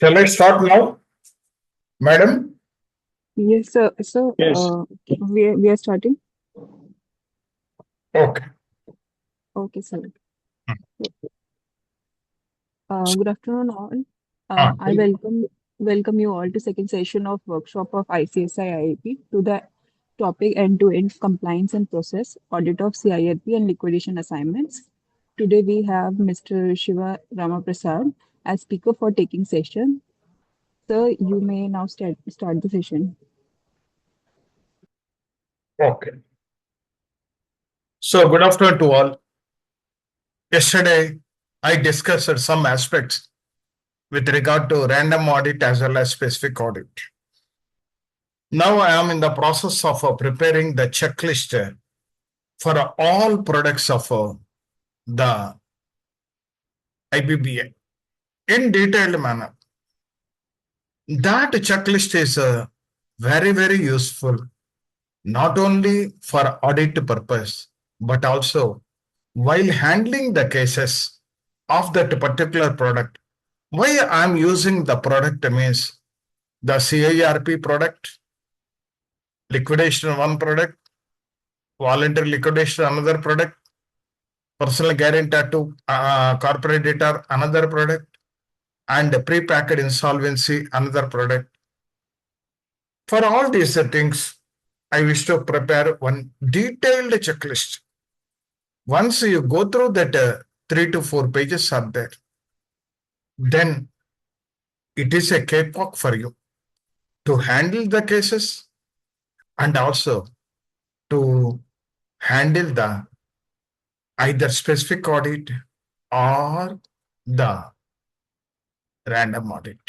Shall I start now, madam? Yes, sir. So, Yes. we are starting. Okay. Okay, sir. Good afternoon, all. Ah, I welcome you all to second session of workshop of ICSI IIP to the topic end-to-end compliance and process audit of CIRP and liquidation assignments. Today we have Mr. Shiva Rama Prasad as speaker for taking session. Sir, you may now start the session. okay. So, good afternoon to all. Yesterday, I discussed some aspects with regard to random audit as well as specific audit. Now, I am in the process of preparing the checklist for all products of the IBBA in detailed manner. That checklist is very, very useful, not only for audit purpose, but also while handling the cases of that particular product. Why I'm using the product means the CIRP product, liquidation one product, voluntary liquidation another product, personal guarantor to corporate debtor another product, and pre-packed insolvency another product. For all these things, I wish to prepare one detailed checklist. Once you go through that 3 to 4 pages are there, then it is a cakewalk for you to handle the cases and also to handle the either specific audit or the random audit.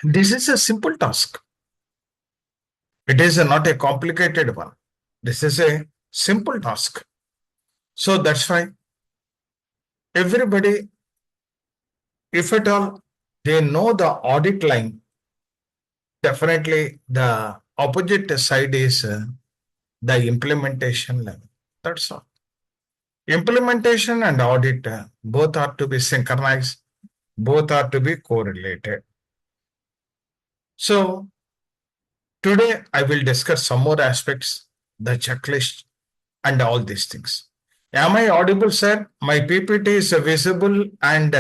This is a simple task. It is not a complicated one. This is a simple task. So that's why everybody, if at all they know the audit line, definitely the opposite side is the implementation level. That's all. Implementation and audit both are to be synchronized, both are to be correlated. So today I will discuss some more aspects, the checklist and all these things. Am I audible, sir? My PPT is visible and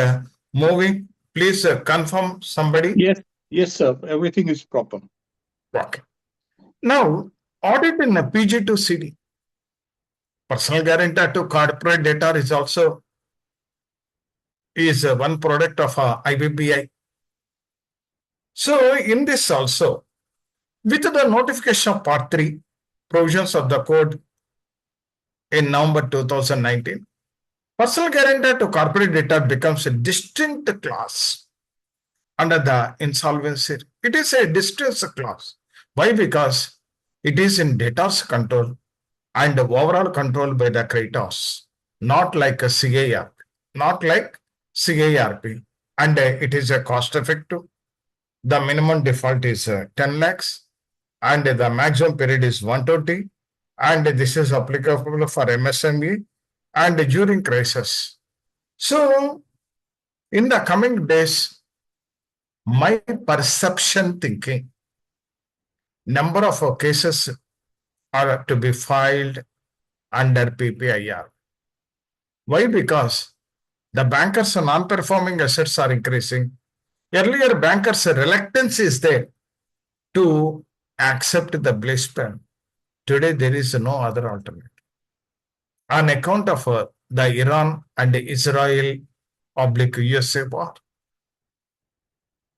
moving. Please confirm somebody. Yes, sir. Everything is proper. Okay. Now, audit in a PG to CD. Personal guarantor to corporate debtor is also one product of IBBI. So in this also, with the notification of Part 3 provisions of the code in November 2019, personal guarantor to corporate debtor becomes a distinct class under the insolvency. It is a distinct class. Why? Because it is in debtor's control and overall control by the creditors, not like a CIRP, not like CIRP. And it is a cost effective. The minimum default is 10 lakhs and the maximum period is 120, and this is applicable for MSME and during crisis. So in the coming days, my perception thinking, number of cases are to be filed under PPIR. Why? Because the bankers' non-performing assets are increasing. Earlier, bankers' reluctance is there to accept the bliss pen. Today, there is no other alternative. On account of the Iran and Israel USA war.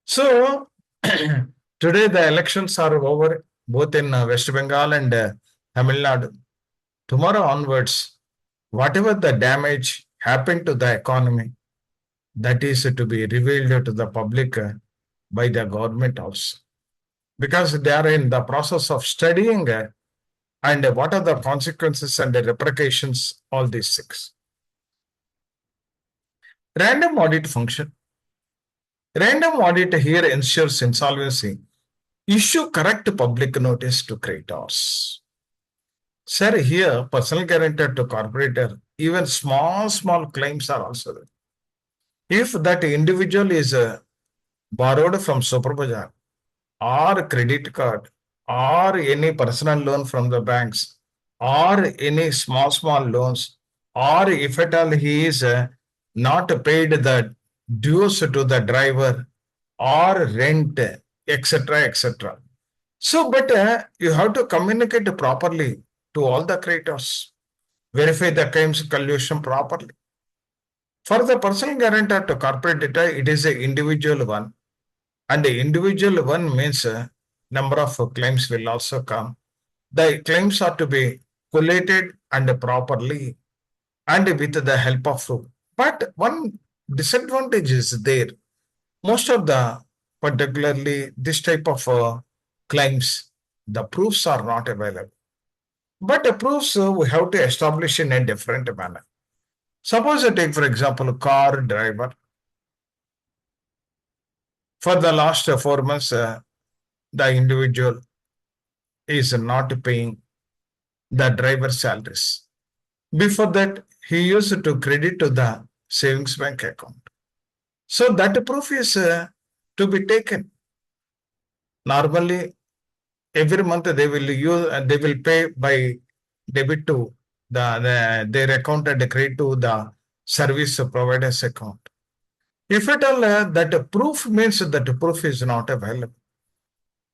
So, today the elections are over both in West Bengal and Tamil Nadu. Tomorrow onwards, whatever the damage happened to the economy, that is to be revealed to the public by the government also. Because they are in the process of studying and what are the consequences and the repercussions, all these things. Random audit function. Random audit here ensures insolvency. Issue correct public notice to creditors. Sir, here personal guarantor to corporator, even small claims are also there. If that individual is borrowed from superbazar or credit card or any personal loan from the banks or any small loans, or if at all he is not paid the dues to the driver or rent, etc. So, but you have to communicate properly to all the creditors, verify the claims collusion properly. For the personal guarantor to corporate data, it is an individual one, and the individual one means number of claims will also come. The claims are to be collated and properly and with the help of proof. But one disadvantage is there. Most of the, particularly this type of claims, the proofs are not available. But the proofs we have to establish in a different manner. Suppose I take, for example, a car driver. For the last 4 months, the individual is not paying the driver's salaries. Before that, he used to credit to the savings bank account. So that proof is to be taken. Normally, every month they will pay by debit to their account and credit to the service provider's account. If at all that proof means that the proof is not available,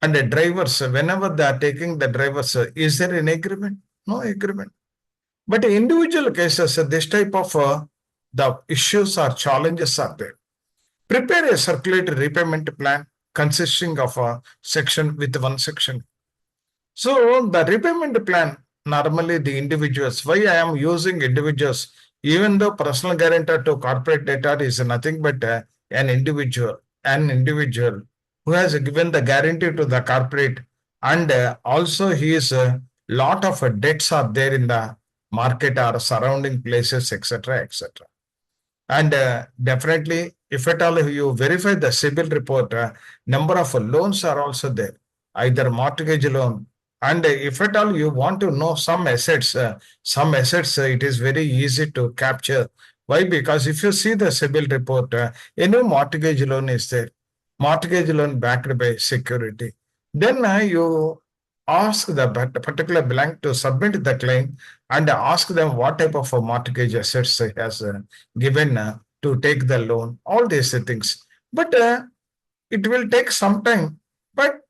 and the drivers, whenever they are taking the drivers, is there an agreement? No agreement. But in individual cases, this type of the issues or challenges are there. Prepare a circulated repayment plan consisting of a section with one section. So the repayment plan, normally the individuals, why I am using individuals, even though personal guarantor to corporate debtor is nothing but an individual who has given the guarantee to the corporate, and also he is a lot of debts are there in the market or surrounding places, etc. And definitely, if at all you verify the CIBIL report, number of loans are also there, either mortgage loan. And if at all you want to know some assets, it is very easy to capture. Why? Because if you see the CIBIL report, any mortgage loan is there, mortgage loan backed by security. Then you ask the particular bank to submit the claim and ask them what type of mortgage assets he has given to take the loan, all these things. But it will take some time, but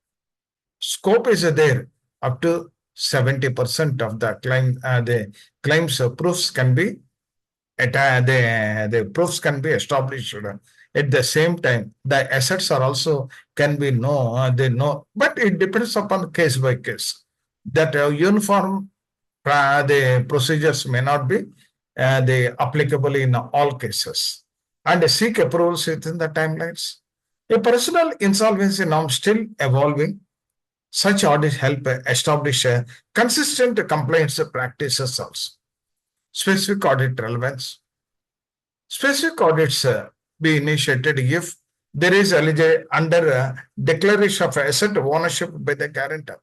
scope is there up to 70% of the claims proofs can be the proofs can be established. At the same time, the assets are also can be they know, but it depends upon case by case. That uniform the procedures may not be they applicable in all cases, and seek approvals within the timelines. A personal insolvency norm still evolving. Such audits help establish consistent compliance practices also. Specific audit relevance. Specific audits be initiated if there is under declaration of asset ownership by the guarantor.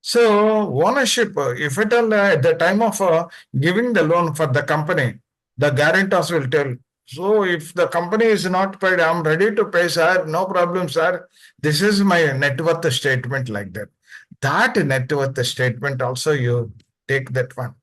So ownership, if at all at the time of giving the loan for the company, the guarantors will tell, so if the company is not paid, I'm ready to pay, sir, no problem, sir. This is my net worth statement, like that. That net worth statement also you take that one.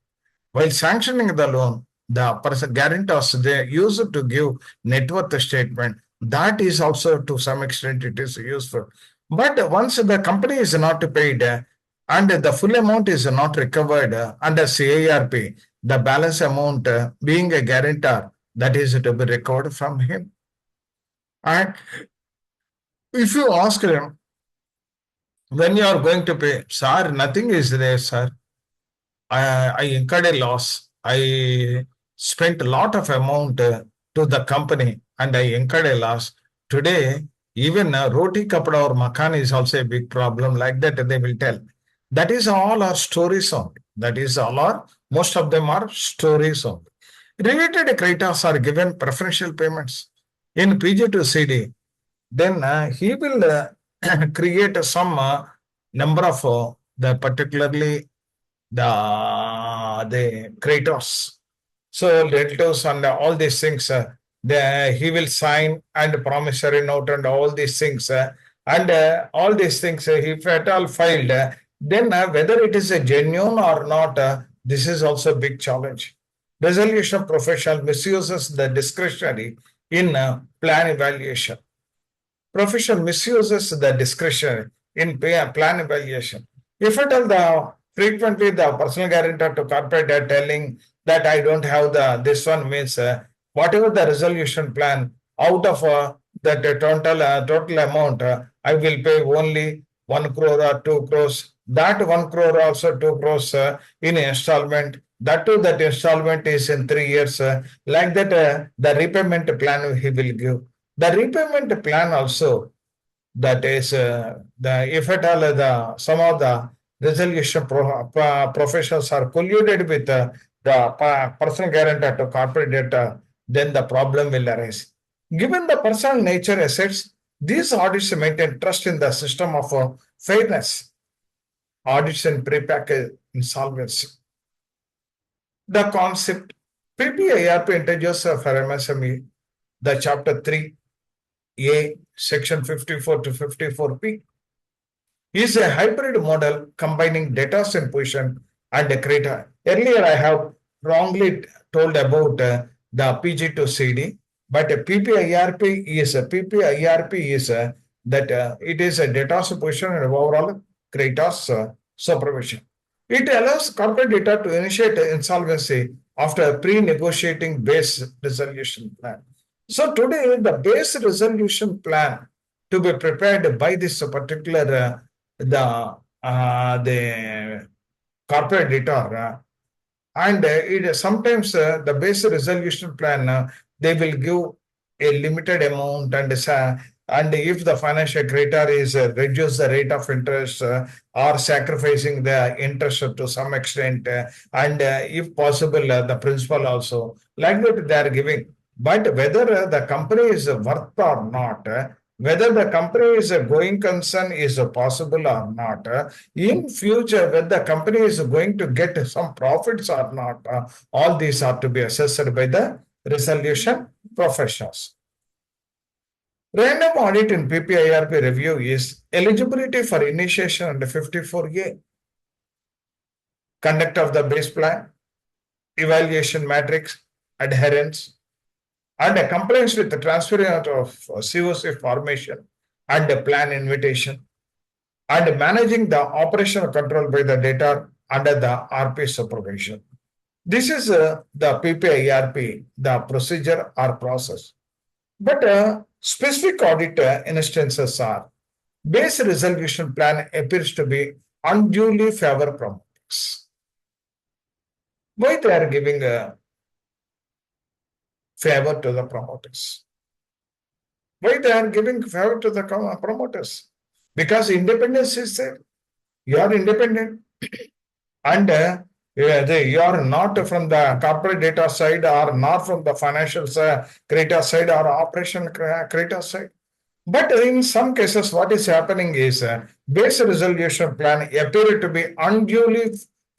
While sanctioning the loan, the person guarantors, they use it to give net worth statement. That is also to some extent it is useful. But once the company is not paid and the full amount is not recovered under CIRP, the balance amount being a guarantor, that is to be recovered from him. And if you ask him, when you are going to pay, sir, nothing is there, sir. I incurred a loss. I spent a lot of amount to the company and I incurred a loss. Today, even roti kapda or makan is also a big problem. Like that, they will tell. That is all our stories only. That is all our, most of them are stories only. Related creditors are given preferential payments in PG to CD. Then he will create some number of the particularly the creditors. So relatives and all these things, he will sign and promissory note and all these things. And all these things, if at all filed, then whether it is a genuine or not, this is also a big challenge. Resolution professional misuses the discretionary in plan evaluation. Profession misuses the discretion in plan evaluation. If at all the frequently the personal guarantor to corporate are telling that I don't have the this one means whatever the resolution plan out of that total amount I will pay only 1 crore or 2 crores. That 1 crore also 2 crores in installment. That too that installment is in 3 years. Like that the repayment plan he will give. The repayment plan also, that is the if at all the some of the resolution professionals are colluded with the personal guarantor to corporate data, then the problem will arise. Given the personal nature assets, these audits maintain trust in the system of fairness. Audits and prepackaged insolvency. The concept PPIRP introduces for MSME, the chapter 3A, section 54 to 54P, is a hybrid model combining data position and data. Earlier, I have wrongly told about the PG to CD, but PPIRP is that it is a data position and overall Kratos supervision. It allows corporate data to initiate insolvency after pre-negotiating base resolution plan. So today, the base resolution plan to be prepared by this particular the corporate data, and it sometimes the base resolution plan they will give a limited amount, and if the financial creditor is reduce the rate of interest or sacrificing the interest to some extent, and if possible the principal also, like that they are giving. But whether the company is worth or not, whether the company is a going concern is possible or not, in future whether the company is going to get some profits or not, all these are to be assessed by the resolution professionals. Random audit in PPIRP review is eligibility for initiation under 54A, conduct of the base plan, evaluation matrix, adherence, and a compliance with the transfer of COC formation and a plan invitation, and managing the operational control by the data under the RP supervision. This is the PPIRP, the procedure or process. But specific audit instances are base resolution plan appears to be unduly favor promoters. Why they are giving a favor to the promoters? Why they are giving favor to the promoters? Because independence is there. You are independent, and you are not from the corporate data side, or not from the financial creditor side or operation creditor side. But in some cases, what is happening is base resolution plan appear to be unduly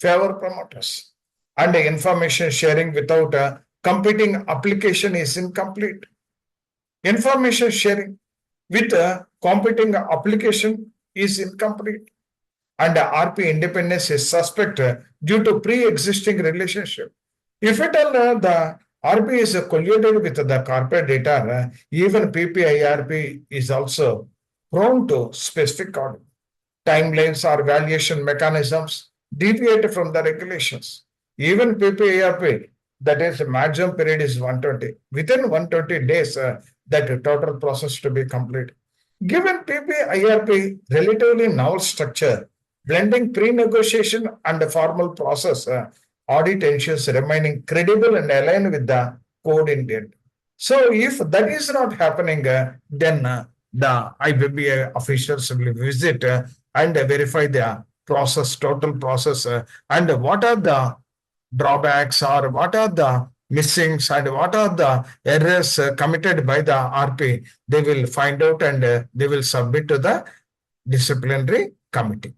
favor promoters, and information sharing without competing application is incomplete. Information sharing with competing application is incomplete, and RP independence is suspect due to pre-existing relationship. If at all the RP is colluded with the corporate data, even PPIRP is also prone to specific audit. Timelines or valuation mechanisms deviate from the regulations. Even PPIRP, that is maximum period is 120. Within 120 days, that total process to be complete. Given PPIRP relatively novel structure, blending pre-negotiation and the formal process, audit ensures remaining credible and aligned with the code intent. So if that is not happening, then the IBBA officials will visit and verify the process, total process, and what are the drawbacks or what are the missings and what are the errors committed by the RP. They will find out and they will submit to the disciplinary committee.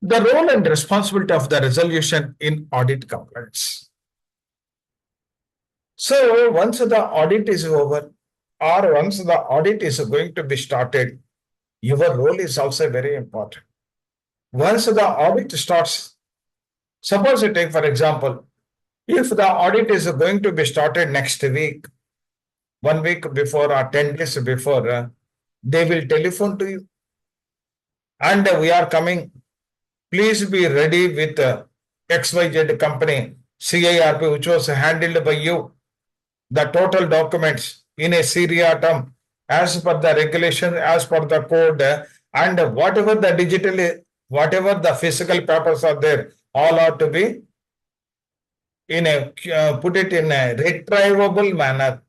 The role and responsibility of the resolution in audit compliance. So once the audit is over, or once the audit is going to be started, your role is also very important. Once the audit starts, suppose you take for example, if the audit is going to be started next week, 1 week before or 10 days before, they will telephone to you and we are coming. Please be ready with XYZ company, CIRP, which was handled by you, the total documents in a seriatim as per the regulation, as per the code, and whatever the digital, whatever the physical papers are there, all are to be in a put it in a retrievable manner.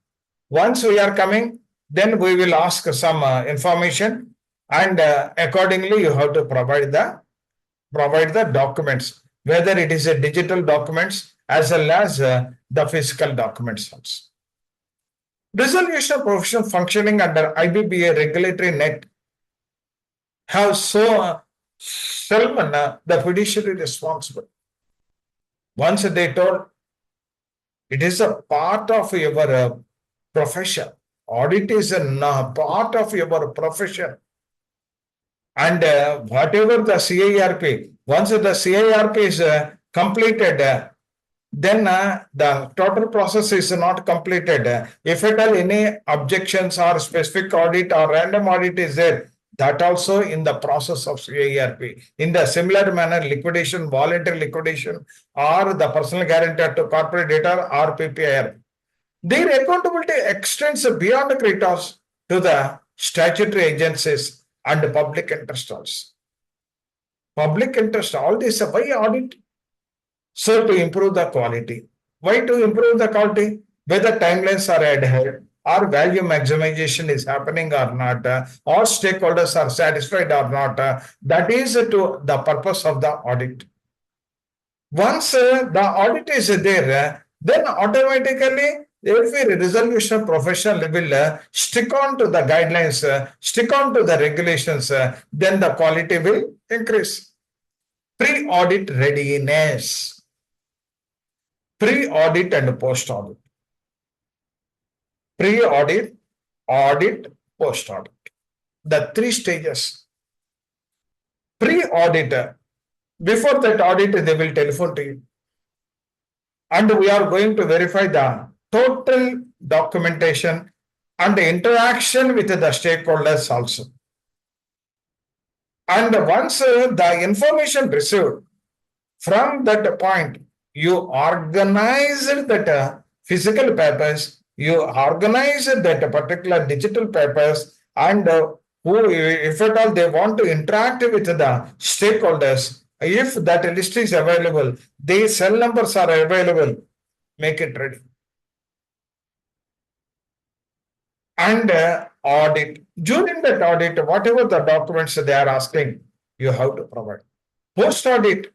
Once we are coming, then we will ask some information, and accordingly you have to provide the documents, whether it is a digital documents as well as the physical documents also. Resolution profession functioning under IBBA regulatory net have so Selman the fiduciary responsible. Once they told it is a part of your profession. Audit is a part of your profession. And whatever the CIRP, once the CIRP is completed, then the total process is not completed. If at all any objections or specific audit or random audit is there, that also in the process of CIRP. In the similar manner, liquidation, voluntary liquidation, or the personal guarantor to corporate debtor or PPIR. Their accountability extends beyond creditors to the statutory agencies and public interest also. Public interest, all this, why audit? So to improve the quality. Why to improve the quality? Whether timelines are adhered, or value maximization is happening or not, or stakeholders are satisfied or not, that is to the purpose of the audit. Once the audit is there, then automatically every resolution professional will stick on to the guidelines, stick on to the regulations, then the quality will increase. Pre-audit readiness. Pre-audit and post-audit. Pre-audit, audit, post-audit. The three stages. Pre-audit, before that audit, they will telephone to you. And we are going to verify the total documentation and the interaction with the stakeholders also. And once the information received, from that point, you organize that physical papers, you organize that particular digital papers, and who, if at all they want to interact with the stakeholders, if that list is available, the cell numbers are available, make it ready. And audit. During that audit, whatever the documents they are asking, you have to provide. Post-audit,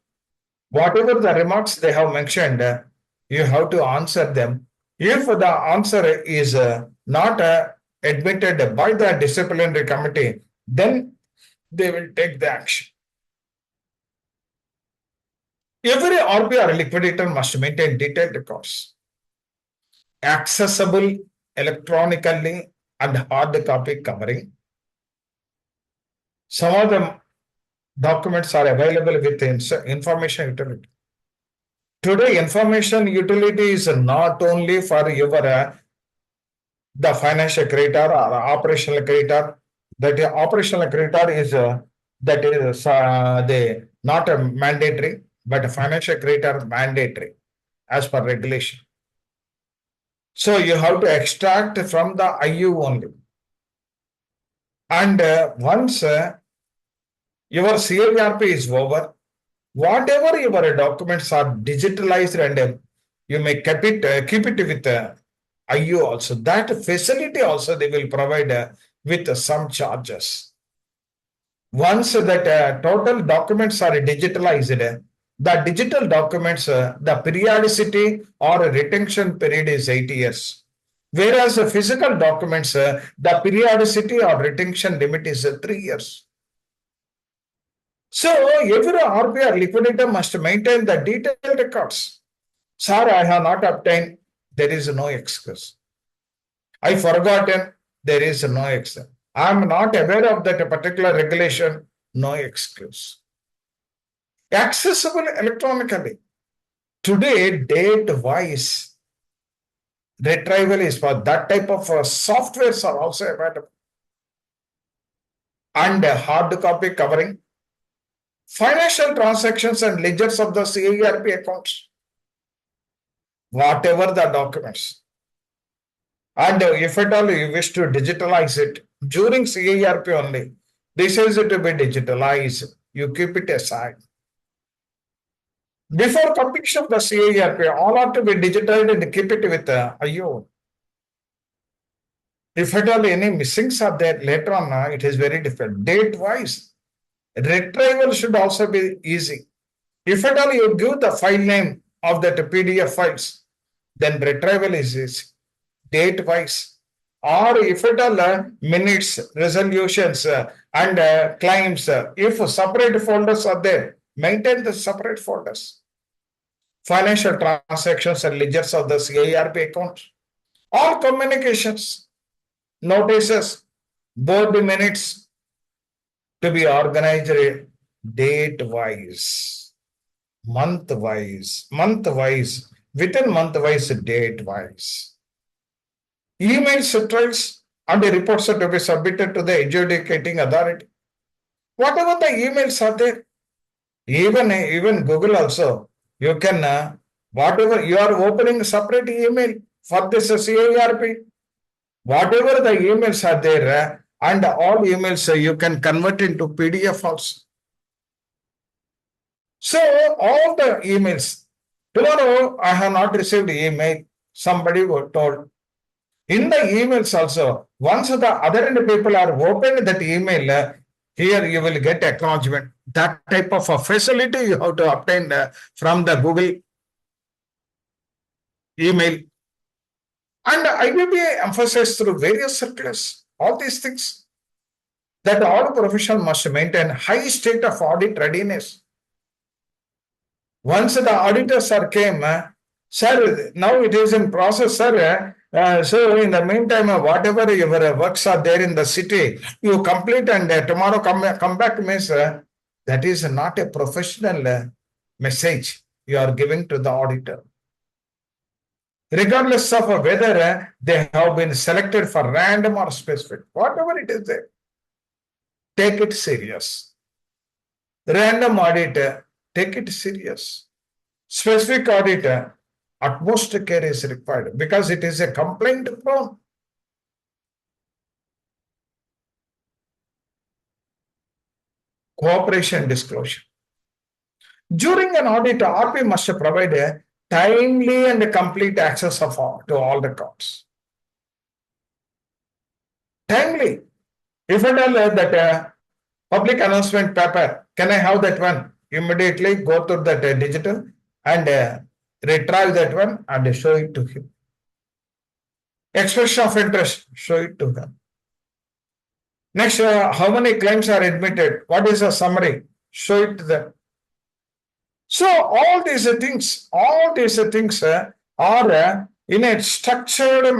whatever the remarks they have mentioned, you have to answer them. If the answer is not admitted by the disciplinary committee, then they will take the action. Every RP or liquidator must maintain detailed records, accessible electronically and hard copy covering. Some of the documents are available with information utility. Today, information utility is not only for your the financial creditor or operational creditor. That operational creditor is that is the not a mandatory, but a financial creditor mandatory as per regulation. So you have to extract from the IU only. And once your CIRP is over, whatever your documents are digitalized and you may keep it with IU also. That facility also they will provide with some charges. Once that total documents are digitalized, the digital documents, the periodicity or retention period is 8 years. Whereas the physical documents, the periodicity or retention limit is 3 years. So every RP or liquidator must maintain the detailed records. Sir, I have not obtained, there is no excuse. I forgotten, there is no excuse. I am not aware of that particular regulation, no excuse. Accessible electronically. Today, date-wise retrieval is for that type of softwares are also available. And a hard copy covering financial transactions and ledgers of the CIRP accounts, whatever the documents. And if at all you wish to digitalize it during CIRP only, this is to be digitalized. You keep it aside. Before completion of the CIRP, all are to be digitized and keep it with IO. If at all any missings are there later on, it is very difficult. Date-wise, retrieval should also be easy. If at all you give the file name of that PDF files, then retrieval is easy. Date-wise. Or if at all minutes, resolutions and claims, if separate folders are there, maintain the separate folders. Financial transactions and ledgers of the CIRP account. All communications, notices, board minutes to be organized date-wise, month-wise, within month-wise, date-wise. Emails, trials, and the reports are to be submitted to the adjudicating authority. Whatever the emails are there, even Google also, you can, whatever you are opening a separate email for this CIRP, whatever the emails are there, and all emails you can convert into PDF also. So all the emails, tomorrow I have not received email, somebody was told. In the emails also, once the other end people are opened that email, here you will get acknowledgement. That type of a facility you have to obtain from the Google email. And IBBA emphasized through various circulars, all these things, that all professionals must maintain high state of audit readiness. Once the auditors are came, sir, now it is in process, sir. So in the meantime, whatever your works are there in the city, you complete and tomorrow come back means that is not a professional message you are giving to the auditor. Regardless of whether they have been selected for random or specific, whatever it is there, take it serious. Random audit, take it serious. Specific audit, utmost care is required because it is a complaint prone. Cooperation disclosure. During an audit, RP must provide a timely and complete access to all records. Timely. If at all that public announcement paper, can I have that one? Immediately go to that digital and retrieve that one and show it to him. Expression of interest, show it to him. Next, how many claims are admitted? What is the summary? Show it to them. So all these things are in a structured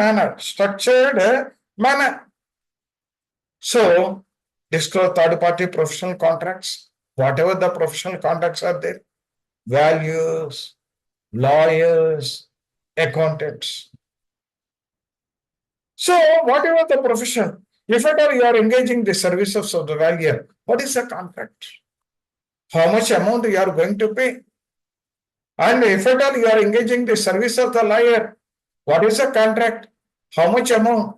manner. So disclose third-party professional contracts, whatever the professional contracts are there, values, lawyers, accountants. So whatever the profession, if at all you are engaging the services of the valuer, what is the contract? How much amount you are going to pay? And if at all you are engaging the service of the lawyer, what is the contract? How much amount?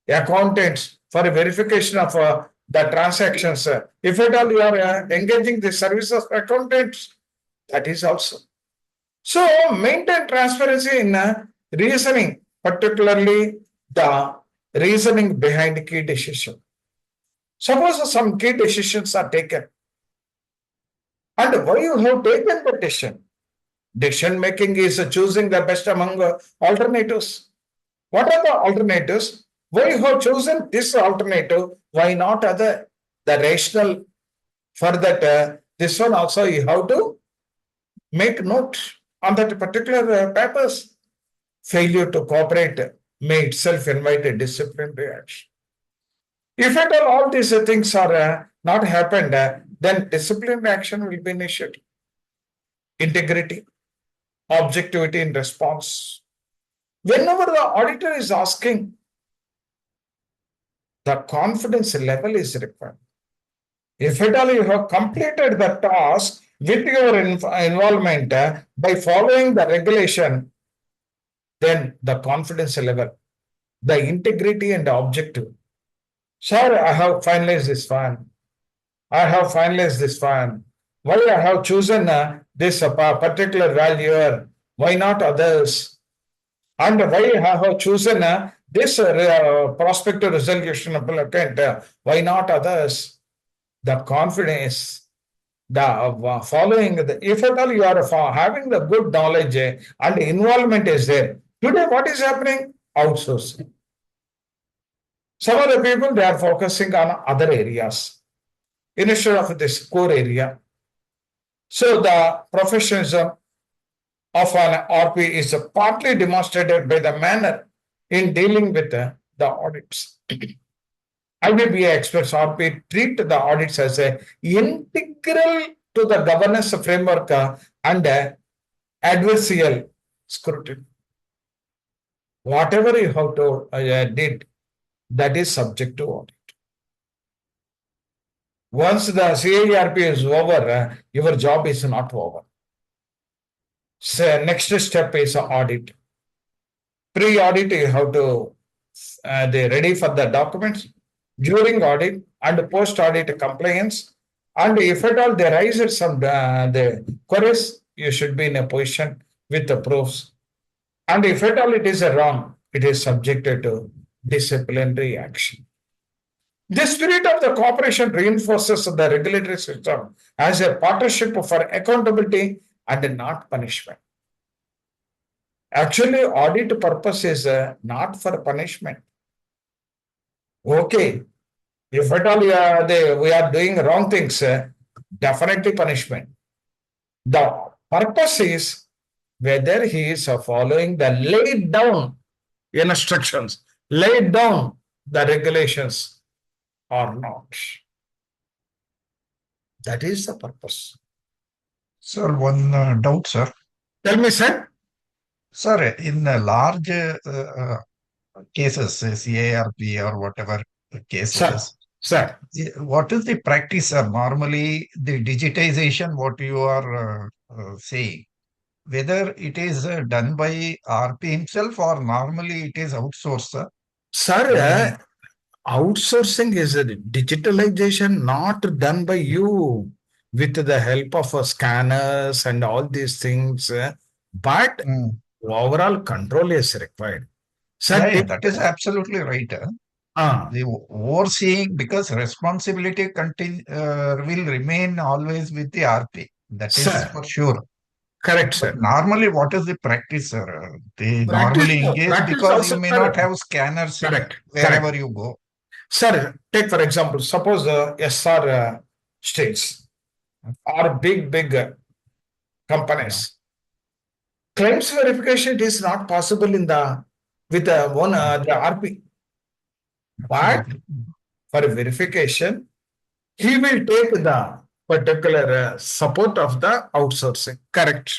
Accountants for verification of the transactions. If at all you are engaging the service of accountants, that is also. So maintain transparency in reasoning, particularly the reasoning behind key decision. Suppose some key decisions are taken. And why you have taken the decision? Decision making is choosing the best among alternatives. What are the alternatives? Why you have chosen this alternative? Why not other? The rationale for that This one also you have to make note on that particular papers. Failure to cooperate may itself invite a disciplinary action. If at all these things are not happened, then disciplinary action will be initiated. Integrity, objectivity in response. Whenever the auditor is asking, the confidence level is required. If at all you have completed the task with your involvement by following the regulation, then the confidence level, the integrity and the objective. Sir, I have finalized this fund. I have finalized this fund. Why I have chosen this particular valuer? Why not others? And why I have chosen this prospective resolution applicant? Why not others? The confidence, the following, if at all you are having the good knowledge and involvement is there. Today, what is happening? Outsourcing. Some of the people, they are focusing on other areas instead of this core area. So the professionalism of an RP is partly demonstrated by the manner in dealing with the audits. IBBA experts RP treat the audits as a integral to the governance framework and adversarial scrutiny. Whatever you have to did, that is subject to audit. Once the CIRP is over, your job is not over. So next step is audit. Pre-audit, you have to they ready for the documents. During audit and post-audit compliance, and if at all there arises some the queries, you should be in a position with the proofs. And if at all it is wrong, it is subjected to disciplinary action. The spirit of the cooperation reinforces the regulatory system as a partnership for accountability and not punishment. Actually, audit purpose is not for punishment. Okay, if at all we are doing wrong things, definitely punishment. The purpose is whether he is following the laid down instructions, laid down the regulations or not. That is the purpose. Sir, one doubt, sir. Tell me, sir. Sir, in large cases, CIRP or whatever cases, Sir. What is the practice, sir? Normally, the digitization, what you are saying, whether it is done by RP himself or normally it is outsourced, sir? Sir, outsourcing is a digitalization not done by you with the help of scanners and all these things, but overall control is required. Sir, yeah, that is absolutely right. The overseeing, because responsibility will remain always with the RP. That is for sure. Correct, sir. But normally, what is the practice, sir? They normally engage because you may not have scanners wherever you go. Sir, take for example, suppose SR states or big companies. Claims verification is not possible in the with the RP. But for verification, he will take the particular support of the outsourcing. Correct.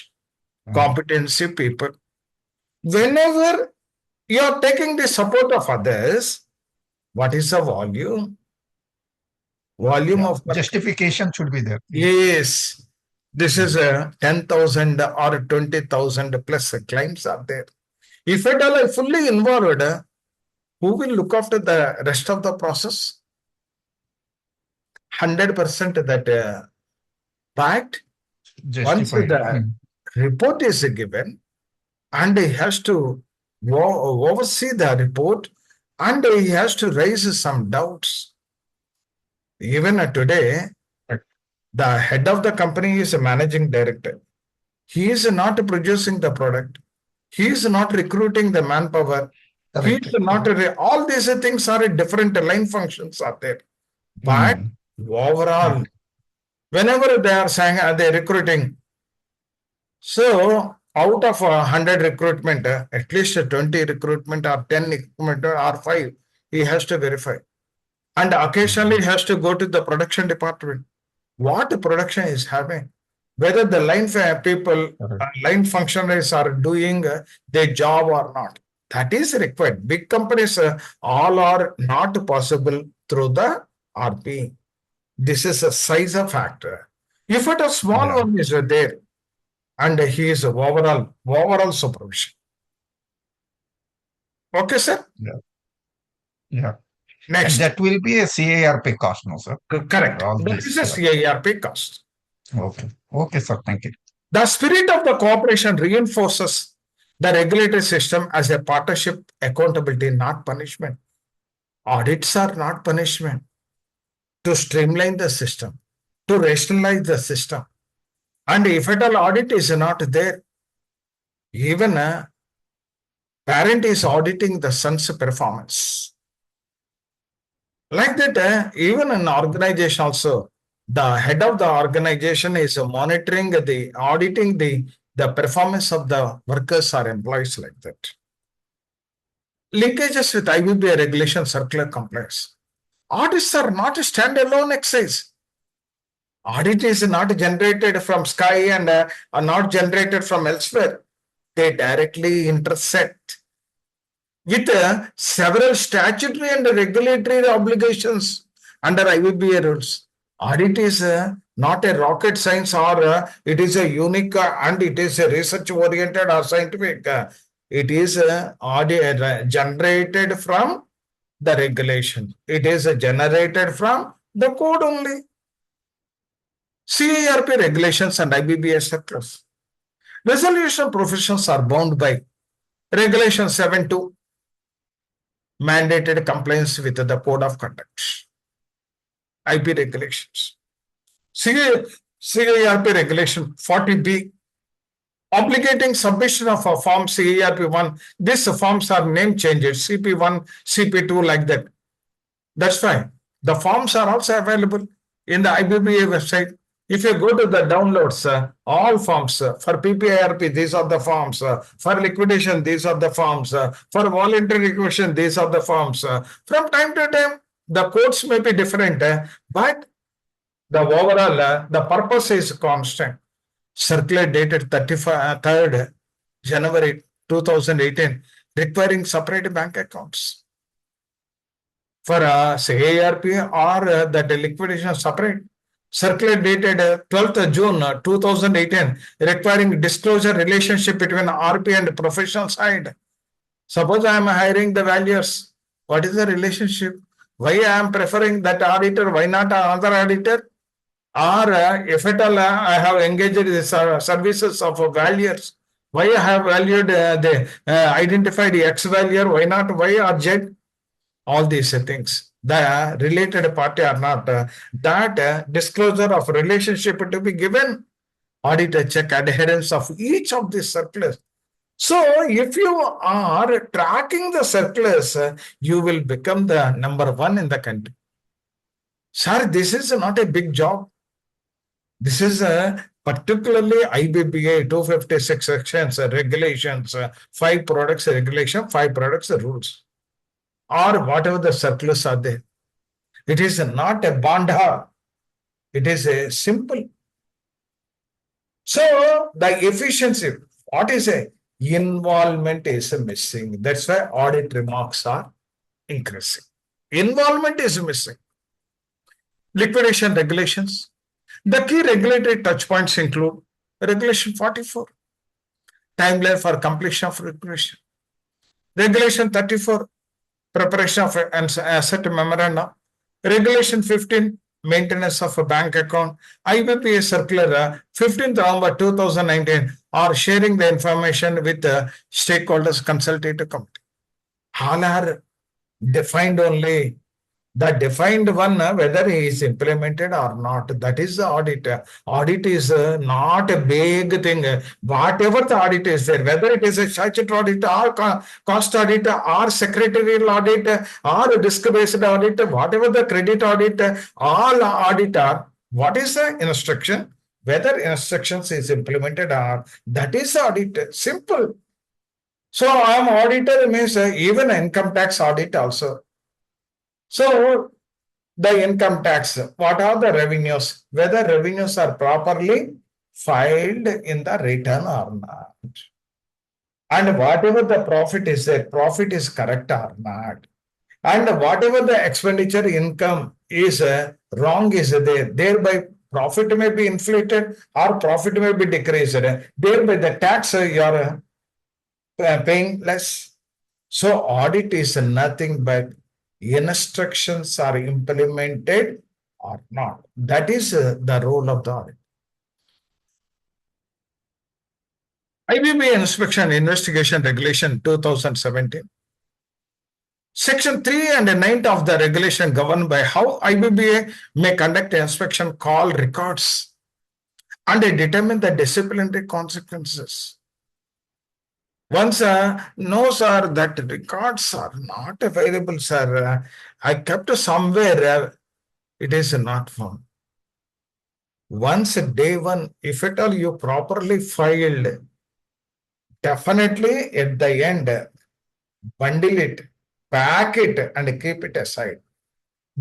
Competency people. Whenever you are taking the support of others, what is the volume? Volume of justification should be there. Yes. This is 10,000 or 20,000 plus claims are there. If at all are fully involved, who will look after the rest of the process? 100% that fact. Once the report is given, and he has to oversee the report, and he has to raise some doubts. Even today, the head of the company is a managing director. He is not producing the product. He is not recruiting the manpower. He is not all these things are different line functions are there. But overall, Whenever they are saying they're recruiting, so out of 100 recruitment, at least 20 recruitment or 10 recruitment or 5, he has to verify. And occasionally he has to go to the production department. What the production is having, whether the line people, line functionaries are doing their job or not. That is required. Big companies all are not possible through the RP. This is a size of factor. If it a small one is there, and he is overall supervision. Okay, sir? Yeah. Next. And that will be a CIRP cost, no, sir? Correct. That is a CIRP cost. Okay. Okay, sir. Thank you. The spirit of the cooperation reinforces the regulatory system as a partnership, accountability, not punishment. Audits are not punishment. To streamline the system, to rationalize the system. And if at all audit is not there, even a parent is auditing the son's performance. Like that, even an organization also, the head of the organization is monitoring auditing the performance of the workers or employees like that. Linkages with IBBA regulation circular compliance. Audits are not a standalone exercise. Audit is not generated from sky and are not generated from elsewhere. They directly intersect with several statutory and regulatory obligations under IBBA rules. Audit is not a rocket science or it is a unique and it is a research oriented or scientific. It is audit generated from the regulation. It is generated from the code only. CIRP regulations and IBBA circulars. Resolution professions are bound by Regulation 7.2, mandated compliance with the code of conduct. IP regulations. CIRP regulation 40B, obligating submission of a form CIRP1. These forms are name changed, CP1, CP2 like that. That's fine. The forms are also available in the IBBA website. If you go to the downloads, all forms for PPIRP, these are the forms. For liquidation, these are the forms. For voluntary liquidation, these are the forms. From time to time, the codes may be different, but the overall, the purpose is constant. Circular dated 3rd January 2018, requiring separate bank accounts. For say ARP or that liquidation separate. Circular dated 12th June 2018, requiring disclosure relationship between RP and professional side. Suppose I am hiring the valuers. What is the relationship? Why I am preferring that auditor? Why not another auditor? Or if at all I have engaged the services of valuers, why I have valued identified X valuer? Why not Y or Z? All these things. The related party or not, that disclosure of relationship to be given, auditor check adherence of each of these circulars. So if you are tracking the circulars, you will become the number one in the country. Sir, this is not a big job. This is particularly IBBA 256 sections, regulations, 5 products regulation, 5 products rules, or whatever the circulars are there. It is not a bandha. It is a simple. So the efficiency, what is a involvement is missing. That's why audit remarks are increasing. Involvement is missing. Liquidation regulations. The key regulatory touchpoints include Regulation 44, timeline for completion of liquidation. Regulation 34, preparation of an asset memorandum. Regulation 15, maintenance of a bank account. IBPA circular 15th November 2019 are sharing the information with the stakeholders consultative committee. All are defined only. The defined one, whether he is implemented or not, that is the audit. Audit is not a big thing. Whatever the audit is there, whether it is a statutory audit or cost audit or secretarial audit or risk-based audit, whatever the credit audit, all audit are What is the instruction? Whether instructions is implemented or that is the audit. Simple. So I am auditor means even income tax audit also. So the income tax, what are the revenues? Whether revenues are properly filed in the return or not. And whatever the profit is there, profit is correct or not. And whatever the expenditure income is wrong is there, thereby profit may be inflated or profit may be decreased. Thereby the tax you are paying less. So audit is nothing but instructions are implemented or not. That is the role of the audit. IBB Inspection Investigation Regulation 2017. Section 3 and 9 of the regulation govern by how IBBA may conduct inspection, call records, and determine the disciplinary consequences. Once, no, sir, that records are not available, sir. I kept somewhere, it is not found. Once day one, if at all you properly filed, definitely at the end, bundle it, pack it, and keep it aside.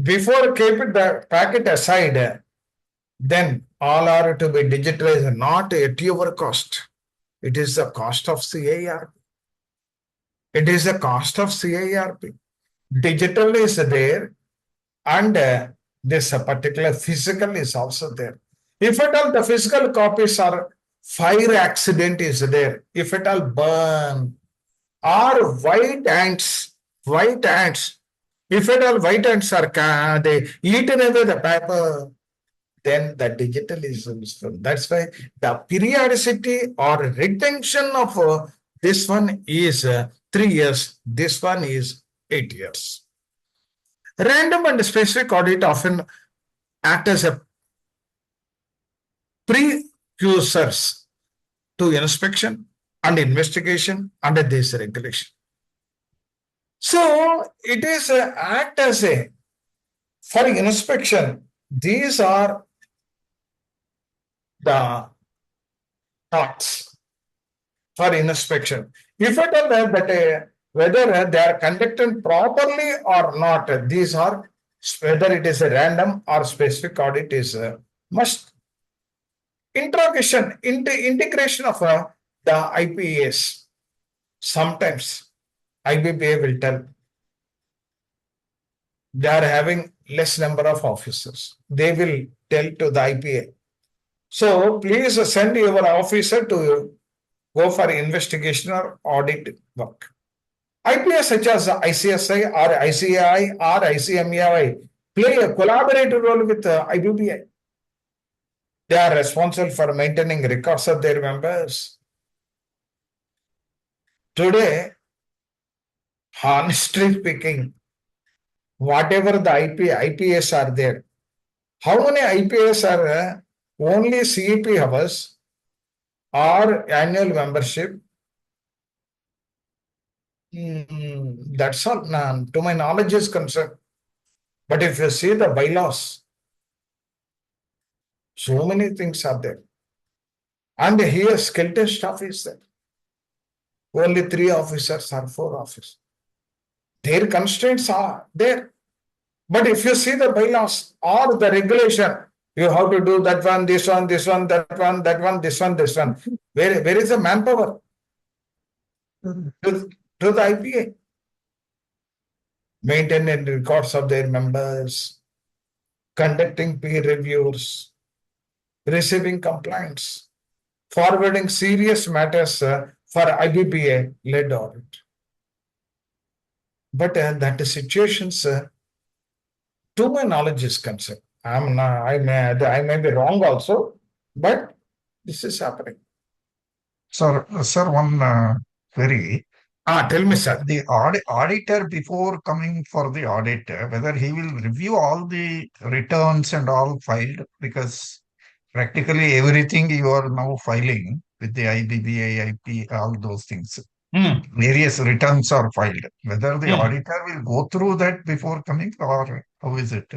Before keep it, the pack it aside, then all are to be digitalized, not at your cost. It is the cost of CIRP. It is the cost of CIRP. Digital is there, and this particular physical is also there. If at all the physical copies are fire accident is there, if at all burn or white ants, if at all white ants are they eaten away the paper, then the digital is useful. That's why the periodicity or retention of this one is 3 years, this one is 8 years. Random and specific audit often act as a precursors to inspection and investigation under this regulation. So it is act as a for inspection. These are the thoughts for inspection. If at all that whether they are conducted properly or not, these are whether it is a random or specific audit is must integration of the IPAs. Sometimes IBPA will tell they are having less number of officers. They will tell to the IPA. So please send your officer to go for investigation or audit work. IPA such as ICSI or ICAI or ICMAI play a collaborative role with IBPA. They are responsible for maintaining records of their members. Today, honestly speaking, whatever the IPS are there, how many IPS are only CEP hours or annual membership? That's all, to my knowledge is concerned. But if you see the bylaws, so many things are there. And here skeleton staff is there. Only 3 officers or 4 officers. Their constraints are there. But if you see the bylaws or the regulation, you have to do that one, this one, this one, that one, that one, this one, this one. Where is the manpower? To the IPA. Maintaining records of their members, conducting peer reviews, receiving complaints, forwarding serious matters for IBPA led audit. But that the situations, to my knowledge, is concerned. I may be wrong also, but this is happening. Sir, one query. Tell me, sir. The auditor, before coming for the audit, whether he will review all the returns and all filed, because practically everything you are now filing with the IBBA, IP, all those things. Various returns are filed. Whether the auditor will go through that before coming, or how is it?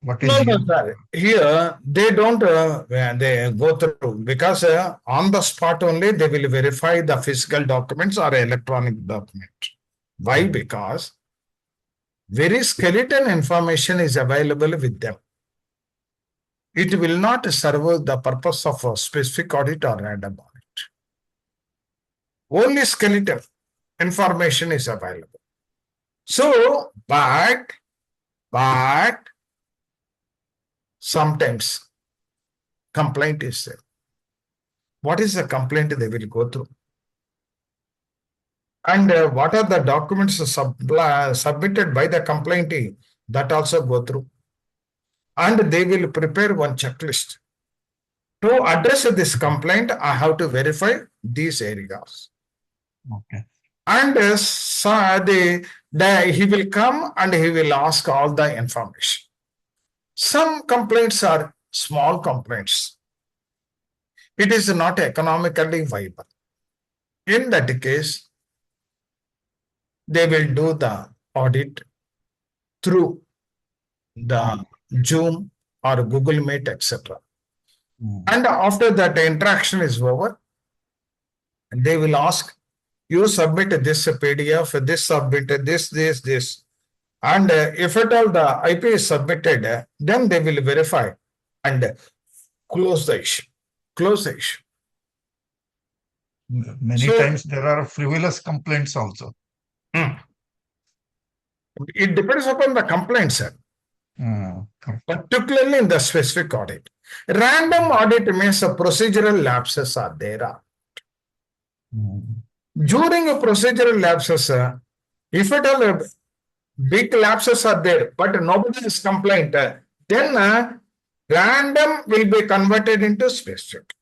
What No, is no, your? sir. Here they don't they go through because on the spot only they will verify the physical documents or electronic document. Why? Because very skeleton information is available with them. It will not serve the purpose of a specific audit or random audit. Only skeleton information is available. So, but sometimes complaint is there. What is the complaint they will go through? And what are the documents submitted by the complaintee? That also go through. And they will prepare one checklist. To address this complaint, I have to verify these areas. Okay. And he will come and he will ask all the information. Some complaints are small complaints. It is not economically viable. In that case, they will do the audit through the Zoom or Google Meet, etc. And after that interaction is over, they will ask, you submit this PDF, this submitted, this. And if at all the IP is submitted, then they will verify and close the issue. Close the issue. Many So- times there are frivolous complaints also. It depends upon the complaint, sir. Correct. Particularly in the specific audit. Random audit means procedural lapses are there. During a procedural lapses, if at all big lapses are there, but nobody is complained, then random will be converted into specific.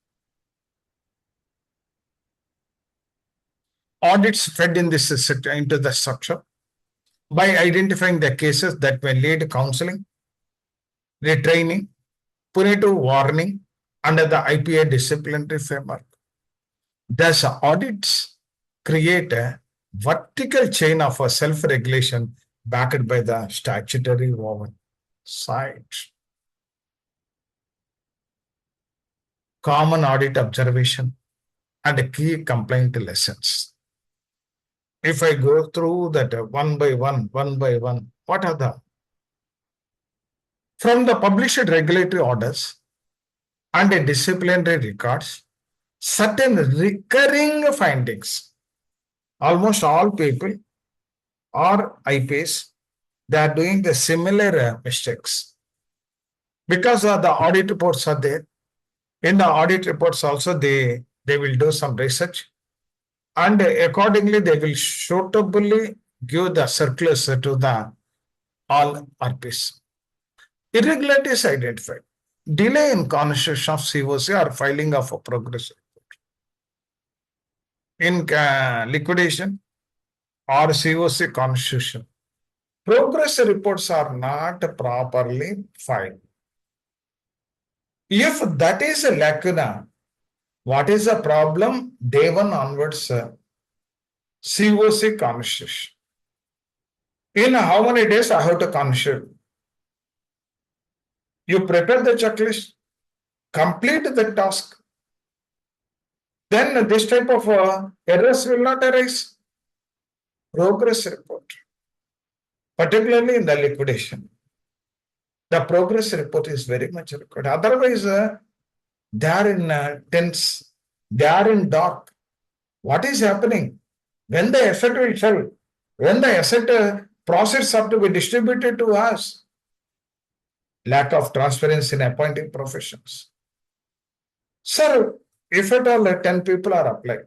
Audits fed in this into the structure by identifying the cases that may lead counseling, retraining, punitive warning under the IPA disciplinary framework. Thus, audits create a vertical chain of self-regulation backed by the statutory oversight. Common audit observation and key complaint lessons. If I go through that one by one, what are the? From the published regulatory orders and disciplinary records, certain recurring findings. Almost all people or IPs, they are doing the similar mistakes. Because the audit reports are there. In the audit reports also, they will do some research. And accordingly, they will suitably give the circulars to the all RPs. Irregularities identified. Delay in constitution of COC or filing of a progress report. In liquidation or COC constitution, progress reports are not properly filed. If that is a lacuna, what is the problem? Day one onwards, COC constitution. In how many days I have to constitute? You prepare the checklist, complete the task. Then this type of errors will not arise. Progress report, particularly in the liquidation. The progress report is very much required. Otherwise, they are in tense, they are in dark. What is happening? When the asset will sell, when the asset profits have to be distributed to us. Lack of transparency in appointing professions. Sir, if at all 10 people are applied,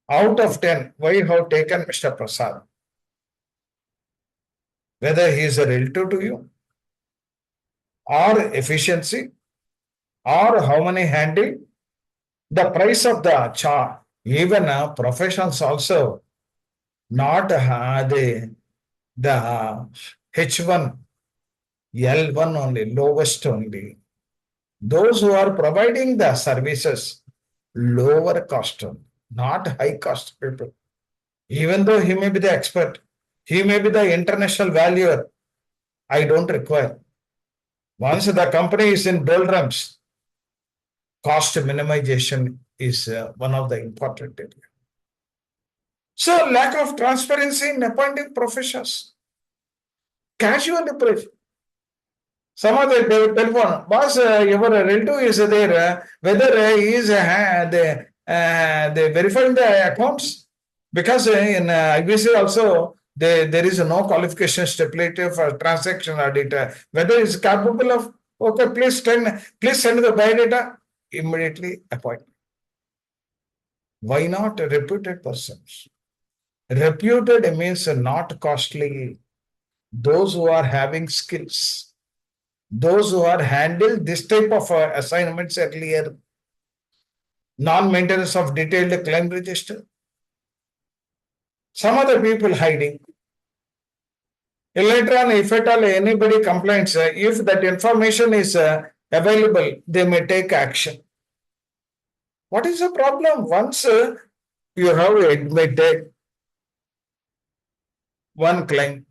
out of 10, why have taken Mr. Prasad? Whether he is a relative to you, or efficiency, or how many handle, the price of the chart, even professionals also, not the H1, L1 only, lowest only. Those who are providing the services, lower cost, not high cost people. Even though he may be the expert, he may be the international valuer, I don't require. Once the company is in doldrums, cost minimization is one of the important areas. So lack of transparency in appointing professionals. Casual approach. Some of the telephone, boss, your relative is there, whether he is they verifying the accounts, because in IBC also there is no qualification stipulated for transaction audit. Whether it's capable of, okay, please send the biodata, immediately appoint. Why not reputed persons? Reputed means not costly. Those who are having skills, those who are handled this type of assignments earlier, non-maintenance of detailed claim register. Some other people hiding. Later on, if at all anybody complains, if that information is available, they may take action. What is the problem? Once you have admitted one claim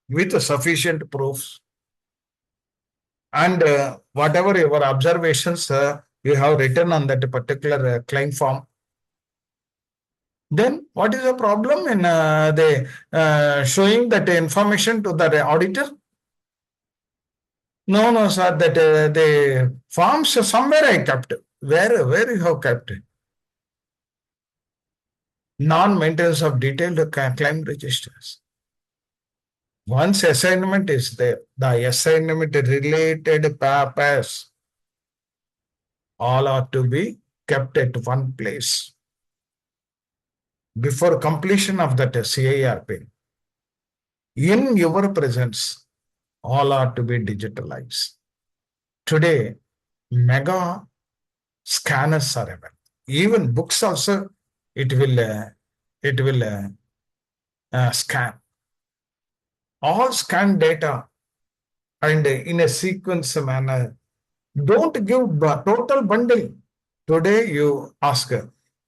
with sufficient proofs, and whatever your observations you have written on that particular claim form, then what is the problem in showing that information to the auditor? No, no, sir, that the forms somewhere I kept. Where you have kept it? Non-maintenance of detailed claim registers. Once assignment is there, the assignment related papers all are to be kept at one place. Before completion of that CIRP, in your presence, all are to be digitalized. Today, mega scanners are available. Even books also, it will scan. All scan data and in a sequence manner. Don't give the total bundle. Today you ask,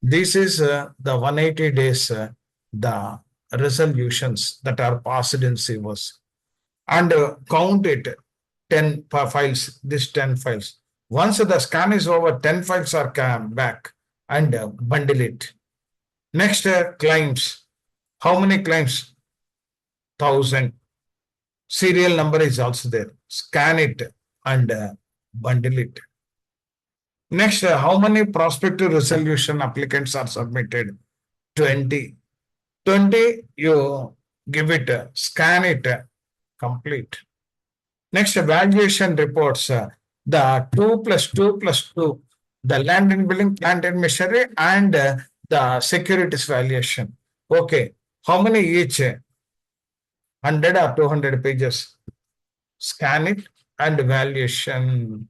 this is the 180 days, the resolutions that are passed in CIVOS, and count it 10 files, this 10 files. Once the scan is over, 10 files are back, and bundle it. Next, claims. How many claims? 1,000. Serial number is also there. Scan it and bundle it. Next, how many prospective resolution applicants are submitted? 20. 20, you give it, scan it, complete. Next, valuation reports, the 2 plus 2 plus 2, the land and building, plant and machinery, and the securities valuation. Okay, how many each? 100 or 200 pages. Scan it and valuation.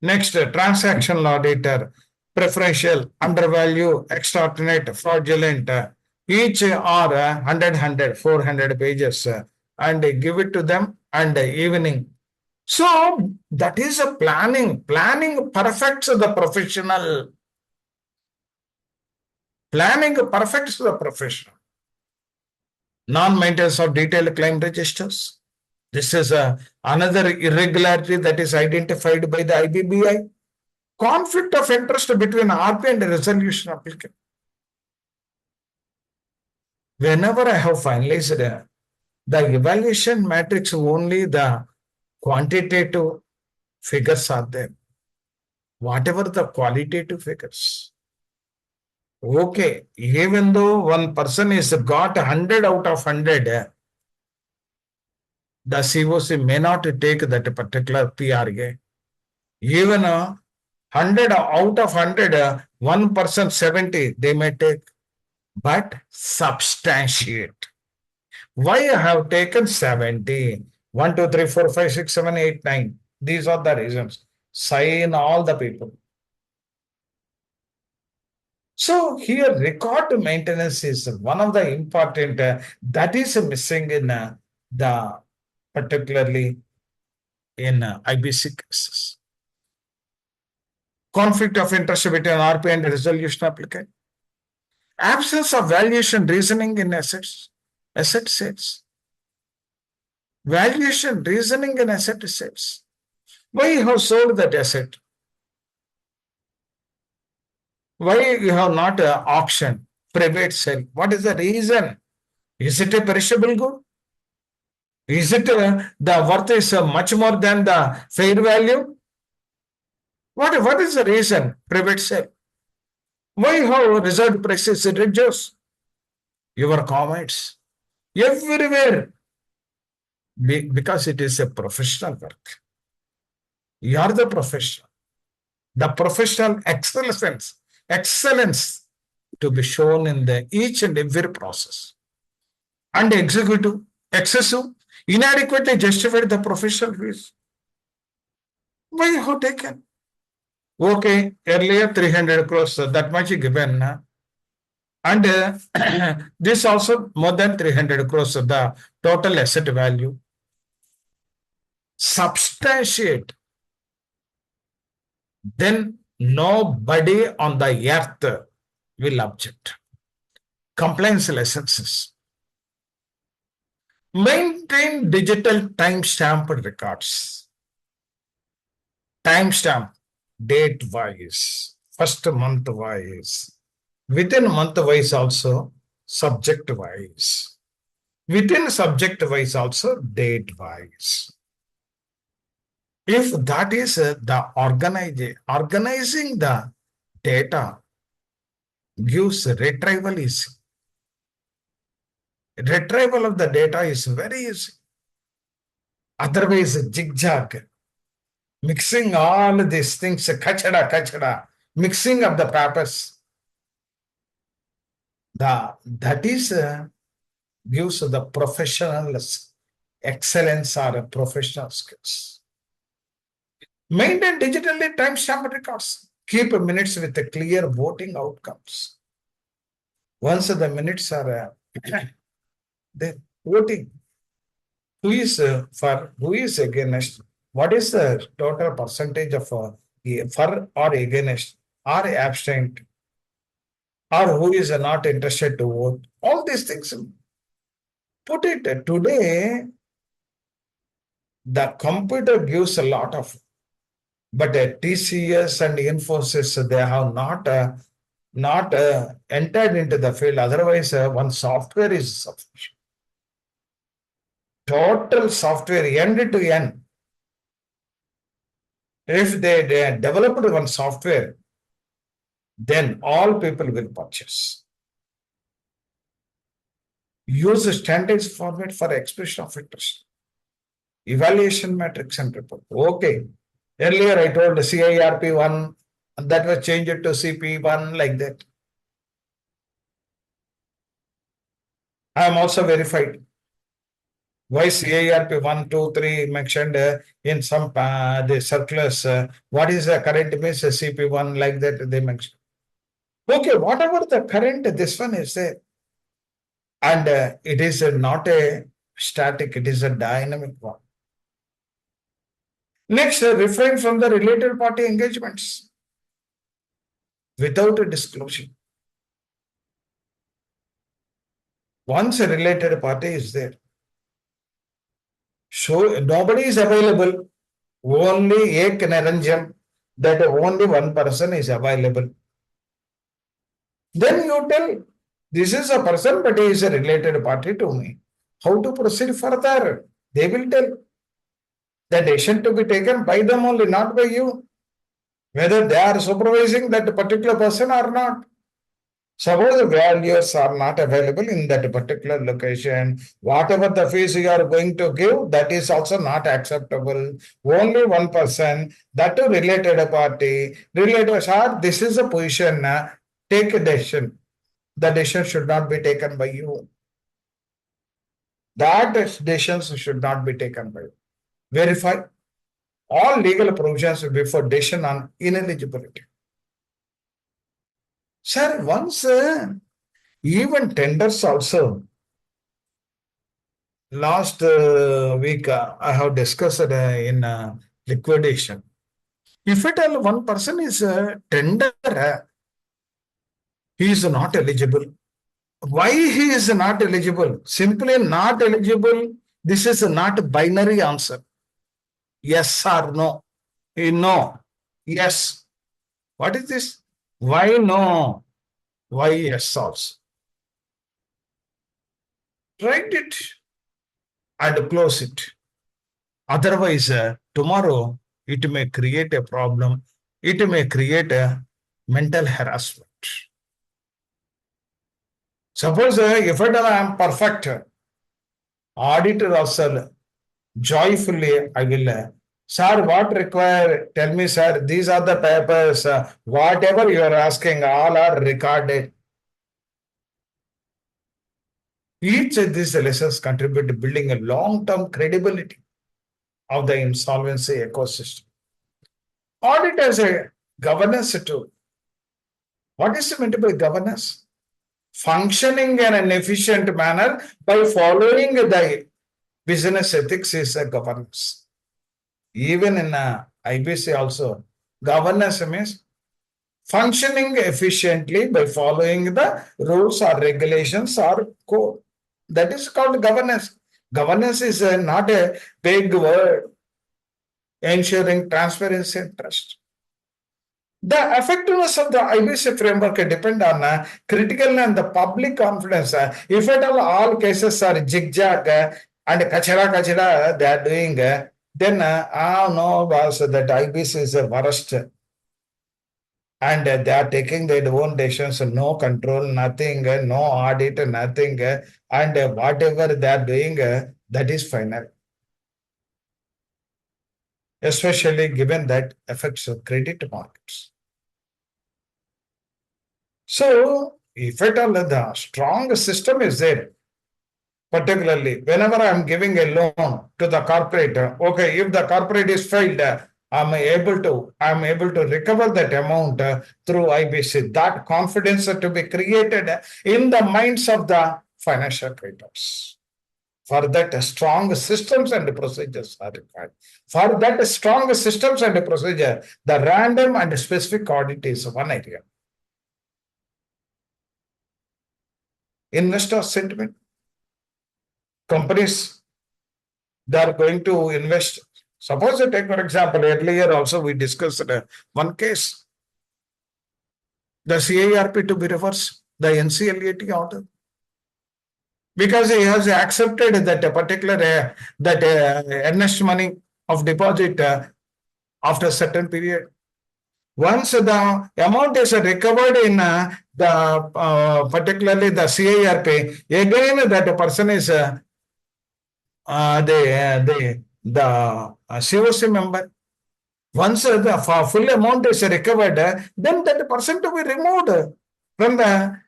Next, transactional auditor, preferential, undervalue, extortionate, fraudulent. Each are 100, 400 pages, and give it to them, and evening. So that is a planning. Planning perfects the professional. Planning perfects the professional. Non-maintenance of detailed claim registers. This is another irregularity that is identified by the IBBI. Conflict of interest between RP and resolution applicant. Whenever I have finalized the evaluation matrix, only the quantitative figures are there. Whatever the qualitative figures. Okay, even though one person is got 100 out of 100, the COC may not take that particular PRA. Even 100 out of 100, 1% 70, they may take, but substantiate. Why I have taken 70? 1, 2, 3, 4, 5, 6, 7, 8, 9. These are the reasons. Sign all the people. So here record maintenance is one of the important, that is missing in the particularly in IBC cases. Conflict of interest between RP and resolution applicant. Absence of valuation reasoning in asset sales. Valuation reasoning in asset sales. Why you have sold that asset? Why you have not auction, private sale? What is the reason? Is it a perishable good? Is it the worth is much more than the fair value? What is the reason? Private sale. Why have reserved prices reduced? Your comments everywhere because it is a professional work. You are the professional. The professional excellence to be shown in the each and every process. And executive, excessive, inadequately justified the professional fees. Why you have taken? Okay, earlier 300 crores, that much given. And this also more than 300 crores of the total asset value. Substantiate. Then nobody on the earth will object. Compliance licenses. Maintain digital timestamp records. Timestamp, date wise, first month wise, within month wise also, subject wise, within subject wise also, date wise. If that is the organizing the data gives retrieval easy. Retrieval of the data is very easy. Otherwise, zigzag, mixing all these things, kachada, mixing of the papers. That is gives the professional excellence or professional skills. Maintain digitally timestamp records. Keep minutes with the clear voting outcomes. Once the minutes are there, voting. Who is for, who is against? What is the total percentage of for or against or abstain? Or who is not interested to vote? All these things. Put it today, the computer gives a lot of, but TCS and Infosys, they have not entered into the field. Otherwise, one software is sufficient. Total software end to end. If they developed one software, then all people will purchase. Use a standards format for expression of interest. Evaluation matrix and report. Okay. Earlier I told CIRP 1, and that was changed to CP1 like that. I am also verified. Why CIRP 1, 2, 3 mentioned in some the circulars? What is the current means CP1 like that they mentioned. Okay, whatever the current, this one is there. And it is not a static, it is a dynamic one. Next, refrain from the related party engagements without a disclosure. Once a related party is there, so nobody is available, only ek Niranjan, that only one person is available. Then you tell, this is a person, but he is a related party to me. How to proceed further? They will tell. The decision to be taken by them only, not by you. Whether they are supervising that particular person or not. Suppose the values are not available in that particular location, whatever the fees you are going to give, that is also not acceptable. Only one person, that to related party, related, this is a position, take a decision. The decision should not be taken by you. That decisions should not be taken by you. Verify all legal provisions before decision on ineligibility. Sir, once even tenders also, last week I have discussed in liquidation. If at all one person is a tender, he is not eligible. Why he is not eligible? Simply not eligible. This is not binary answer. Yes or no. No. Yes. What is this? Why no? Why yes also? Write it and close it. Otherwise, tomorrow it may create a problem. It may create a mental harassment. Suppose if I am perfect, auditor also joyfully I will, sir, what require? Tell me, sir, these are the papers. Whatever you are asking, all are recorded. Each of these lessons contribute to building a long-term credibility of the insolvency ecosystem. Audit as a governance tool. What is meant by governance? Functioning in an efficient manner by following the business ethics is a governance. Even in IBC also, governance means functioning efficiently by following the rules or regulations or code. That is called governance. Governance is not a big word. Ensuring transparency and trust. The effectiveness of the IBC framework depend on critical and the public confidence. If at all cases are zigzag and kachara they are doing, then no, boss, that IBC is the worst. And they are taking their own decisions, no control, nothing, no audit, nothing, and whatever they are doing, that is final. Especially given that affects credit markets. So, if at all the strong system is there, particularly whenever I am giving a loan to the corporate, okay, if the corporate is failed, I'm able to recover that amount through IBC. That confidence to be created in the minds of the financial creditors. For that, strong systems and procedures are required. For that, strong systems and procedure, the random and specific audit is one area. Investor sentiment. Companies, they are going to invest. Suppose you take, for example, earlier also we discussed one case. The CIRP to be reversed, the NCLAT order. Because he has accepted that particular earnest money of deposit after a certain period. Once the amount is recovered in particularly the CIRP, again that person is the COC member. Once the full amount is recovered, then that person to be removed from the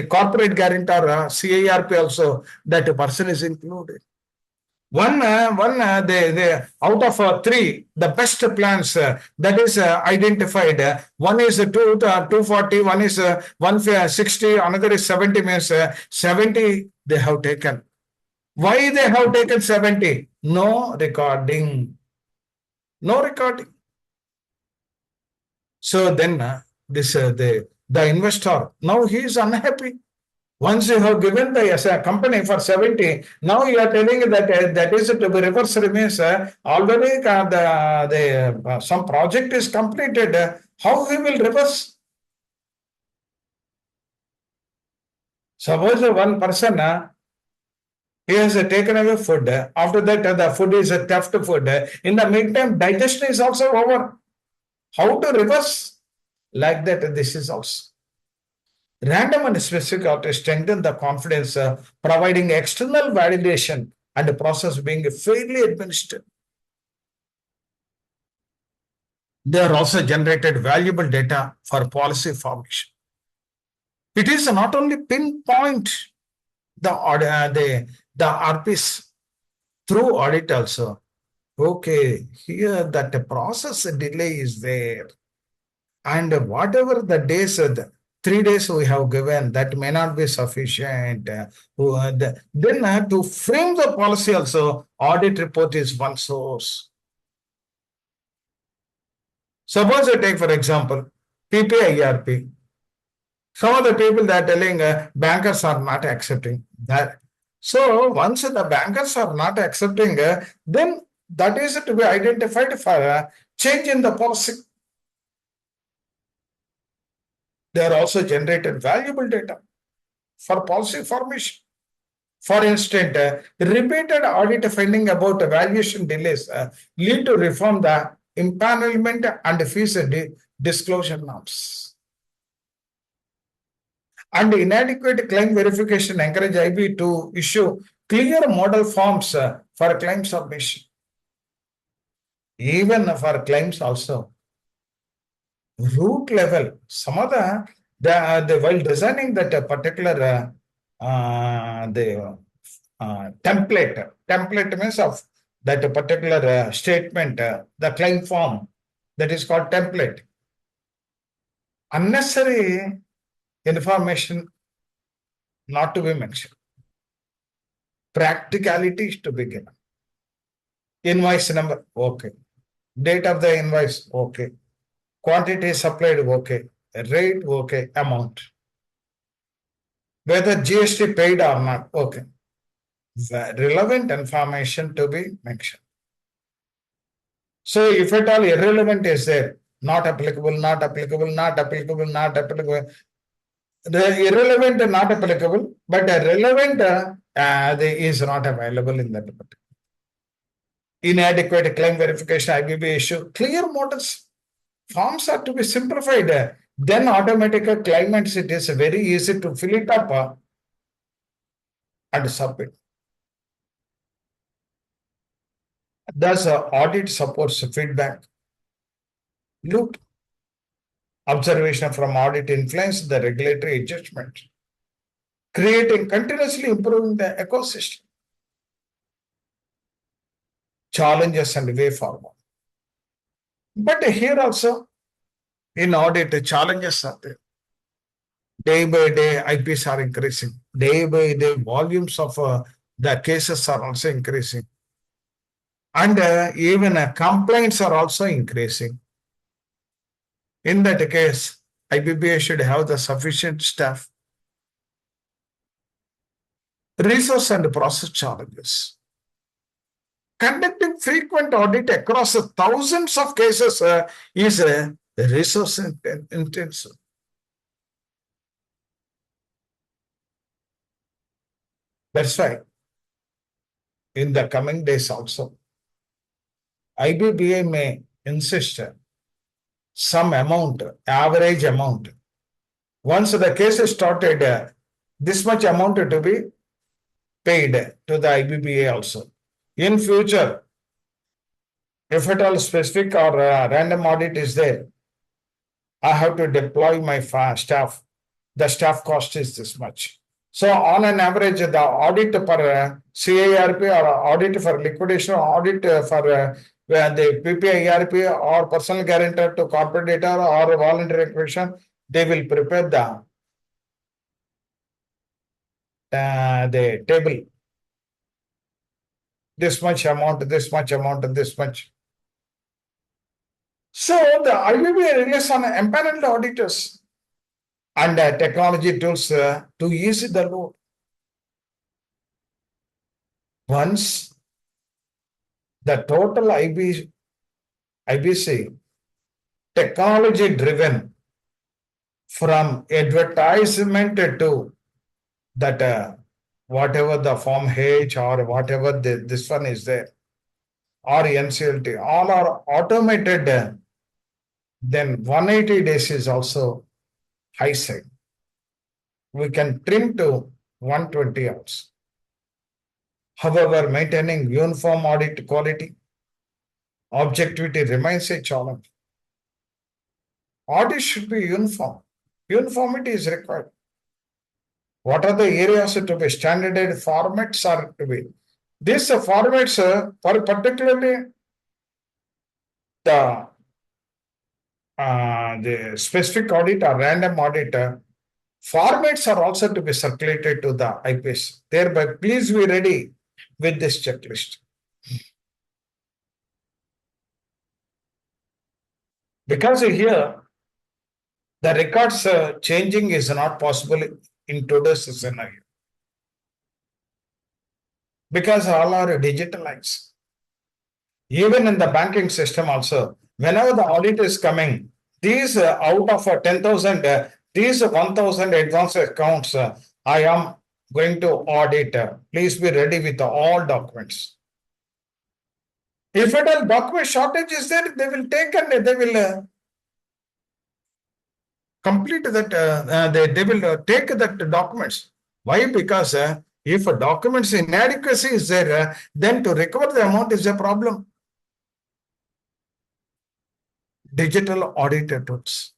corporate guarantor CIRP also. That person is included. The out of three, the best plans that is identified. One is 240, one is 160, another is 70. Means 70 they have taken. Why they have taken 70? No recording. No recording. So then the investor, now he is unhappy. Once you have given the as a company for 70, now you are telling that that is to be reversed. Means already some project is completed. How he will reverse? Suppose one person he has taken away food. After that, the food is a theft food. In the meantime, digestion is also over. How to reverse? Like that, this is also. Random and specific to strengthen the confidence, providing external validation and the process being fairly administered. They are also generated valuable data for policy formation. It is not only pinpoint the RPs through audit also. Okay, here that the process delay is there. And whatever the days, the 3 days we have given, that may not be sufficient. Then to frame the policy also, audit report is one source. Suppose you take, for example, PPIRP. Some of the people that are telling bankers are not accepting that. So once the bankers are not accepting, then that is to be identified for a change in the policy. They are also generated valuable data for policy formation. For instance, repeated audit finding about valuation delays lead to reform the empanelment and fees disclosure norms. And inadequate claim verification encourage IB to issue clear model forms for claim submission. Even for claims also, root level, some of the while designing that particular the template means of that particular statement, the claim form, that is called template. Unnecessary information not to be mentioned. Practicality is to be given. Invoice number, okay. Date of the invoice, okay. Quantity supplied, okay. Rate, okay. Amount. Whether GST paid or not, okay. The relevant information to be mentioned. So if at all irrelevant is there, not applicable, not applicable, not applicable, not applicable. The irrelevant and not applicable, but relevant is not available in that. Inadequate claim verification, IBB issue, clear models. Forms are to be simplified. Then automatic claimants, it is very easy to fill it up and submit. Thus, audit supports feedback loop. Observation from audit influence the regulatory judgment, creating continuously improving the ecosystem. Challenges and way forward. But here also, in audit, the challenges are there. Day by day, IPs are increasing. Day by day, volumes of the cases are also increasing. And even complaints are also increasing. In that case, IBBA should have the sufficient staff. Resource and process challenges. Conducting frequent audit across thousands of cases is resource intensive. That's why in the coming days also, IBBA may insist some amount, average amount. Once the case is started, this much amount to be paid to the IBBA also. In future, if at all specific or random audit is there, I have to deploy my staff. The staff cost is this much. So on an average, the audit per CIRP or audit for liquidation, audit for the PPIRP or personal guarantor to corporate data or voluntary acquisition, they will prepare the table. This much amount, this much amount, and this much. So the IBBA relies on empaneled auditors and technology tools to ease the load. Once the total IBC technology driven from advertisement to that whatever the form H or whatever this one is there, or NCLT, all are automated, then 180 days is also high side. We can trim to 120 hours. However, maintaining uniform audit quality, objectivity remains a challenge. Audit should be uniform. Uniformity is required. What are the areas to be standardized formats are to be? These formats for particularly the specific audit or random audit formats are also to be circulated to the IPS. Thereby, please be ready with this checklist. Because here, the records changing is not possible in today's scenario. Because all are digitalized. Even in the banking system also, whenever the audit is coming, these out of 10,000, these 1,000 advance accounts, I am going to audit. Please be ready with all documents. If at all document shortage is there, they will take and they will complete that, they will take that documents. Why? Because if a document's inadequacy is there, then to recover the amount is a problem. Digital audit tools.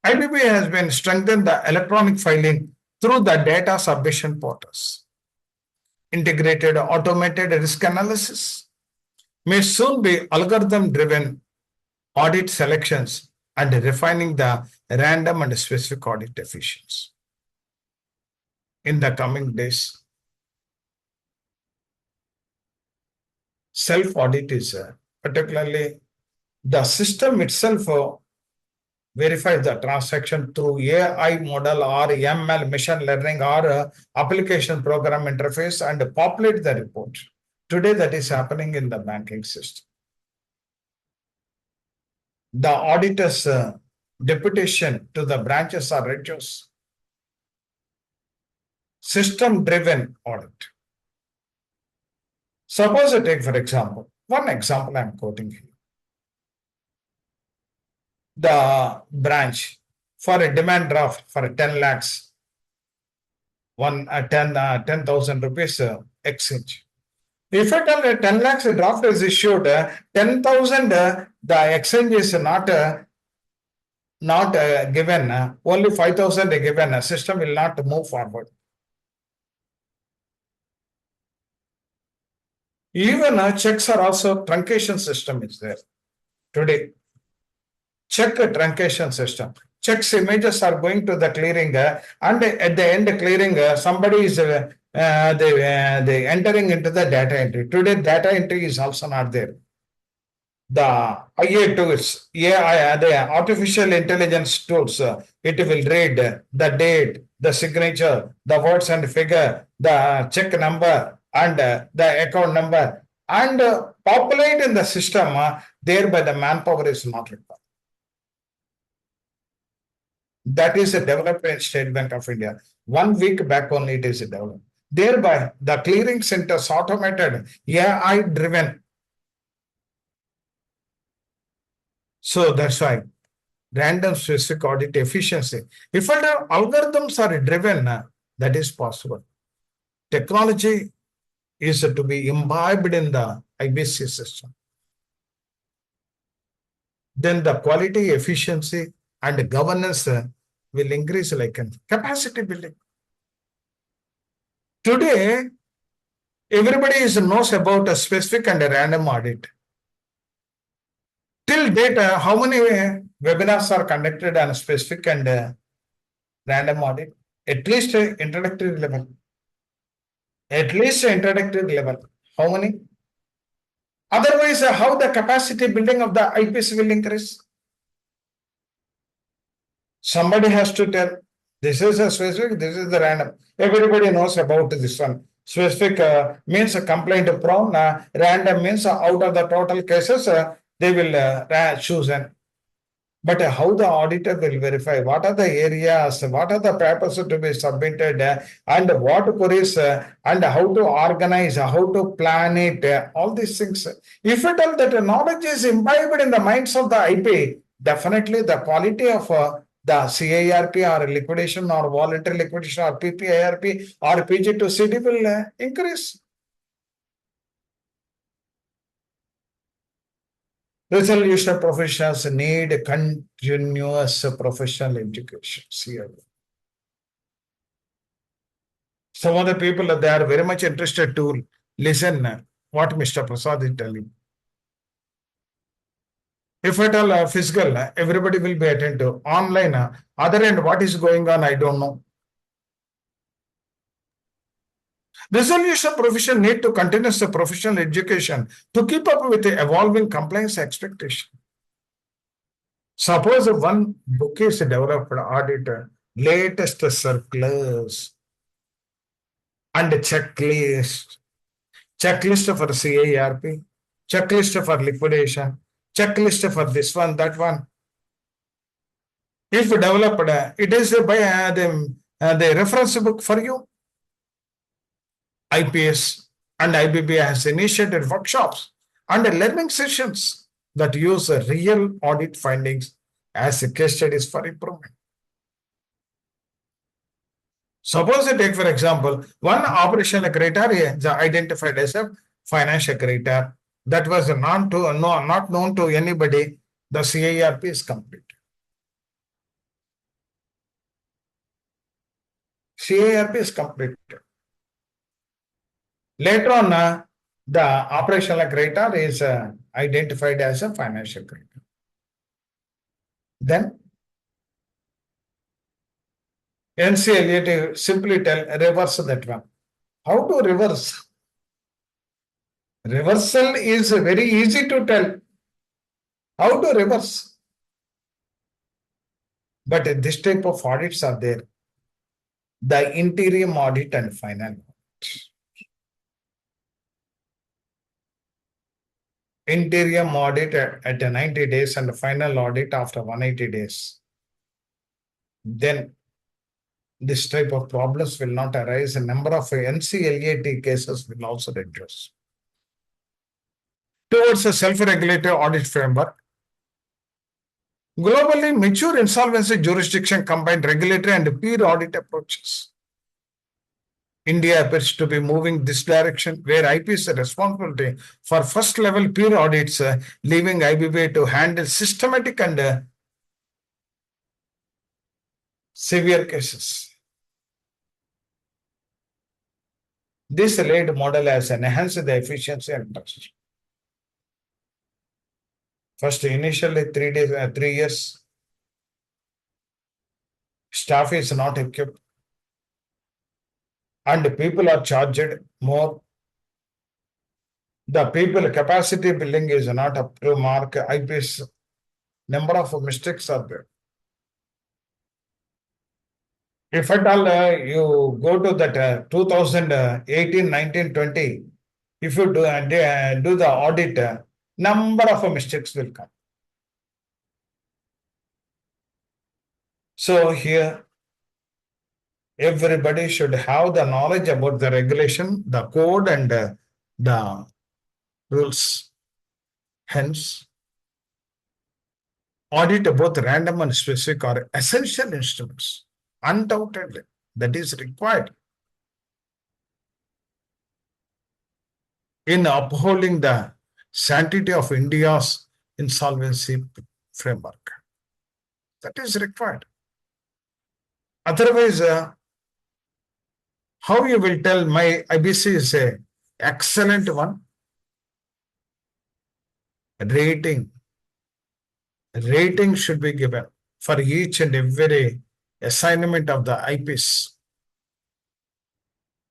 IBB has been strengthened the electronic filing through the data submission portals. Integrated automated risk analysis may soon be algorithm-driven audit selections and refining the random and specific audit efficiency. In the coming days, self-audit is particularly the system itself verifies the transaction through AI model or ML machine learning or application program interface and populate the report. Today that is happening in the banking system. The auditor's deputation to the branches are reduced. System-driven audit. Suppose I take, for example, one example I'm quoting here. The branch for a demand draft for 10 lakhs, 10,000 rupees exchange. If at all 10 lakhs draft is issued, 10,000 the exchange is not given, only 5,000 given, system will not move forward. Even checks are also truncation system is there today. Check truncation system. Checks images are going to the clearing and at the end clearing somebody is they entering into the data entry. Today data entry is also not there. The IA tools, AI, the artificial intelligence tools, it will read the date, the signature, the words and figure, the check number and the account number and populate in the system, thereby the manpower is not required. That is a development in State Bank of India. 1 week back only it is developed. Thereby, the clearing centers automated, AI driven. So that's why random specific audit efficiency. If algorithms are driven, that is possible. Technology is to be imbibed in the IBC system. Then the quality, efficiency, and governance will increase like capacity building. Today, everybody knows about a specific and a random audit. Till date, how many webinars are conducted on specific and random audit? At least introductory level. At least introductory level. How many? Otherwise, how the capacity building of the IPC will increase? Somebody has to tell, this is a specific, this is the random. Everybody knows about this one. Specific means a complaint prone, random means out of the total cases, they will choose an. But how the auditor will verify what are the areas, what are the papers to be submitted, and what queries, and how to organize, how to plan it, all these things. If at all that knowledge is imbibed in the minds of the IP, definitely the quality of the CIRP or liquidation or voluntary liquidation or PPIRP or PG2CD will increase. Resolution professionals need continuous professional education. Some of the people, they are very much interested to listen what Mr. Prasad is telling. If at all physical, everybody will be attentive. Online, other end, what is going on, I don't know. Resolution profession need to continuous professional education to keep up with the evolving compliance expectation. Suppose one book is developed, auditor, latest circulars and checklist for CIRP, checklist for liquidation, checklist for this one, that one. If developed, it is by the reference book for you. IPS and IBB has initiated workshops and learning sessions that use real audit findings as case studies for improvement. Suppose you take, for example, one operational criteria is identified as a financial criteria that was not known to anybody. The CIRP is complete. CIRP is complete. Later on, the operational criteria is identified as a financial criteria. Then NCLA simply reverse that one. How to reverse? Reversal is very easy to tell. How to reverse? But this type of audits are there. The interim audit and final audit. Interim audit at 90 days and final audit after 180 days. Then this type of problems will not arise. A number of NCLAT cases will also reduce. Towards a self-regulated audit framework, globally mature insolvency jurisdiction combine regulatory and peer audit approaches. India appears to be moving this direction where IP is a responsibility for first level peer audits, leaving IBB to handle systematic and severe cases. This laid model has enhanced the efficiency and trust. First, initially 3 years, staff is not equipped and people are charged more. The people capacity building is not up to mark. IPS number of mistakes are there. If at all you go to that 2018, 19, 20, if you do the audit, number of mistakes will come. So here, everybody should have the knowledge about the regulation, the code and the rules. Hence, audit both random and specific are essential instruments. Undoubtedly, that is required in upholding the sanctity of India's insolvency framework. That is required. Otherwise, how you will tell my IBC is an excellent one? Rating should be given for each and every assignment of the IPs.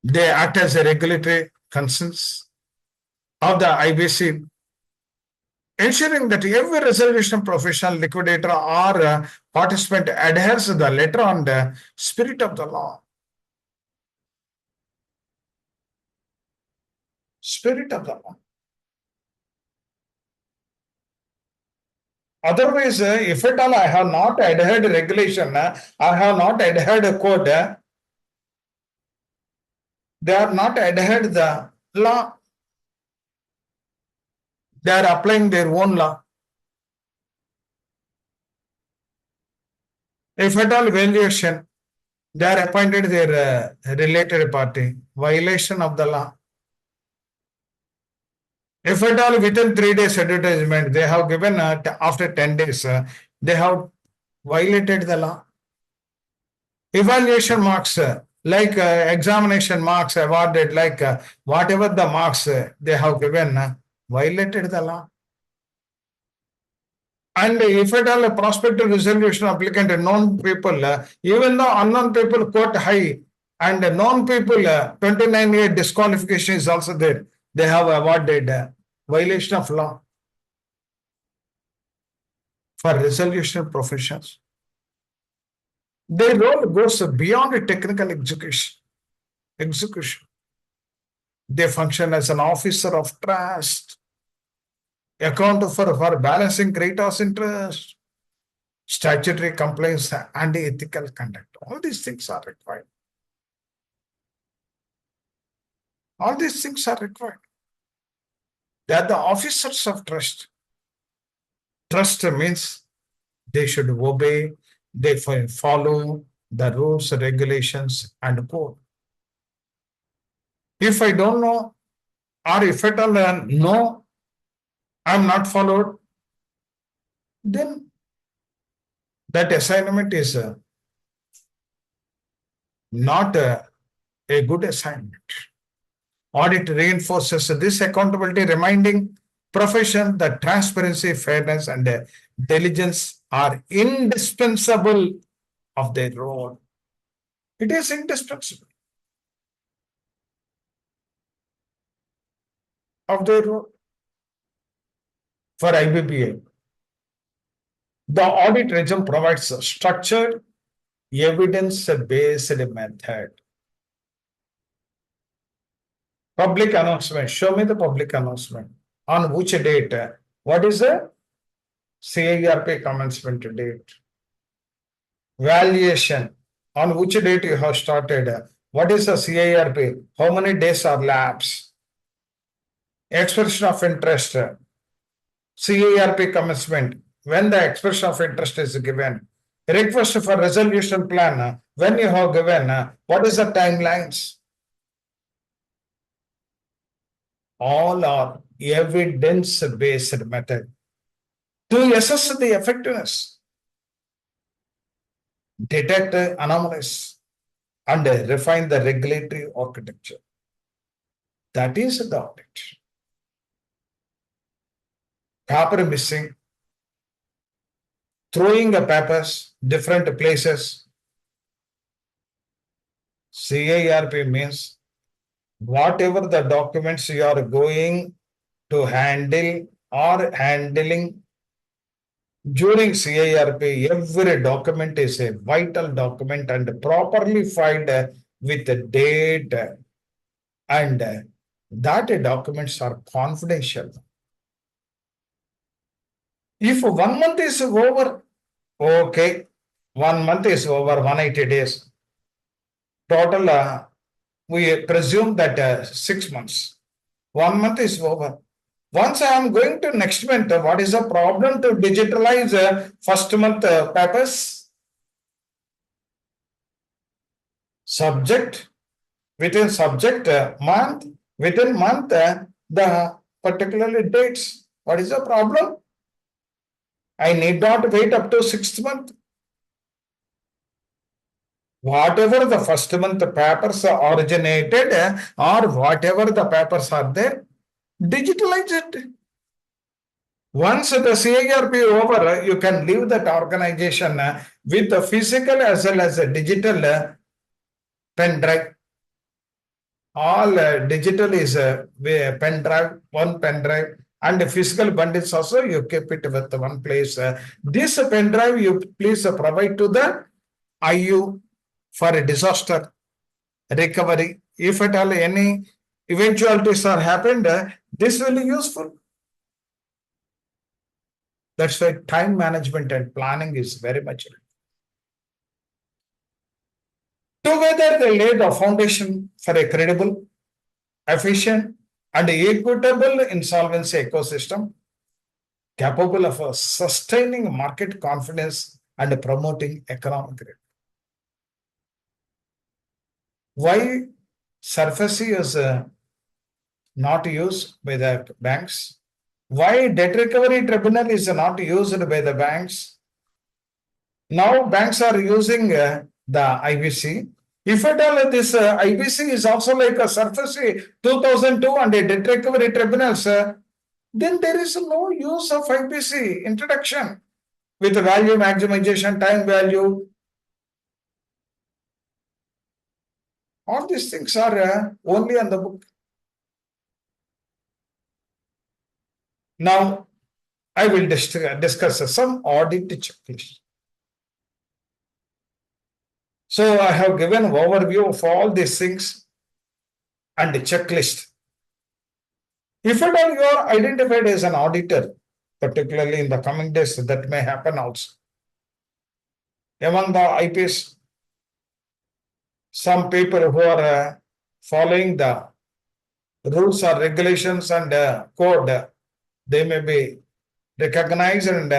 They act as a regulatory concerns of the IBC, ensuring that every resolution professional, liquidator or participant adheres to the letter and the spirit of the law. Spirit of the law. Otherwise, if at all I have not adhered regulation, I have not adhered a code, they are not adhered the law. They are applying their own law. If at all valuation, they are appointed their related party, violation of the law. If at all within 3 days advertisement, they have given after 10 days, they have violated the law. Evaluation marks, like examination marks awarded, like whatever the marks they have given, violated the law. And if at all a prospective resolution applicant and known people, even though unknown people quote high and known people, 29-year disqualification is also there. They have awarded violation of law for resolution professions. Their role goes beyond technical execution. They function as an officer of trust. account for balancing creditors' interest, statutory compliance, and ethical conduct. All these things are required. All these things are required. They are the officers of trust. Trust means they should obey, they follow the rules, regulations, and code. If I don't know, or if at all no, I'm not followed, then that assignment is not a good assignment. Audit reinforces this accountability, reminding profession that transparency, fairness, and diligence are indispensable of their role. It is indispensable of their role. For IBBA, the audit regime provides a structured, evidence-based method. Public announcement. Show me the public announcement. On which date? What is the CIRP commencement date? Valuation. On which date you have started? What is the CIRP? How many days are lapsed? Expression of interest. CIRP commencement. When the expression of interest is given. Request for resolution plan. When you have given. What is the timelines? All are evidence-based method to assess the effectiveness, detect anomalies, and refine the regulatory architecture. That is the audit. Paper missing, throwing the papers different places. CIRP means whatever the documents you are going to handle or handling during CIRP, every document is a vital document and properly filed with the date, and that documents are confidential. If 1 month is over, okay, 1 month is over, 180 days. Total, we presume that 6 months. 1 month is over. Once I am going to next month, what is the problem to digitalize first month papers? Subject, within subject month, within month the particularly dates. What is the problem? I need not wait up to 6th month. Whatever the first month papers originated or whatever the papers are there, digitalize it. Once the CIRP over, you can leave that organization with the physical as well as a digital pen drive. All digital is a pen drive, one pen drive, and the physical bundles also you keep it with one place. This pen drive you please provide to the IU for a disaster recovery. If at all any eventualities are happened, this will be useful. That's why time management and planning is very much important. Together, they lay the foundation for a credible, efficient, and equitable insolvency ecosystem capable of sustaining market confidence and promoting economic growth. Why SURFACE is not used by the banks? Why debt recovery tribunal is not used by the banks? Now banks are using the IBC. If at all this IBC is also like a SURFACE 2002 and a debt recovery tribunals, then there is no use of IBC introduction with value maximization, time value. All these things are only on the book. Now, I will discuss some audit checklist. So I have given an overview of all these things and the checklist. If at all you are identified as an auditor, particularly in the coming days, that may happen also. Among the IPs, some people who are following the rules or regulations and code, they may be recognized and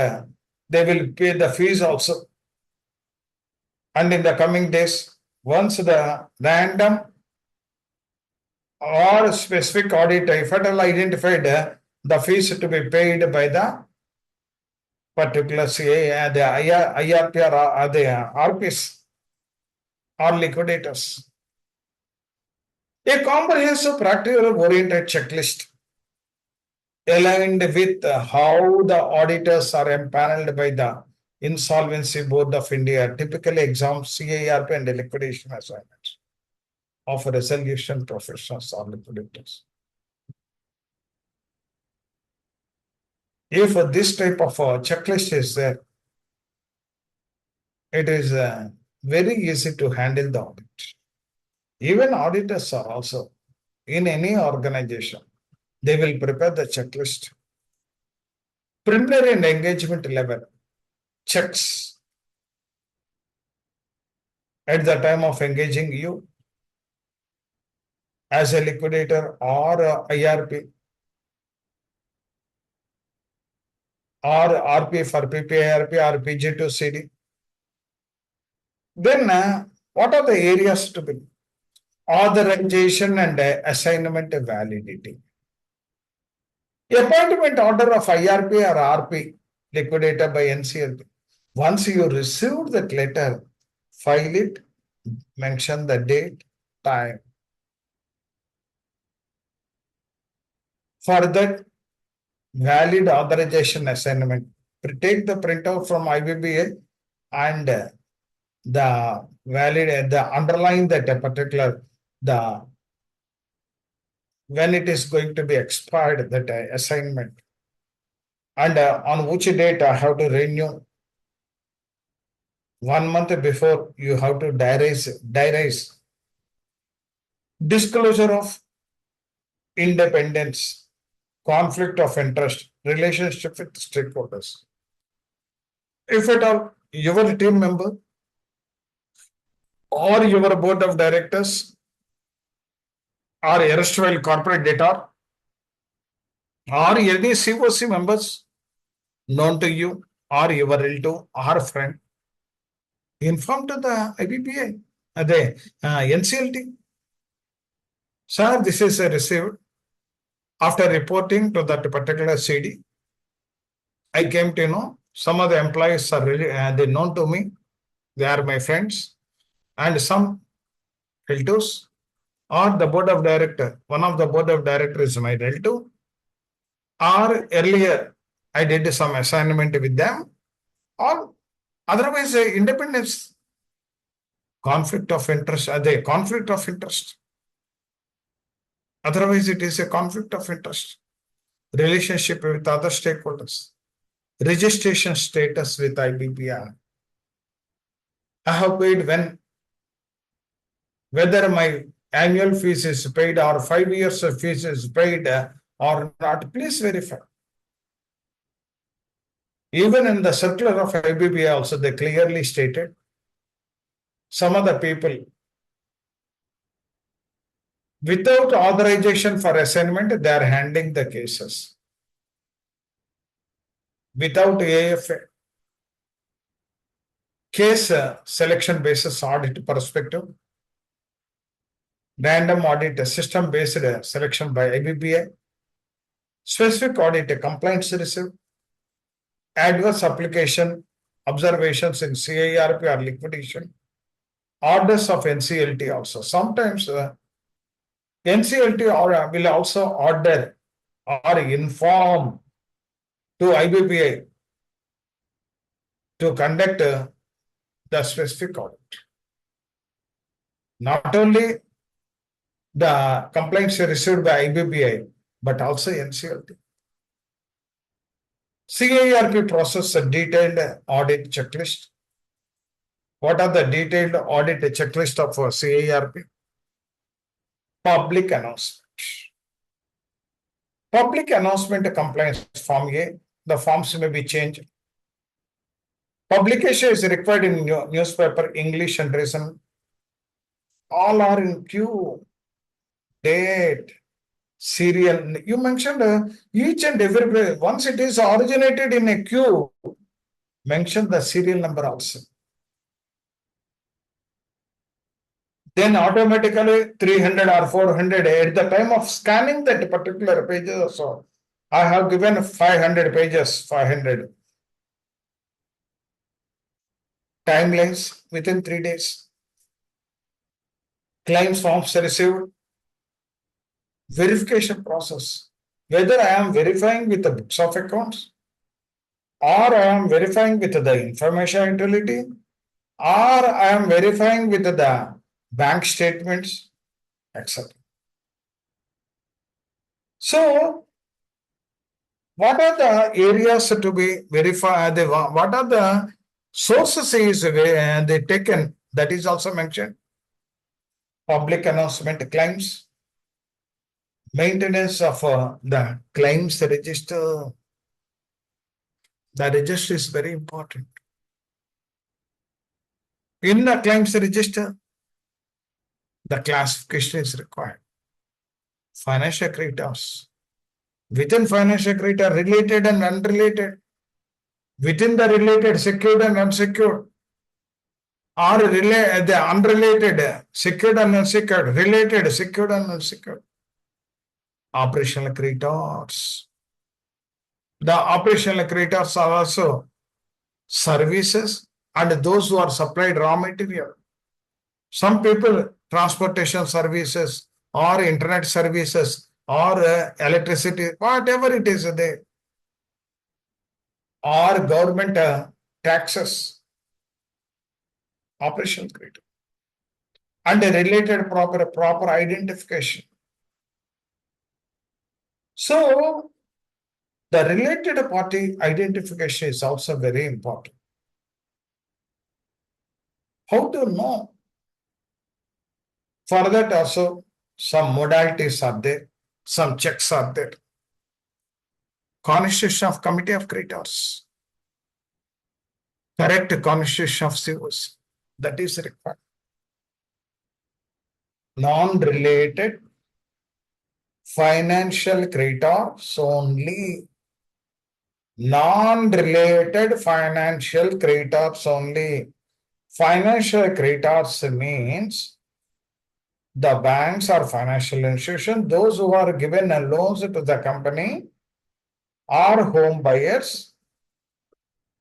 they will pay the fees also. And in the coming days, once the random or specific audit, if at all identified, the fees to be paid by the particular CA, the IRP or the RPs or liquidators. A comprehensive practical oriented checklist aligned with how the auditors are empaneled by the Insolvency Board of India typically exams CIRP and liquidation assignments of resolution professionals or liquidators. If this type of checklist is there, it is very easy to handle the audit. Even auditors are also in any organization, they will prepare the checklist. Preliminary and engagement level checks at the time of engaging you as a liquidator or IRP or RP for PPIRP or PG to CD. Then what are the areas to be? Authorization and assignment validity. Appointment order of IRP or RP liquidator by NCLT. Once you received that letter, file it, mention the date, time. For that valid authorization assignment, take the printout from IBBA and the valid, the underline that a particular, the when it is going to be expired, that assignment, and on which date I have to renew. 1 month before you have to diarise. Disclosure of independence, conflict of interest, relationship with stakeholders. If at all your team member or your board of directors or erstwhile corporate debtor or any COC members known to you or your relative or friend, inform to the IBPA, the NCLT. Sir, this is received. After reporting to that particular CD, I came to know some of the employees are really they known to me. They are my friends, and some relatives or the board of director. One of the board of directors is my relative. Or earlier, I did some assignment with them. Or otherwise, independence, conflict of interest. The conflict of interest. Otherwise, it is a conflict of interest. Relationship with other stakeholders. Registration status with IBPR. I have paid when, whether my annual fees is paid or 5 years of fees is paid or not, please verify. Even in the circular of IBPR also, they clearly stated some of the people without authorization for assignment, they are handling the cases. Without AFA, case selection basis audit perspective, random audit system based selection by IBPA, specific audit compliance received, adverse application observations in CIRP or liquidation, orders of NCLT also. Sometimes NCLT will also order or inform to IBPA to conduct the specific audit. Not only the complaints received by IBPA, but also NCLT. CIRP process a detailed audit checklist. What are the detailed audit checklist of CIRP? Public announcement. Public announcement compliance Form A. The forms may be changed. Publication is required in newspaper, English and reason. All are in queue. Date, serial. You mentioned each and every, once it is originated in a queue, mention the serial number also. Then automatically 300 or 400 at the time of scanning that particular pages. So I have given 500 pages, 500. Timelines within 3 days. Claims forms received. Verification process. Whether I am verifying with the books of accounts, or I am verifying with the information utility, or I am verifying with the bank statements, etc. So, what are the areas to be verified? What are the sources is they taken? That is also mentioned. Public announcement claims, maintenance of the claims register. The register is very important. In the claims register, the classification is required. Financial creditors. Within financial creditor, related and unrelated. Within the related, secured and unsecured. Or the unrelated, secured and unsecured, related, secured and unsecured. Operational creditors. The operational creditors are also services and those who are supplied raw material. Some people, transportation services or internet services or electricity, whatever it is there, or government taxes, operation creditor, and a related proper identification. So, the related party identification is also very important. How to know? For that also, some modalities are there, some checks are there. Constitution of Committee of Creditors. Correct constitution of CIRP. That is required. Non-related financial creditors only. Non-related financial creditors only. Financial creditors means the banks or financial institutions, those who are given loans to the company, or home buyers,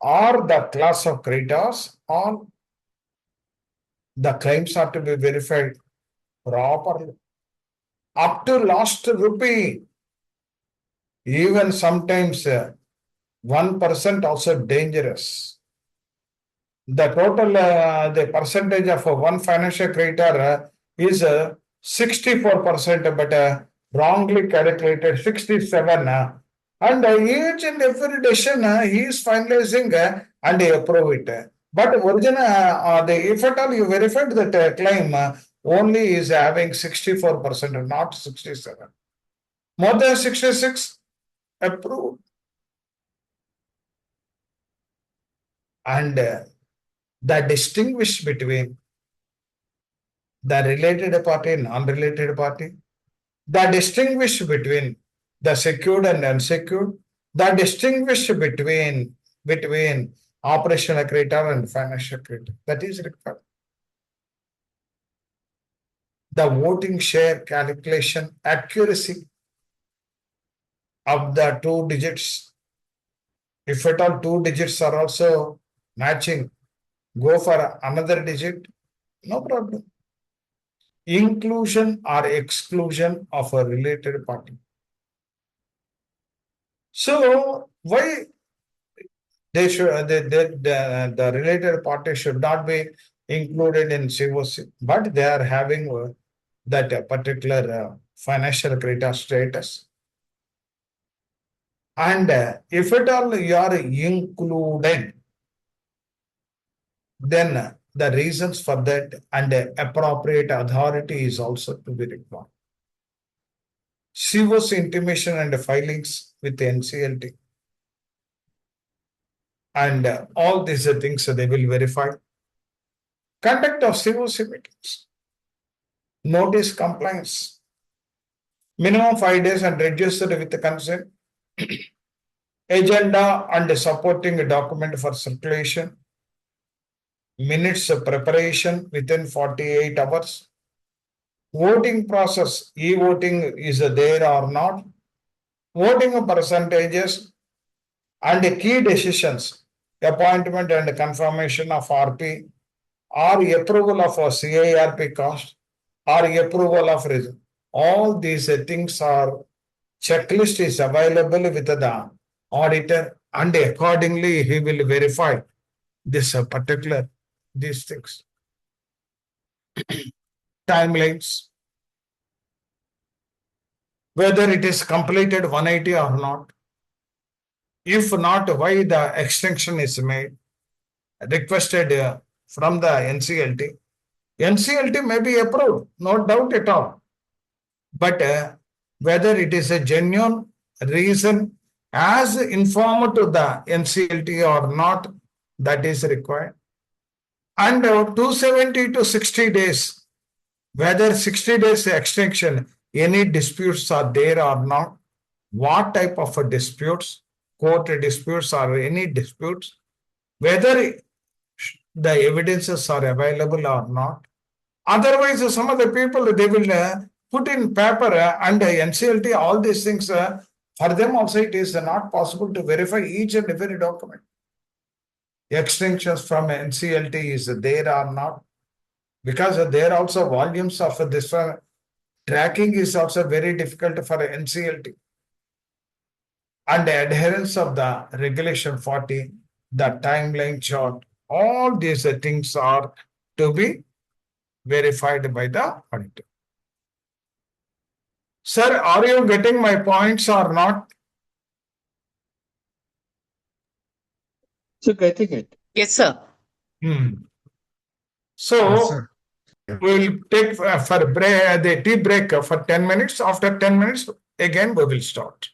or the class of creditors, or the claims are to be verified properly. Up to last rupee, even sometimes 1% also dangerous. The total, the percentage of one financial creditor is 64%, but wrongly calculated 67. And each and every decision he is finalizing and approve it. But original, if at all you verified that claim, only is having 64%, not 67. More than 66, approved. And the distinguish between the related party and unrelated party, the distinguish between the secured and unsecured, the distinguish between operational creditor and financial creditor. That is required. The voting share calculation accuracy of the 2 digits. If at all 2 digits are also matching, go for another digit, no problem. Inclusion or exclusion of a related party. So why they should the related party should not be included in COC, but they are having that particular financial creditor status. And if at all you are included, then the reasons for that and appropriate authority is also to be required. Siva's intimation and filings with the NCLT. And all these things they will verify. Conduct of COC meetings. Notice compliance. Minimum 5 days and registered with the consent. Agenda and supporting document for circulation. Minutes preparation within 48 hours. Voting process, e-voting is there or not. Voting percentages and key decisions, appointment and confirmation of RP, or approval of a CIRP cost, or approval of result. All these things are checklist is available with the auditor, and accordingly he will verify this particular these things. Timelines, whether it is completed 180 or not. If not, why the extension is made, requested from the NCLT. NCLT may be approved, no doubt at all. But whether it is a genuine reason as informed to the NCLT or not, that is required. And 270 to 60 days, whether 60 days extension, any disputes are there or not, what type of disputes, court disputes or any disputes, whether the evidences are available or not. Otherwise, some of the people, they will put in paper and NCLT, all these things, for them also it is not possible to verify each and every document. Extensions from NCLT is there or not, because there also volumes of this tracking is also very difficult for NCLT. And the adherence of the regulation 40, the timeline chart, all these things are to be verified by the auditor. Sir, are you getting my points or not? So getting it. Yes, sir. Hmm. Yes, So sir. we'll take for break, the tea break for 10 minutes. After 10 minutes, again we will start.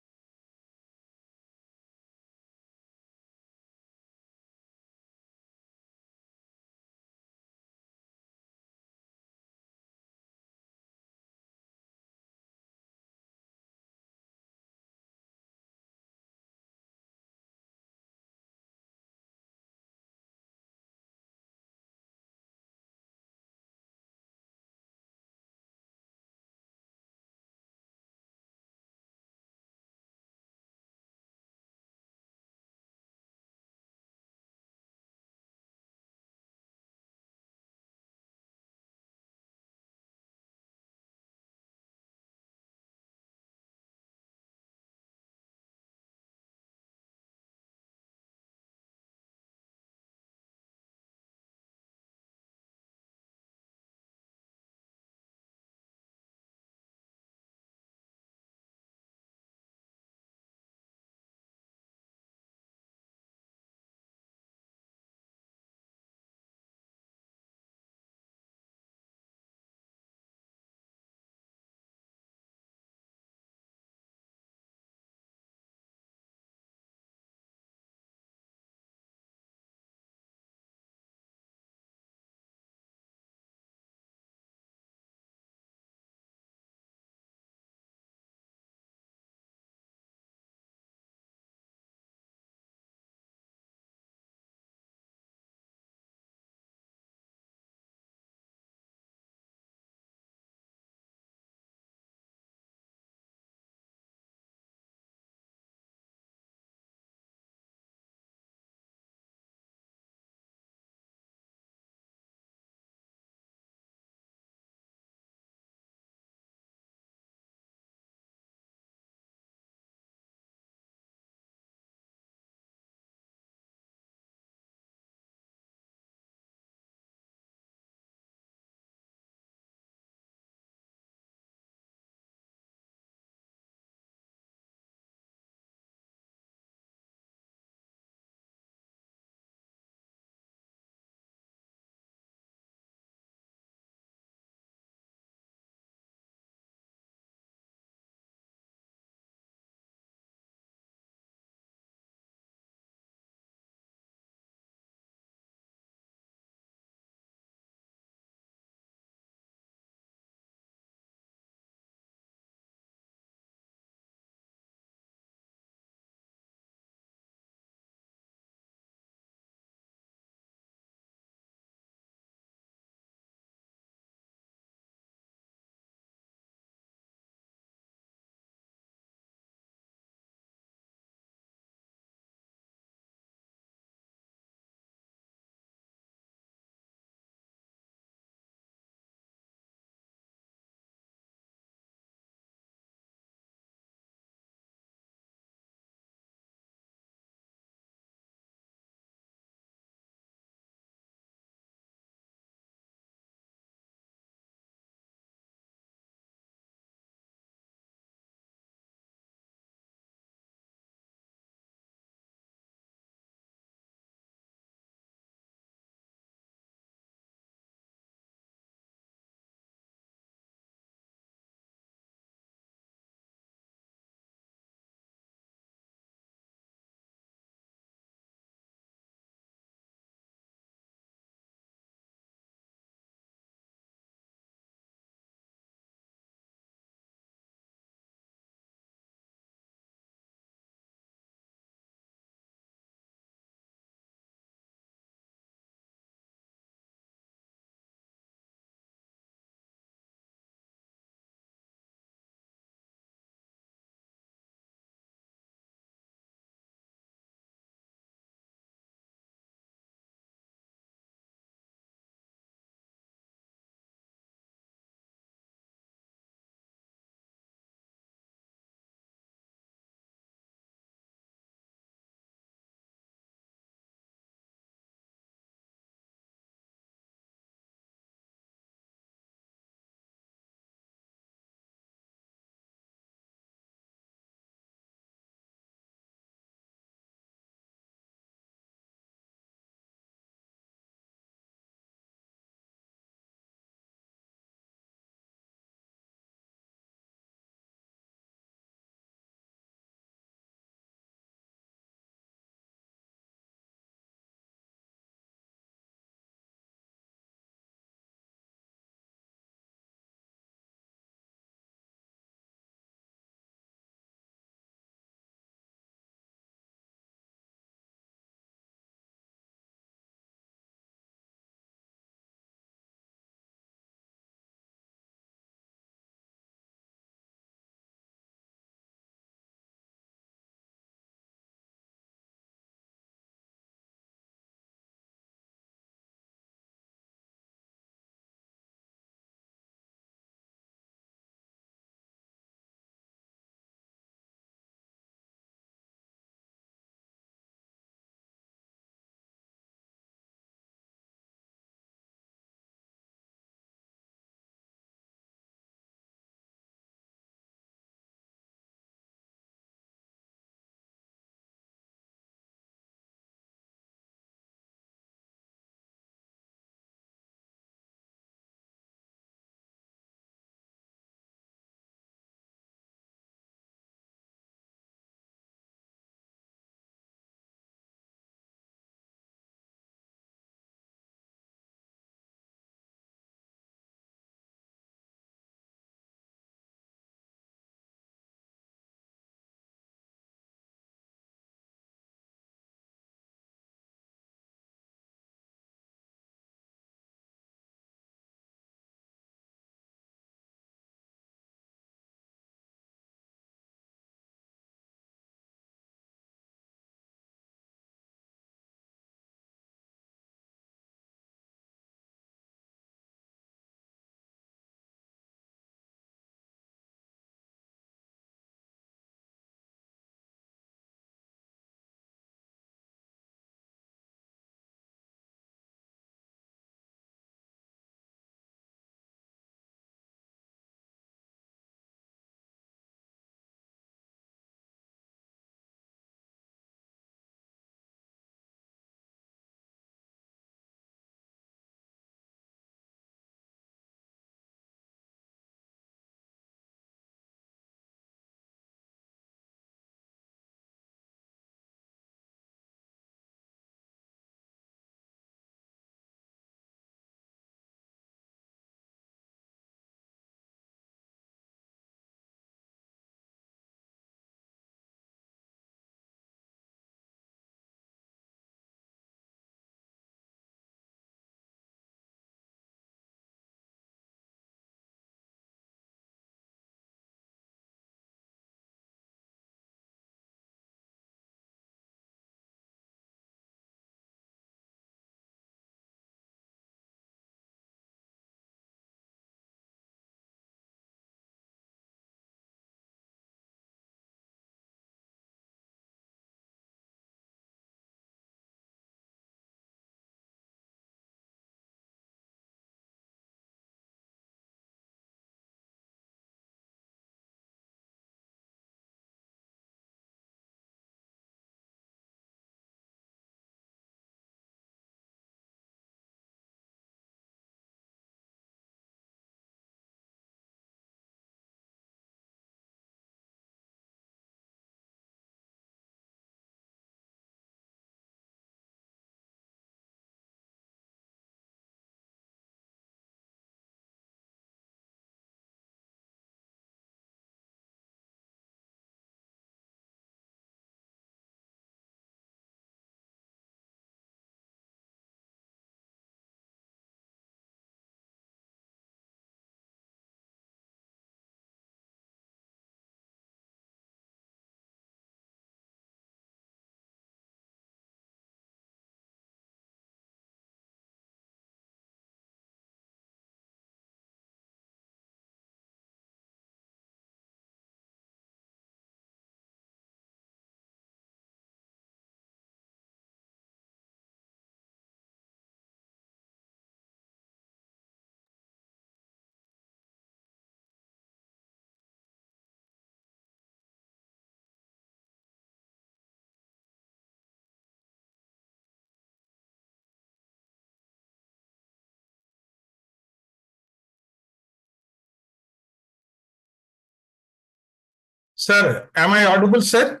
Sir, am I audible, sir?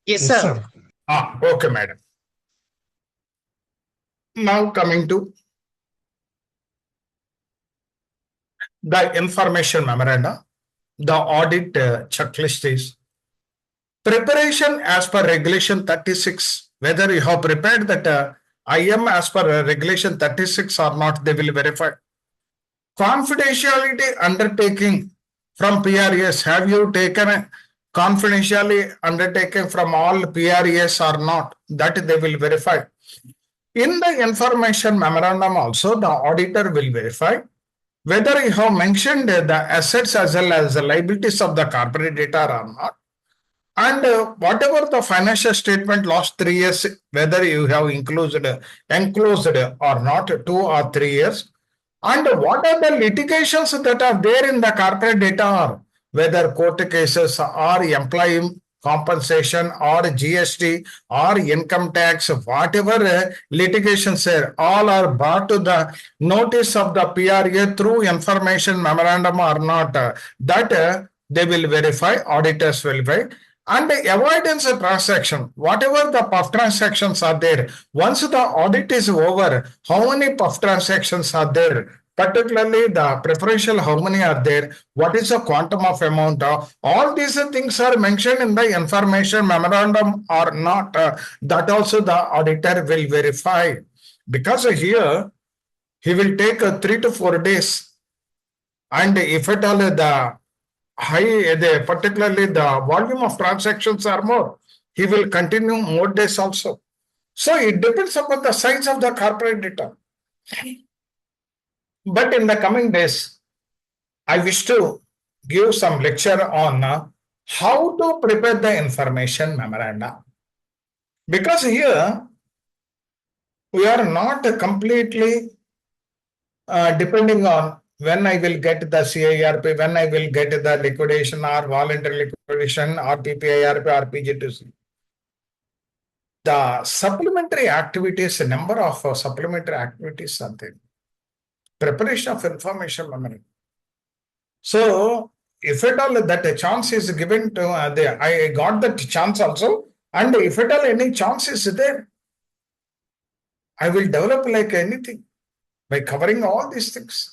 Yes, Yes, sir. sir. Okay, madam. Now coming to the information memoranda, the audit checklist is preparation as per regulation 36. Whether you have prepared that IM as per regulation 36 or not, they will verify. Confidentiality undertaking from PRES. Have you taken a confidentially undertaking from all PRES or not? That they will verify. In the information memorandum also, the auditor will verify whether you have mentioned the assets as well as the liabilities of the corporate data or not. And whatever the financial statement last 3 years, whether you have enclosed or not, 2 or 3 years, and what are the litigations that are there in the corporate data, whether court cases or employee compensation or GST or income tax, whatever litigations are, all are brought to the notice of the PRA through information memorandum or not, that they will verify, auditors will verify. And the avoidance of transaction, whatever the puff transactions are there, once the audit is over, how many puff transactions are there? Particularly the preferential, how many are there? What is the quantum of amount? All these things are mentioned in the information memorandum or not. That also the auditor will verify. Because here, he will take 3 to 4 days. And if at all the particularly the volume of transactions are more, he will continue more days also. So it depends upon the size of the corporate data. But in the coming days, I wish to give some lecture on how to prepare the information memoranda. Because here we are not completely depending on when I will get the CIRP, when I will get the liquidation or voluntary liquidation or PPIRP or PG2C. The supplementary activities, a number of supplementary activities are there. Preparation of information memory. So, if at all that a chance is given to, I got that chance also, and if at all any chance is there, I will develop like anything by covering all these things.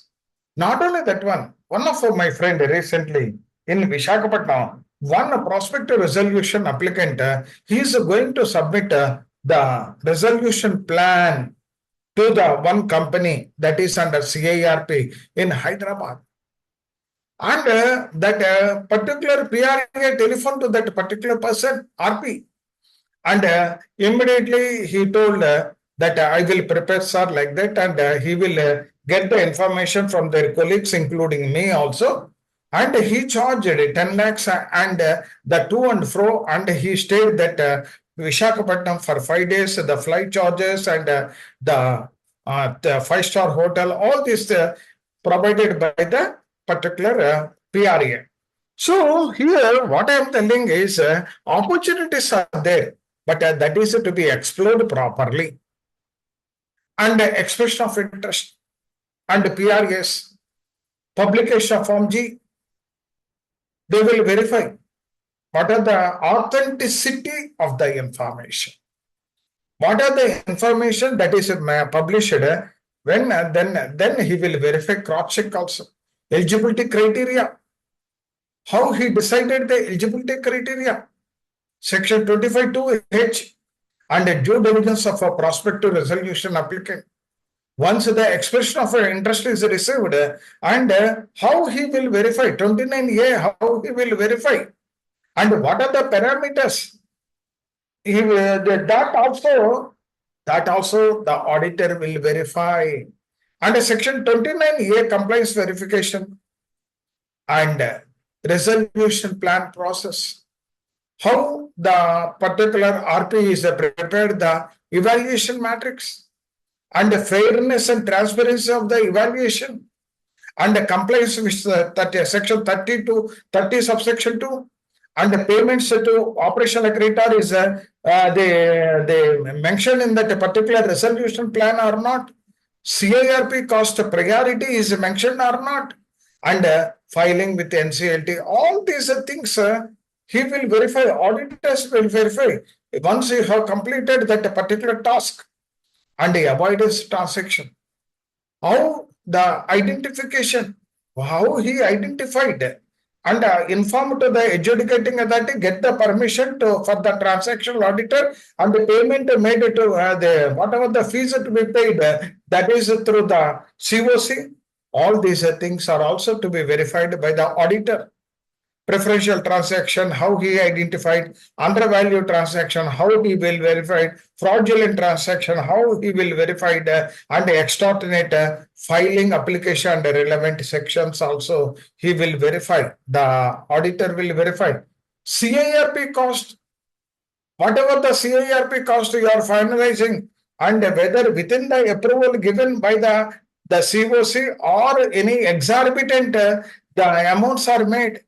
Not only that one of my friend recently in Visakhapatnam, one prospective resolution applicant, he is going to submit the resolution plan to the one company that is under CIRP in Hyderabad. And that particular PRA telephoned to that particular person, RP. And immediately he told that I will prepare, sir, like that, and he will get the information from their colleagues, including me also. And he charged 10 lakhs and the to and fro, and he stayed that Visakhapatnam for 5 days, the flight charges and the 5-star hotel, all this provided by the particular PRA. So here what I am telling is opportunities are there, but that is to be explored properly. And expression of interest and PRS, publication of Form G, they will verify what are the authenticity of the information. What are the information that is published, when then he will verify cross-check also. Eligibility criteria. How he decided the eligibility criteria? Section 25(2)(h) and due diligence of a prospective resolution applicant. Once the expression of interest is received, and how he will verify 29A, how he will verify, and what are the parameters? That also the auditor will verify. And section 29A compliance verification and resolution plan process. How the particular RP is prepared, the evaluation matrix, and the fairness and transparency of the evaluation, and the compliance with section 30 to 30 subsection 2, and the payments to operational creditor is they mentioned in that particular resolution plan or not. CIRP cost priority is mentioned or not, and filing with NCLT, all these things he will verify, auditors will verify. Once you have completed that particular task and avoidance transaction, how the identification, how he identified and informed to the adjudicating authority, get the permission for the transactional auditor and the payment made to the whatever the fees to be paid, that is through the COC. All these things are also to be verified by the auditor. Preferential transaction, how he identified, undervalued transaction, how he will verify, fraudulent transaction, how he will verify, and extortionate filing application and relevant sections also he will verify. The auditor will verify. CIRP cost, whatever the CIRP cost you are finalizing, and whether within the approval given by the COC or any exorbitant the amounts are made,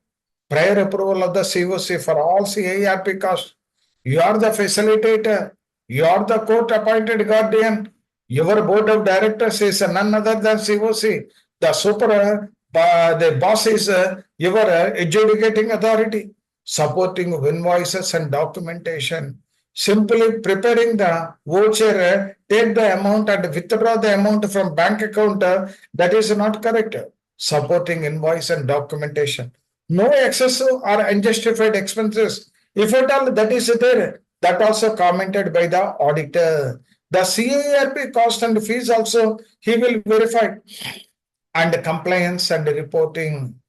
prior approval of the COC for all CIRP costs. You are the facilitator. You are the court appointed guardian. Your board of directors is none other than COC. The boss is your adjudicating authority, supporting invoices and documentation. Simply preparing the voucher, take the amount and withdraw the amount from bank account, that is not correct. Supporting invoice and documentation. No excessive or unjustified expenses. If at all that is there, that also commented by the auditor. The CIRP cost and fees also he will verify. And compliance and reporting.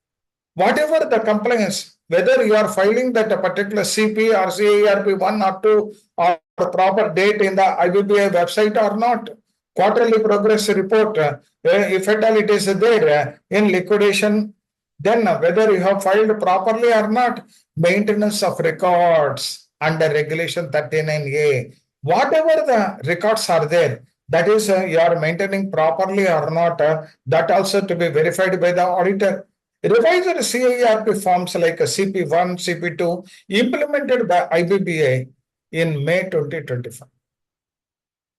Whatever the compliance, whether you are filing that a particular CP or CIRP 1 or 2 or proper date in the IBBA website or not, quarterly progress report, if at all it is there in liquidation, then whether you have filed properly or not, maintenance of records under regulation 39A, whatever the records are there, that is you are maintaining properly or not, that also to be verified by the auditor. Revised CIRP forms like a CP1, CP2 implemented by IBBA in May 2025.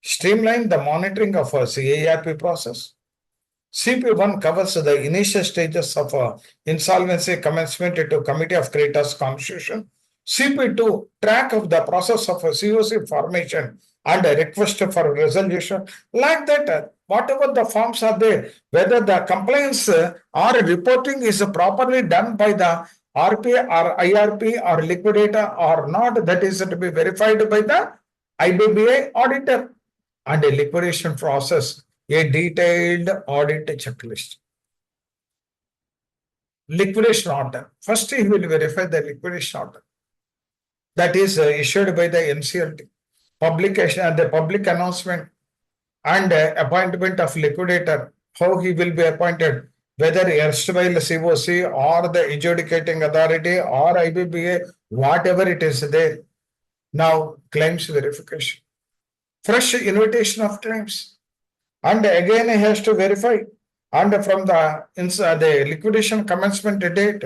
Streamline the monitoring of a CIRP process. CP1 covers the initial stages of insolvency commencement to Committee of Creditors Constitution. CP2 track of the process of a COC formation and a request for resolution. Like that, whatever the forms are there, whether the compliance or reporting is properly done by the RP or IRP or liquidator or not, that is to be verified by the IBBA auditor. And a liquidation process, a detailed audit checklist. Liquidation order. First, he will verify the liquidation order. That is issued by the NCLT. Publication and the public announcement and appointment of liquidator. How he will be appointed, whether erstwhile COC or the adjudicating authority or IBBA, whatever it is there. Now, claims verification. Fresh invitation of claims. And again, he has to verify. And from the liquidation commencement date,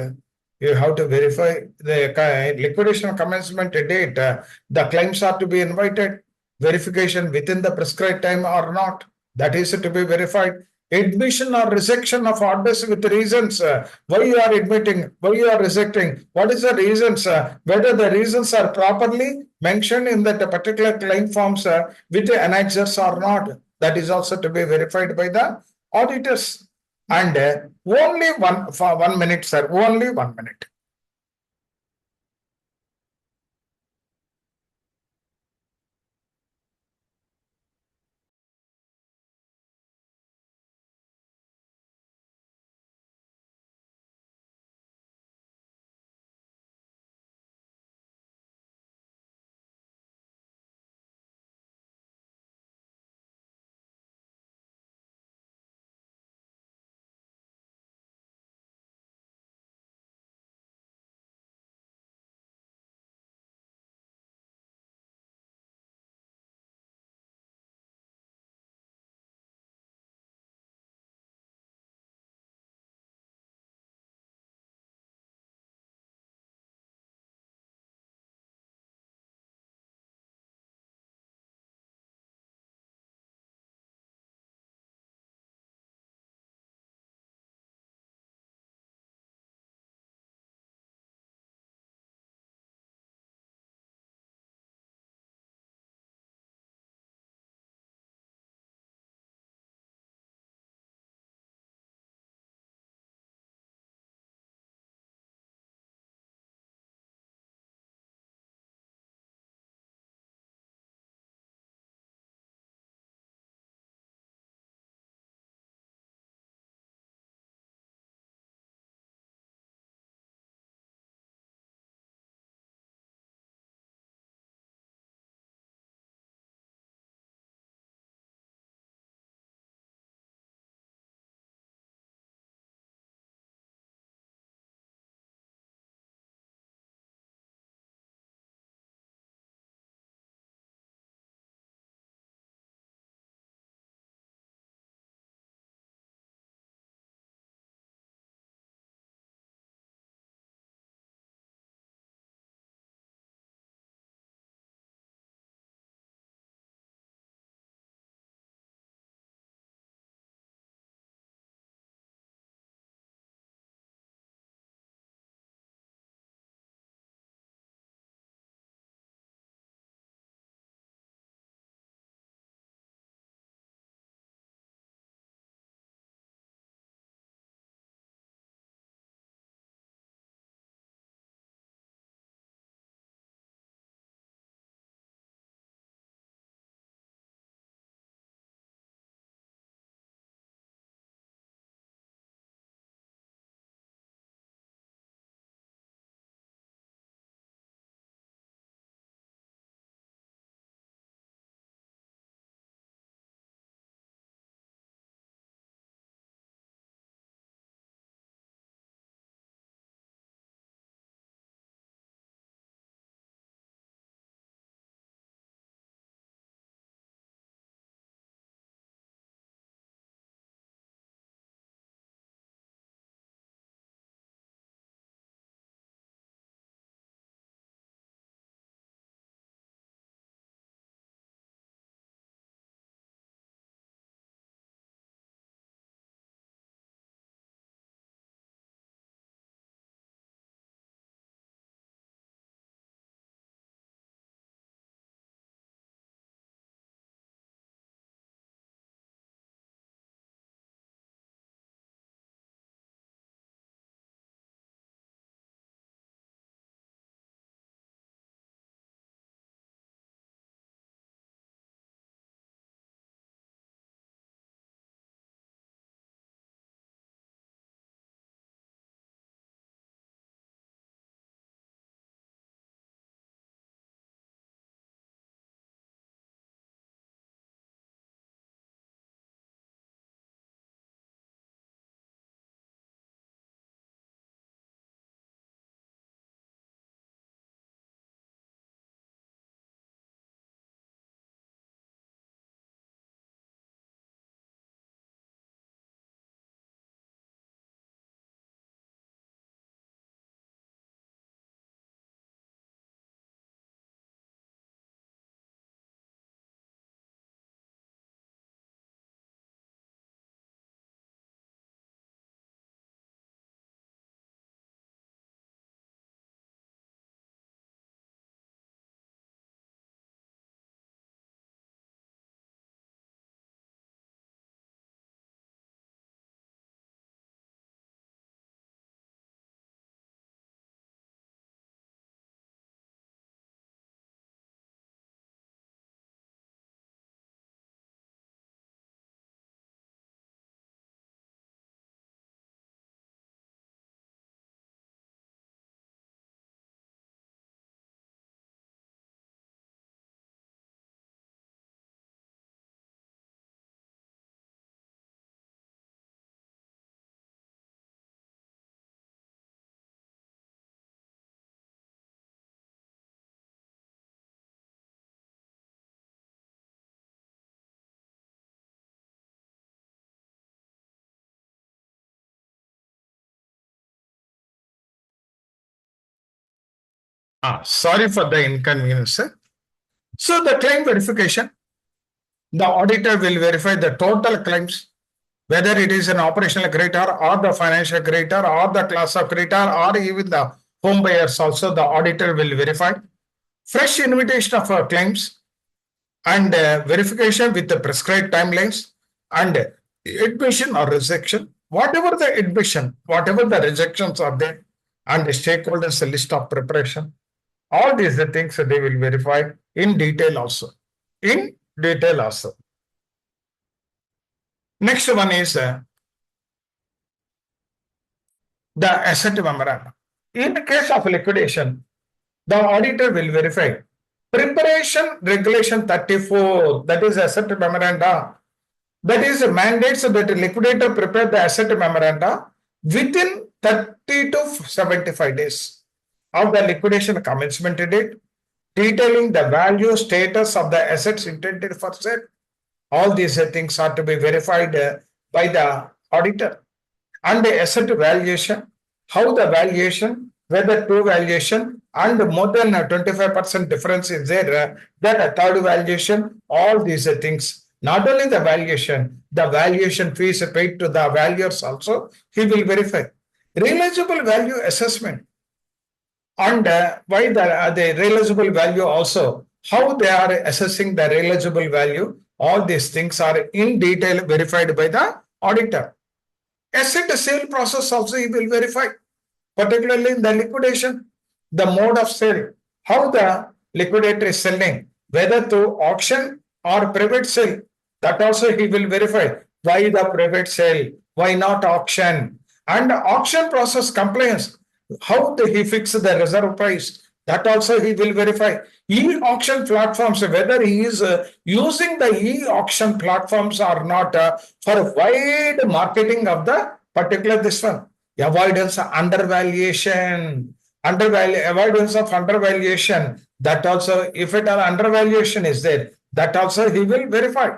you have to verify the liquidation commencement date. The claims are to be invited. Verification within the prescribed time or not. That is to be verified. Admission or rejection of orders with reasons. Why you are admitting, why you are rejecting, what is the reasons, whether the reasons are properly mentioned in that particular claim forms with the annexures or not. That is also to be verified by the auditors. And only for 1 minute, sir, only 1 minute. Sorry for the inconvenience, sir. So the claim verification, the auditor will verify the total claims, whether it is an operational creditor or the financial creditor or the class of creditor or even the home buyers also, the auditor will verify. Fresh invitation of claims and verification with the prescribed timelines and admission or rejection, whatever the admission, whatever the rejections are there, and the stakeholders list of preparation. All these the things they will verify in detail also. In detail also. Next one is the asset memorandum. In the case of liquidation, the auditor will verify preparation regulation 34, that is asset memoranda. That is mandates that the liquidator prepare the asset memoranda within 30 to 75 days of the liquidation commencement date, detailing the value status of the assets intended for sale. All these things are to be verified by the auditor. And the asset valuation, how the valuation, whether true valuation and more than 25% difference is there, then a third valuation, all these things. Not only the valuation fees paid to the valuers also, he will verify. Realizable value assessment and why the realizable value also, how they are assessing the realizable value, all these things are in detail verified by the auditor. Asset sale process also he will verify, particularly in the liquidation, the mode of sale, how the liquidator is selling, whether through auction or private sale, that also he will verify. Why the private sale, why not auction, and auction process compliance, how he fix the reserve price, that also he will verify. E-auction platforms, whether he is using the e-auction platforms or not for wide marketing of the particular this one. Avoidance of undervaluation, avoidance of undervaluation, that also if it are undervaluation is there, that also he will verify.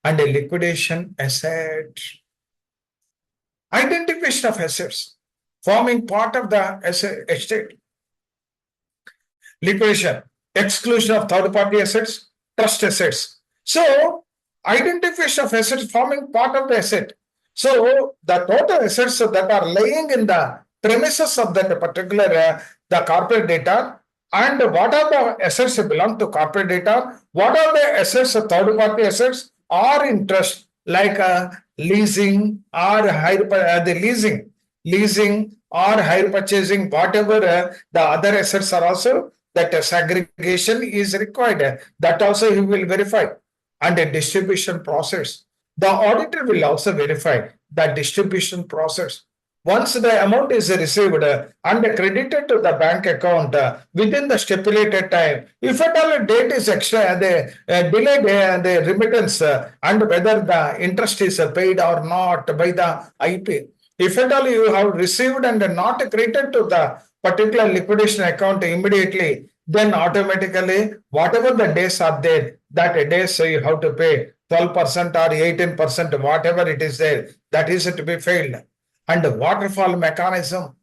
And a liquidation asset. Identification of assets forming part of the estate. Liquidation, exclusion of third-party assets, trust assets. So, identification of assets forming part of the asset. So, the total assets that are laying in the premises of that particular the corporate data, and what are the assets that belong to corporate data, what are the assets of third-party assets or interest, like leasing or leasing or hire purchasing, whatever the other assets are also, that segregation is required. That also he will verify. And a distribution process. The auditor will also verify the distribution process. Once the amount is received and credited to the bank account within the stipulated time, if at all a date is extra, the delayed the remittance and whether the interest is paid or not by the IP. If at all you have received and not credited to the particular liquidation account immediately, then automatically whatever the days are there, that days you have to pay 12% or 18%, whatever it is there, that is to be failed. And the waterfall mechanism,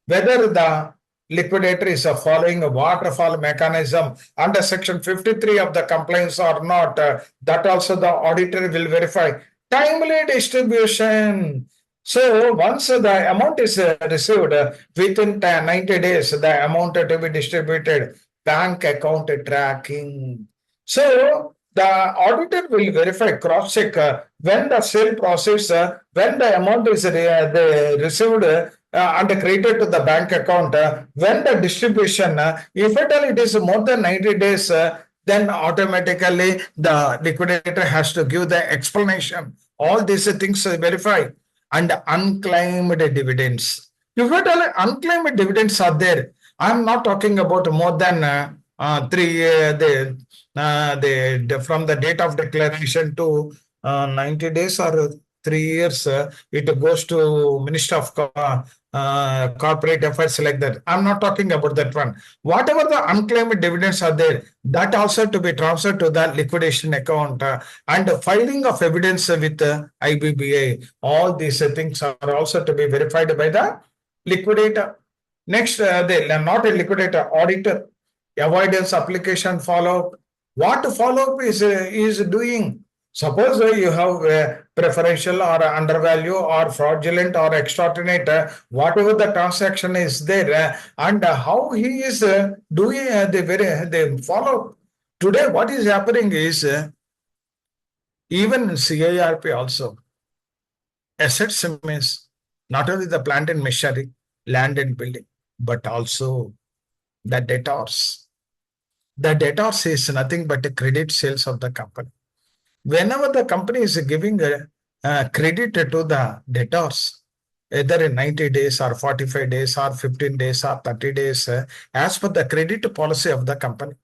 whether the liquidator is following a waterfall mechanism under section 53 of the compliance or not, that also the auditor will verify. Timely distribution. So once the amount is received within 90 days, the amount to be distributed, bank account tracking. So the auditor will verify, cross-check when the sale process, when the amount is received and credited to the bank account, when the distribution, if at all it is more than 90 days, then automatically the liquidator has to give the explanation. All these things verify. And unclaimed dividends. If at all unclaimed dividends are there, I'm not talking about more than 3 from the date of declaration to 90 days or 3 years, it goes to Minister of Corporate Affairs like that. I'm not talking about that one. Whatever the unclaimed dividends are there, that also to be transferred to the liquidation account and filing of evidence with IBBA. All these things are also to be verified by the liquidator. Next, the not a liquidator, auditor, avoidance application follow-up. What follow-up is doing? Suppose you have preferential or undervalue or fraudulent or extortionate, whatever the transaction is there, and how he is doing the follow-up. Today, what is happening is even CIRP also, assets means not only the plant and machinery, land and building, but also the debtors. The debtors is nothing but a credit sales of the company. Whenever the company is giving a credit to the debtors, either in 90 days or 45 days or 15 days or 30 days, as per the credit policy of the company.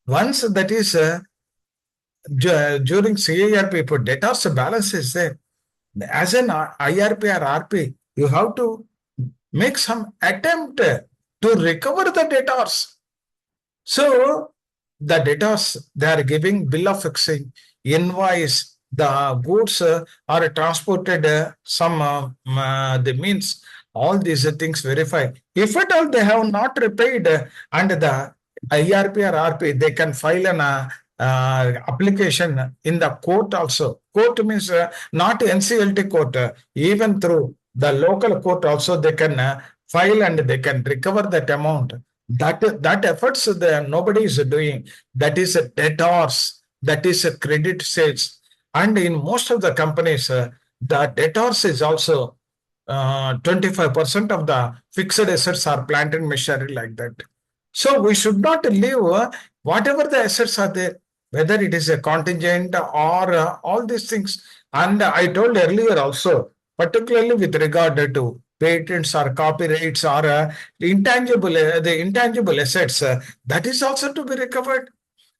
Once that is during CIRP, if debtors balance is there, as an IRP or RP, you have to make some attempt to recover the debtors. So the debtors, they are giving bill of fixing, invoice, the goods are transported, the means, all these things verified. If at all they have not repaid and the IRP or RP, they can file an application in the court also. Court means not NCLT court, even through the local court also they can file and they can recover that amount. That efforts nobody is doing. That is a debtors. That is a credit sales. And in most of the companies, the debtors is also 25% of the fixed assets are plant and machinery like that. So we should not leave whatever the assets are there, whether it is a contingent or all these things. And I told earlier also, particularly with regard to patents or copyrights or the intangible assets, that is also to be recovered.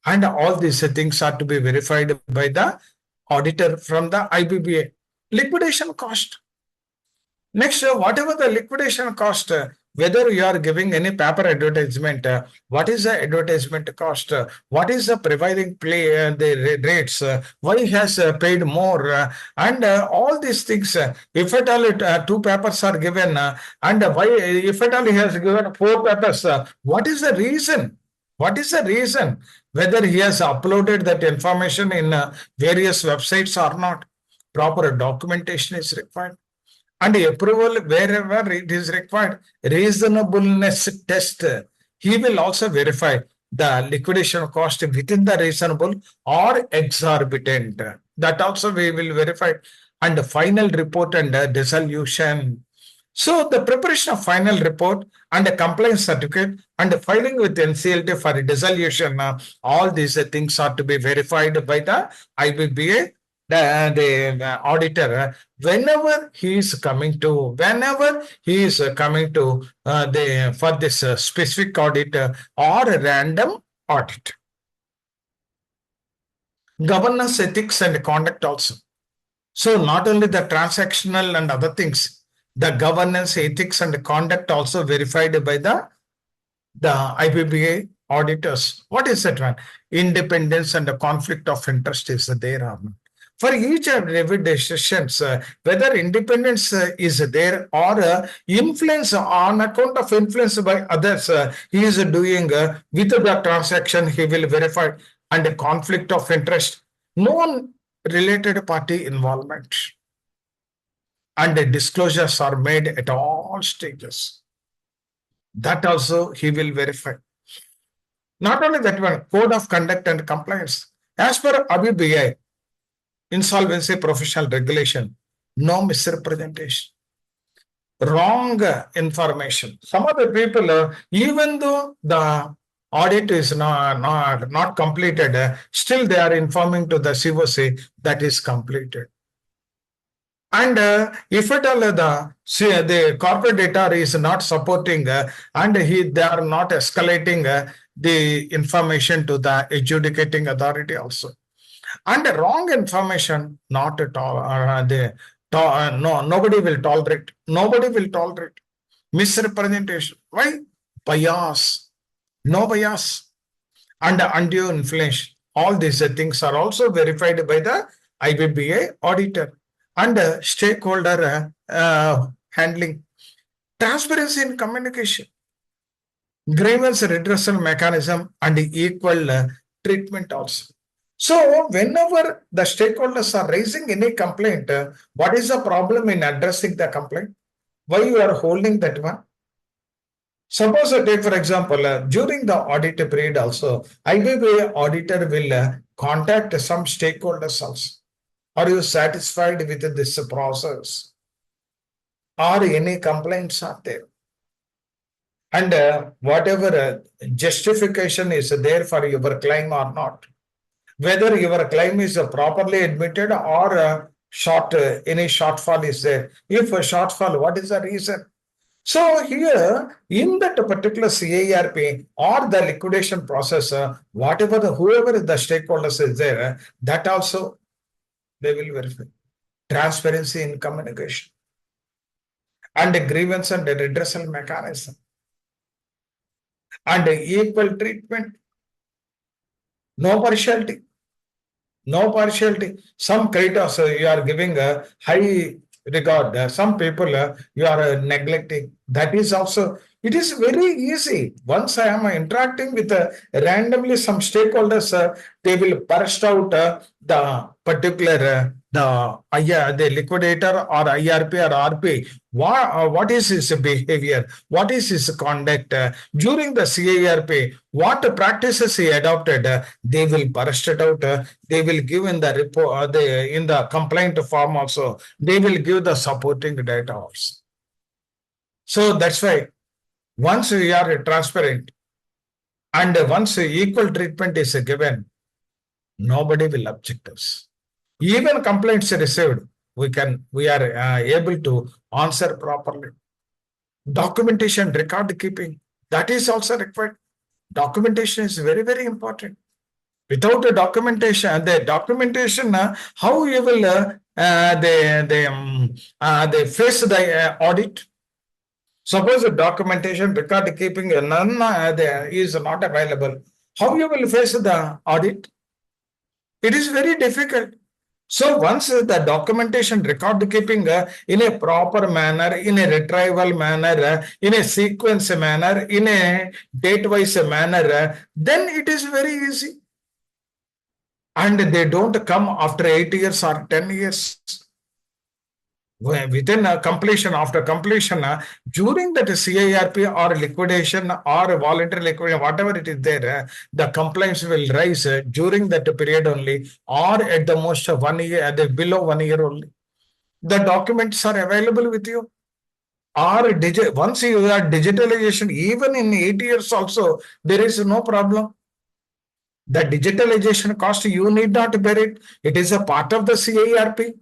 And all these things are to be verified by the auditor from the IBBA. Liquidation cost. Next, whatever the liquidation cost, whether you are giving any paper advertisement, what is the advertisement cost? What is the prevailing the rates? Why he has paid more? And all these things, if at all two papers are given, and why, if at all he has given four papers, what is the reason? What is the reason? Whether he has uploaded that information in various websites or not? Proper documentation is required. And approval wherever it is required. Reasonableness test. He will also verify the liquidation cost within the reasonable or exorbitant. That also we will verify. And the final report and dissolution. So the preparation of final report and a compliance certificate and filing with NCLT for dissolution, all these things are to be verified by the IBBA, the auditor, whenever he is coming to the for this specific audit or random audit. Governance, ethics and conduct also. So not only the transactional and other things, the governance, ethics and conduct also verified by the IBBA auditors. What is that one? Independence and the conflict of interest is there or not. For each and every decisions, whether independence is there or influence on account of influence by others, he is doing with the transaction, he will verify, and a conflict of interest, non-related party involvement. And the disclosures are made at all stages. That also he will verify. Not only that one, code of conduct and compliance. As per IBBA, insolvency professional regulation, no misrepresentation, wrong information. Some of the people, even though the audit is not completed, still they are informing to the Siva that is completed. And if at all the corporate data is not supporting and they are not escalating the information to the adjudicating authority also. And wrong information, not at all. Nobody will tolerate. Nobody will tolerate misrepresentation. Why? Bias. No bias. And undue inflation. All these things are also verified by the IBBA auditor. And stakeholder handling. Transparency in communication, grievance redressal mechanism, and equal treatment also. So whenever the stakeholders are raising any complaint, what is the problem in addressing the complaint? Why you are holding that one? Suppose take for example, during the audit period also, IBA auditor will contact some stakeholders also. Are you satisfied with this process? Or any complaints are there? And whatever justification is there for your claim or not, whether your claim is properly admitted or any shortfall is there. If a shortfall, what is the reason? So here in that particular CIRP or the liquidation process, whoever the stakeholders is there, that also they will verify. Transparency in communication and grievance and redressal mechanism and equal treatment, no partiality. No partiality. Some creditors you are giving a high regard. Some people you are neglecting. That is also, it is very easy. Once I am interacting with randomly some stakeholders, they will burst out the particular the liquidator or IRP or RP. What is his behavior? What is his conduct during the CIRP? What practices he adopted? They will burst it out. They will give in the report, in the complaint form also. They will give the supporting data also. So that's why once we are transparent and once equal treatment is given, nobody will object us. Even complaints received, we are able to answer properly. Documentation, record keeping, that is also required. Documentation is very, very important. Without the documentation, how you will they face the audit? Suppose the documentation, record keeping, none is not available. How you will face the audit? It is very difficult. So once the documentation, record keeping in a proper manner, in a retrieval manner, in a sequence manner, in a date-wise manner, then it is very easy. And they don't come after 8 years or 10 years. Within completion, after completion, during that CIRP or liquidation or voluntary liquidation, whatever it is there, the complaints will rise during that period only, or at the most 1 year, below 1 year only. The documents are available with you. Or once you are digitalization, even in 8 years also, there is no problem. The digitalization cost, you need not bear it. It is a part of the CIRP.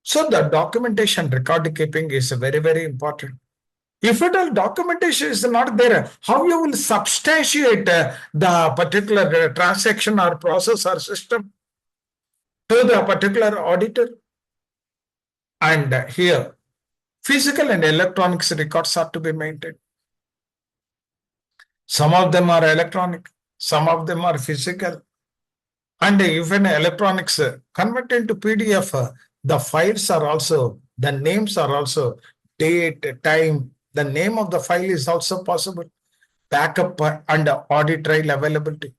So the documentation, record keeping is very, very important. If at all documentation is not there, how you will substantiate the particular transaction or process or system to the particular auditor? And here, physical and electronics records are to be maintained. Some of them are electronic, some of them are physical. And even electronics convert into PDF, the files are also, the names are also, date, time, the name of the file is also possible. Backup and audit trail availability.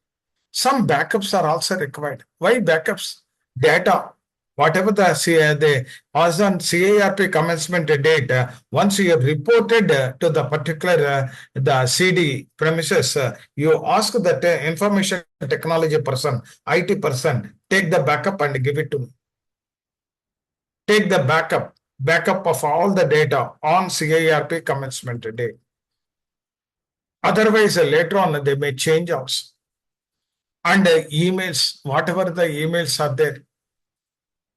Some backups are also required. Why backups? Data. Whatever as on CIRP commencement date, once you have reported to the particular the CD premises, you ask that information technology person, IT person, take the backup and give it to me. Take the backup of all the data on CIRP commencement date. Otherwise, later on, they may change also. And emails, whatever the emails are there,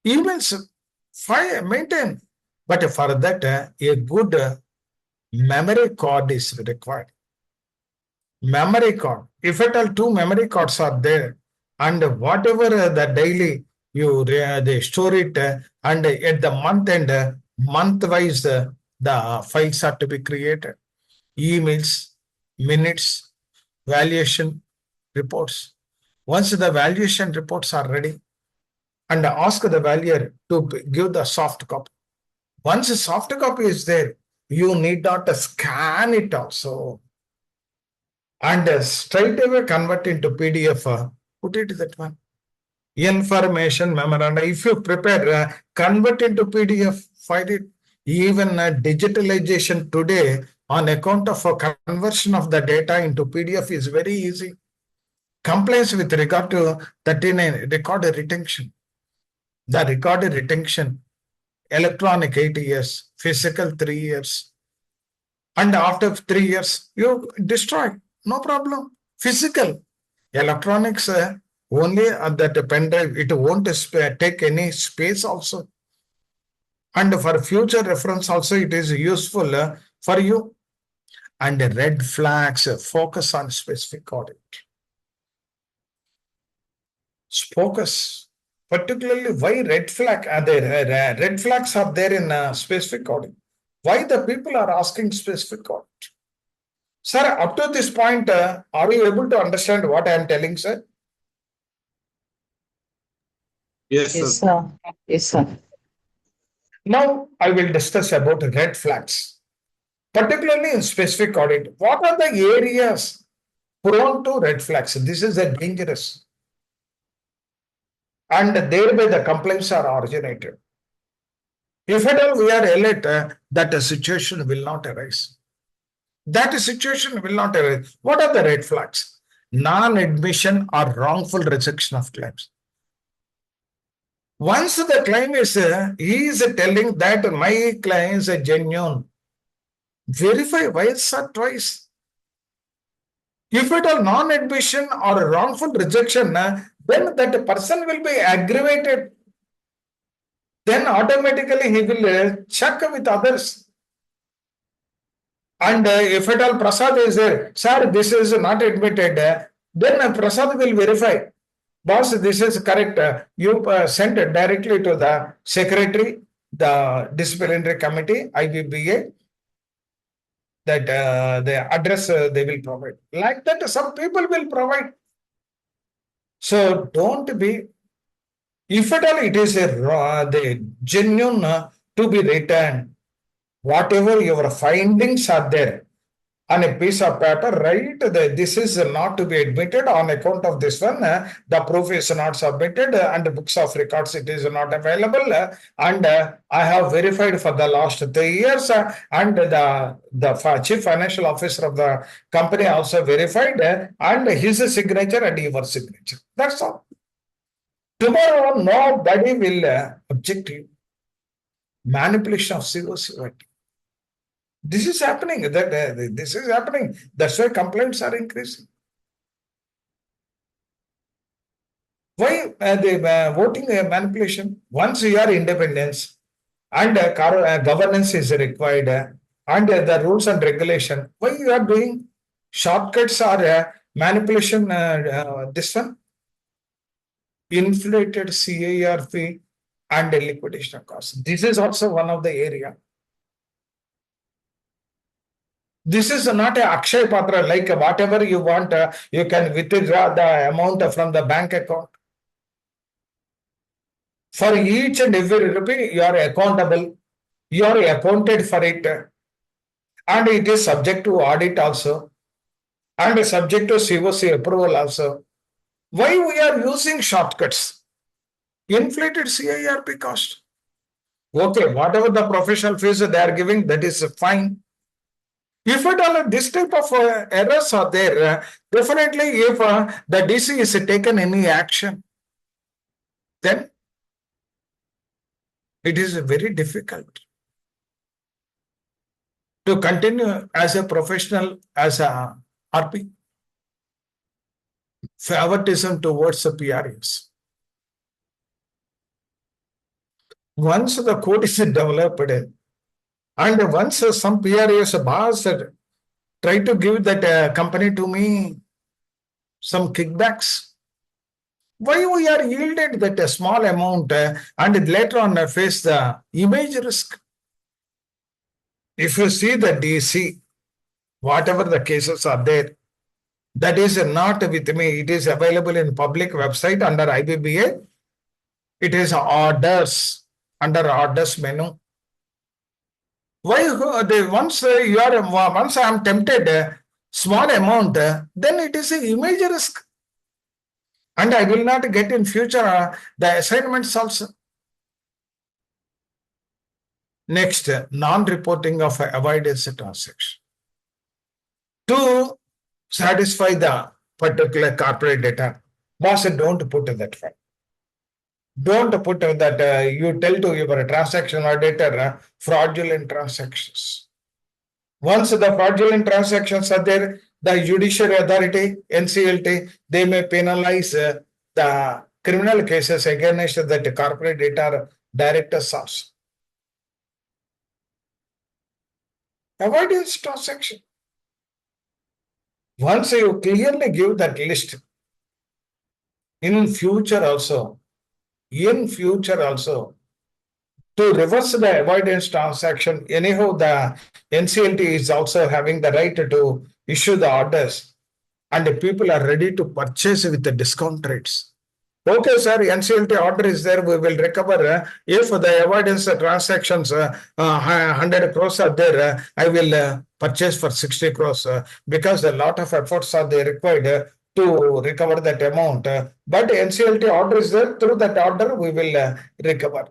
emails, fine, maintain. But for that, a good memory card is required. Memory card. If at all 2 memory cards are there, and whatever the daily they store it, and at the month end, month-wise, the files are to be created. Emails, minutes, valuation reports. Once the valuation reports are ready, and ask the valuer to give the soft copy. Once a soft copy is there, You need not scan it also. And straight away convert into PDF. Put it that one. Information memoranda. If you prepare, convert into PDF, find it. Even digitalization today on account of a conversion of the data into PDF is very easy. Compliance with regard to 39 record retention. The recorded retention, electronic 8 years, physical 3 years. And after 3 years, you destroy. No problem. Physical. Electronics, only that pen drive, it won't take any space also. And for future reference also, it is useful for you. And red flags, focus on specific audit. Focus. Particularly, why red flag are there? Red flags are there in specific audit. Why the people are asking specific audit? Sir, up to this point, are you able to understand what I am telling, sir? Yes, Yes, sir. sir. Yes, sir. Now, I will discuss about red flags, particularly in specific audit. What are the areas prone to red flags? This is a dangerous. And thereby the complaints are originated. If at all we are alert, that a situation will not arise. That situation will not arise. What are the red flags? Non-admission or wrongful rejection of claims. Once the claim is, he is telling that my claim is genuine. Verify once or twice. If it are non-admission or wrongful rejection, then that person will be aggravated. Then automatically he will check with others. And if at all Prasad is there, sir, this is not admitted, then Prasad will verify. Boss, this is correct. You send it directly to the secretary, the disciplinary committee, IBBA, that the address they will provide. Like that, some people will provide. So don't be, if at all it is the genuine to be returned, whatever your findings are there on a piece of paper, write this is not to be admitted on account of this one, the proof is not submitted, and the books of records it is not available, and I have verified for the last 3 years, and the chief financial officer of the company also verified, and his signature and your signature. That's all. Tomorrow, nobody will object to you. Manipulation of COC. This is happening. This is happening. That's why complaints are increasing. Why the voting manipulation? Once your independence and governance is required, and the rules and regulation, why you are doing shortcuts or manipulation? This one, inflated CIRP and liquidation costs. This is also one of the area. This is not a Akshay Patra, like whatever you want, you can withdraw the amount from the bank account. For each and every rupee, you are accountable, you are accounted for it, and it is subject to audit also, and subject to COC approval also. Why we are using shortcuts? Inflated CIRP cost. Okay, whatever the professional fees they are giving, that is fine. If at all this type of errors are there, definitely if the DC is taken any action, then it is very difficult to continue as a professional, as a RP. Favoritism towards the PRS. Once the code is developed, and once some PRS boss try to give that company to me some kickbacks, why we are yielded that a small amount and later on face the image risk? If you see the DC, whatever the cases are there, that is not with me. It is available in public website under IBBA. It is orders, under orders menu. Why once once I am tempted small amount, then it is a image risk. And I will not get in future the assignments also. Next, non-reporting of avoidance transaction. To satisfy the particular corporate data, boss, don't put that file. Don't put that you tell to your transaction auditor fraudulent transactions. Once the fraudulent transactions are there, the judiciary authority, NCLT, they may penalize the criminal cases against that corporate data directors also. Avoidance transaction. Once you clearly give that list, in future also, to reverse the avoidance transaction, anyhow, the NCLT is also having the right to issue the orders, and the people are ready to purchase with the discount rates. Okay, sir, NCLT order is there, we will recover. If the avoidance transactions, 100 crores are there, I will purchase for 60 crores because a lot of efforts are they required to recover that amount. But NCLT order is there, through that order, we will recover.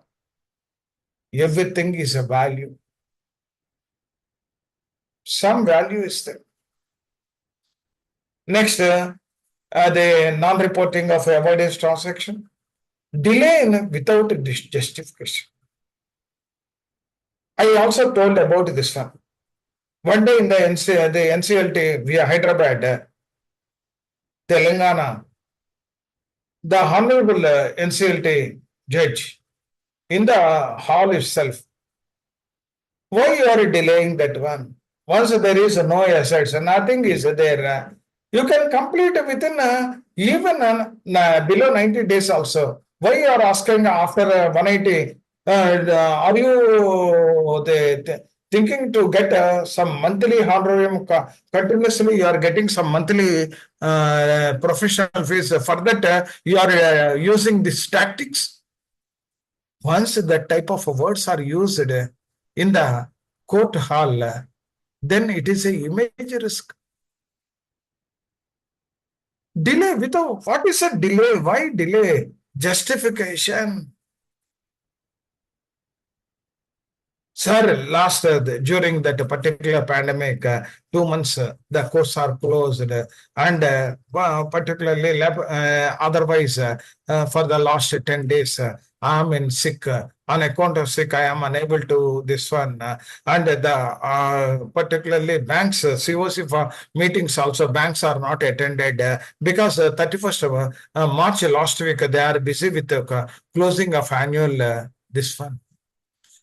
Everything is a value. Some value is there. Next, the non-reporting of avoidance transaction. Delay without justification. I also told about this one. One day in the NCLT via Hyderabad, Telangana, the Honorable NCLT judge in the hall itself, why you are delaying that one? Once there is no assets, nothing is there. You can complete within even below 90 days also. Why you are asking after 180? Are you thinking to get some monthly honorarium continuously? You are getting some monthly professional fees. For that, you are using these tactics. Once that type of words are used in the court hall, then it is a image risk. Delay without, what is a delay? Why delay? Justification. Sir, last during that particular pandemic, 2 months the courts are closed, and particularly otherwise for the last 10 days I am in sick. On account of sick, I am unable to this one, and the particularly banks COC for meetings also banks are not attended because 31st of March last week they are busy with the closing of annual this one.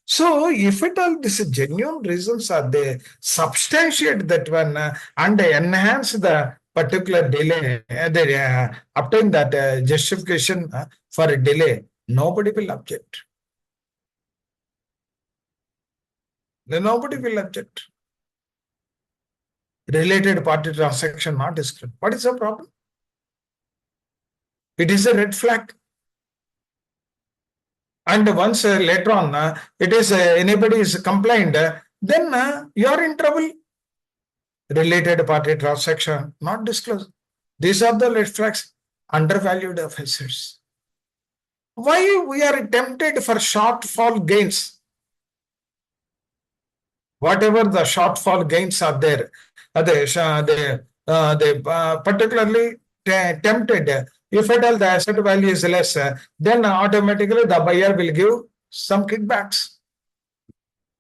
So, if at all these genuine reasons are they substantiate that one and enhance the particular delay, they obtain that justification for a delay, nobody will object. Nobody will object. Related party transaction not disclosed. What is the problem? It is a red flag. And once later on, it is anybody is complained, then you are in trouble. Related party transaction not disclosed. These are the red flags. Undervalued of assets. Why we are tempted for shortfall gains? Whatever the shortfall gains are there, they particularly tempted. If at all the asset value is less, then automatically the buyer will give some kickbacks.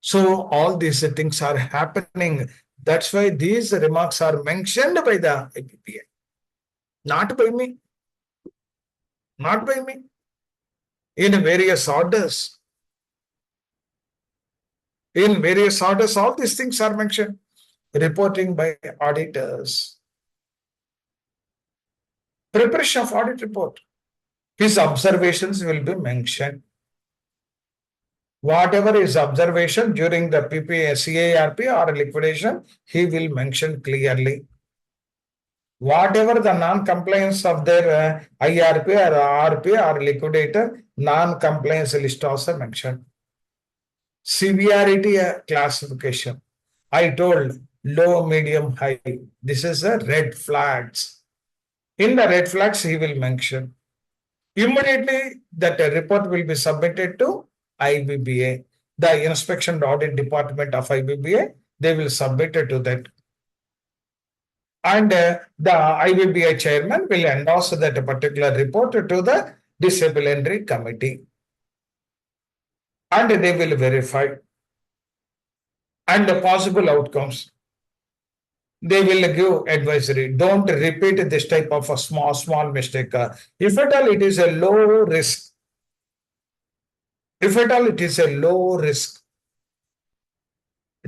So all these things are happening. That's why these remarks are mentioned by the IPPA. Not by me. Not by me. In various orders. In various orders, all these things are mentioned. Reporting by auditors. Preparation of audit report. His observations will be mentioned. Whatever is observation during the PPA, CIRP or liquidation, he will mention clearly. Whatever the non-compliance of their IRP or RP or liquidator, non-compliance list also mentioned. Severity classification. I told low, medium, high. This is a red flags. In the red flags, he will mention. Immediately, that report will be submitted to IBBA, the Inspection and Audit Department of IBBA. They will submit it to that. And the IBBA chairman will endorse that particular report to the disciplinary committee. And they will verify. And the possible outcomes. They will give advisory. Don't repeat this type of a small mistake. If at all it is a low risk,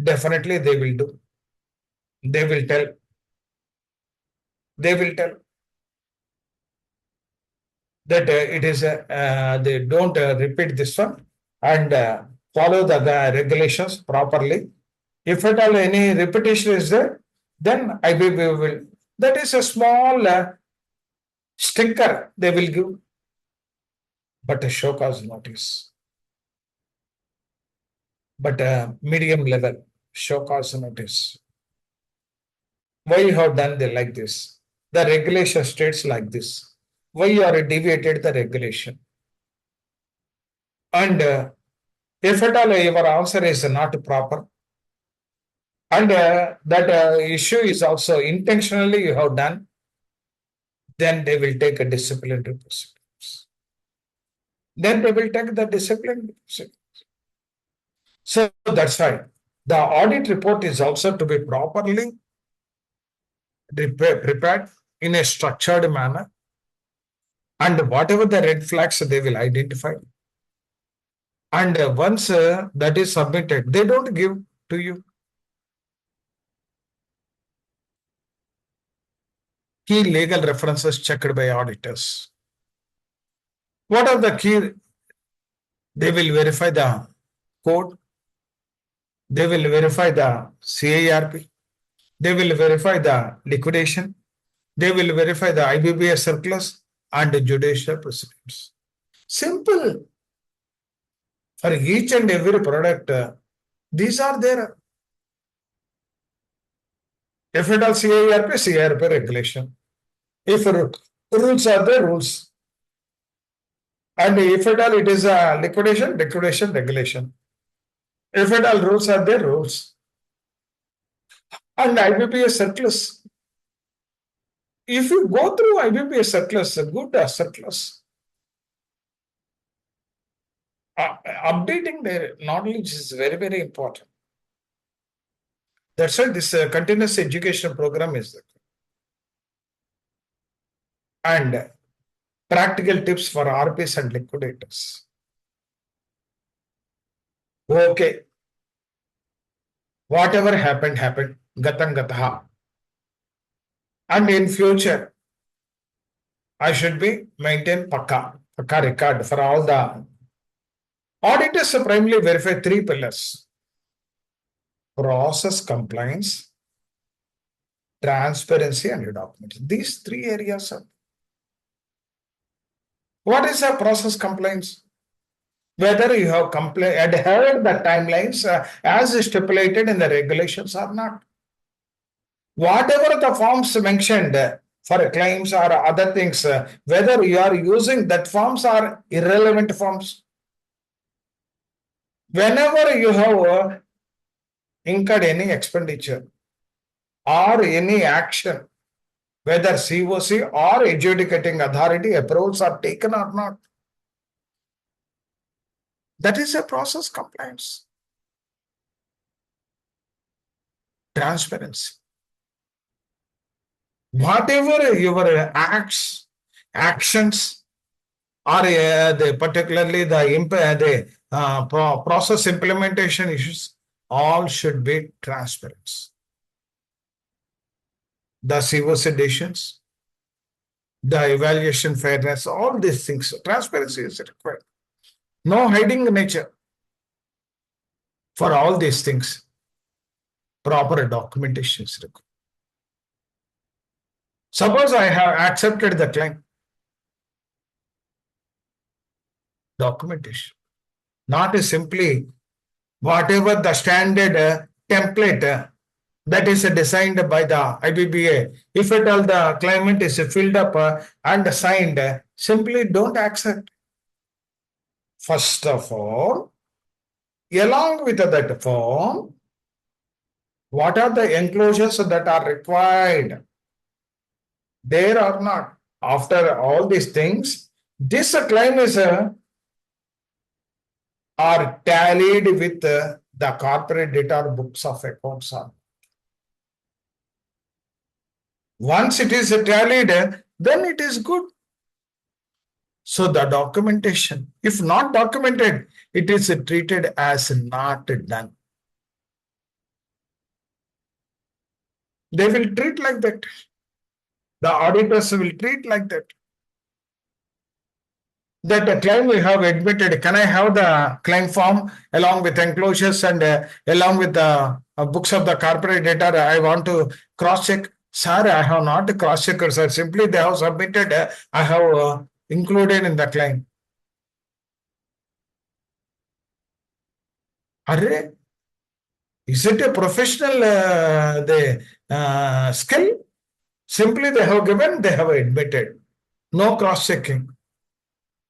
definitely they will do. They will tell. That it is they don't repeat this one and follow the regulations properly. If at all any repetition is there, then IBB will. That is a small sticker they will give, but a show cause notice. But medium level show cause notice. Why you have done like this? The regulation states like this. Why you are deviated the regulation? And if at all your answer is not proper, and that issue is also intentionally you have done, then they will take a disciplinary proceedings. Then they will take the disciplinary proceedings. So that's why the audit report is also to be properly prepared in a structured manner. And whatever the red flags they will identify. And once that is submitted, they don't give to you. Key legal references checked by auditors. What are the key? They will verify the code. They will verify the CIRP. They will verify the liquidation. They will verify the IBBA circulars and the judicial proceedings. Simple. For each and every product, these are there. If it all CIRP regulation. If rules are there, rules. And if at all it is a liquidation regulation. If at all rules are there, rules. And IBBA circulars. If you go through IBBA circulars, good circulars, updating their knowledge is very, very important. That's why this continuous education program is there. And practical tips for RPs and liquidators. Okay. Whatever happened, gatan gataha. And in future, I should be maintain pakka record for all the auditors. Primarily verify 3 pillars: process compliance, transparency, and documentation. These 3 areas are. What is a process compliance? Whether you have adhered the timelines as stipulated in the regulations or not. Whatever the forms mentioned for claims or other things, whether you are using that forms or irrelevant forms. Whenever you have incurred any expenditure or any action, whether COC or adjudicating authority approvals are taken or not, that is a process compliance. Transparency. Whatever your actions, or particularly the process implementation issues, all should be transparent. The COC decisions, the evaluation fairness, all these things, transparency is required. No hiding nature. For all these things, proper documentation is required. Suppose I have accepted the claim. Documentation. Not simply whatever the standard template that is designed by the IBBA. If at all the claimant is filled up and signed, simply don't accept. First of all, along with that form, what are the enclosures that are required? There or not. After all these things, this claim is are tallied with the corporate data or books of accounts. Once it is tallied, then it is good. So the documentation, if not documented, it is treated as not done. They will treat like that. The auditors will treat like that. That the claim we have admitted, can I have the claim form along with enclosures and along with the books of the corporate data? I want to cross check. Sir, I have not cross checked, sir. Simply they have submitted, I have included in the claim. Arre, is it a professional skill? Simply they have given, they have admitted. No cross checking.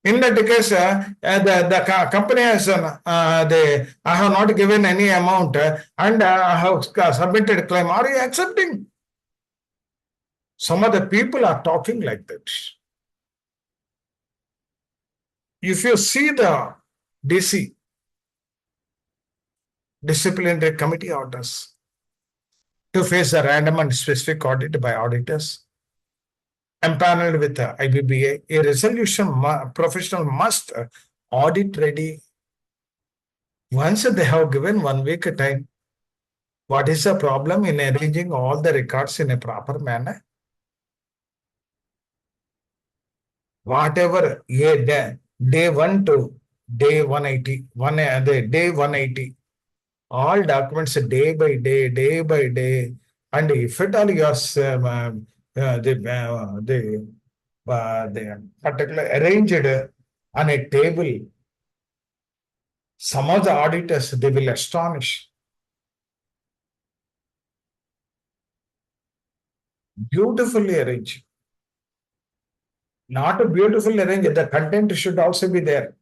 In that case, the company has I have not given any amount and I have submitted claim. Are you accepting? Some of the people are talking like that. If you see the DC, disciplinary committee orders, to face a random and specific audit by auditors, empaneled with the IBBA, a resolution professional must audit ready. Once they have given 1 week time, what is the problem in arranging all the records in a proper manner? Whatever day 1 to day 180, day 180, all documents day by day, and if at all you are they particularly arranged on a table, some of the auditors, they will astonish. Beautifully arranged. Not beautifully arranged, the content should also be there.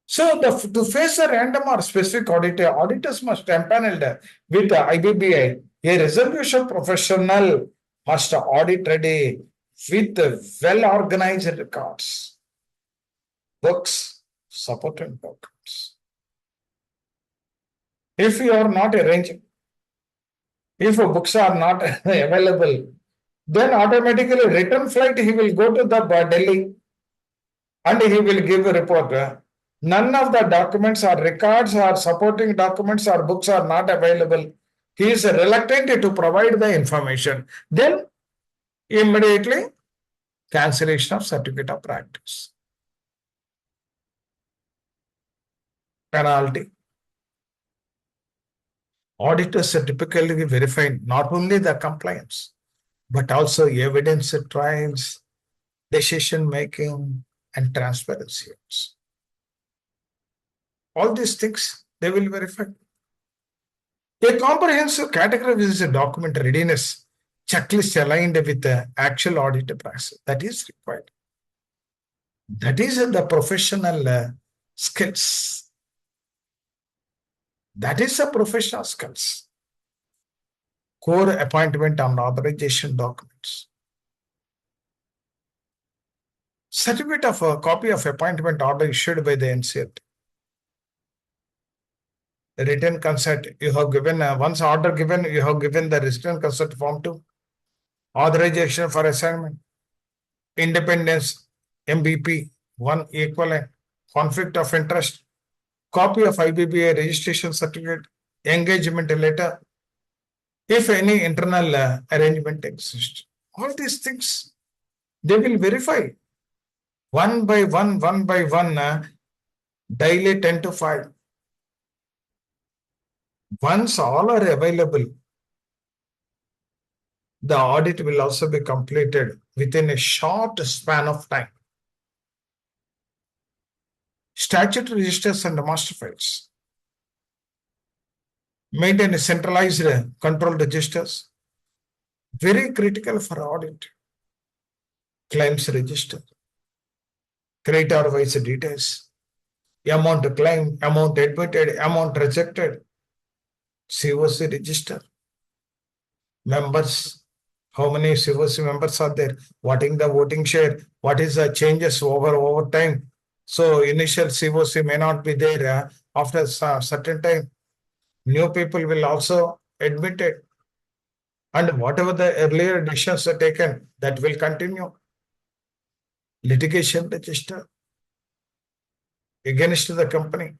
So to face a random or specific audit, auditors must empaneled with the IBBI. A resolution professional must audit ready with well-organized records, books, supporting documents. If you are not arranging, if books are not available, then automatically return flight he will go to the Delhi and he will give a report. None of the documents or records or supporting documents or books are not available. He is reluctant to provide the information. Then immediately cancellation of certificate of practice. Penalty. Auditors typically verify not only the compliance, but also evidence trials, decision making, and transparency. All these things they will verify. A comprehensive category is a document readiness checklist aligned with the actual audit practice that is required. That is the professional skills. That is the professional skills. Core appointment and authorization documents. Certificate of a copy of appointment order issued by the NCLT. The written consent, you have given, once order given, you have given the written consent form to authorization for assignment, independence, MBP, 1 equivalent, conflict of interest, copy of IBBA registration certificate, engagement letter, if any internal arrangement exists. All these things, they will verify one by one, daily 10 to 5. Once all are available, the audit will also be completed within a short span of time. statutory registers and master files, maintain a centralized control registers, very critical for audit, claims register, creditor-wise details, amount claimed, amount admitted, amount rejected, COC register, members, how many COC members are there, what is the voting share, what is the changes over time. So initial COC may not be there after a certain time. New people will also admit it. And whatever the earlier decisions are taken, that will continue. Litigation register against the company.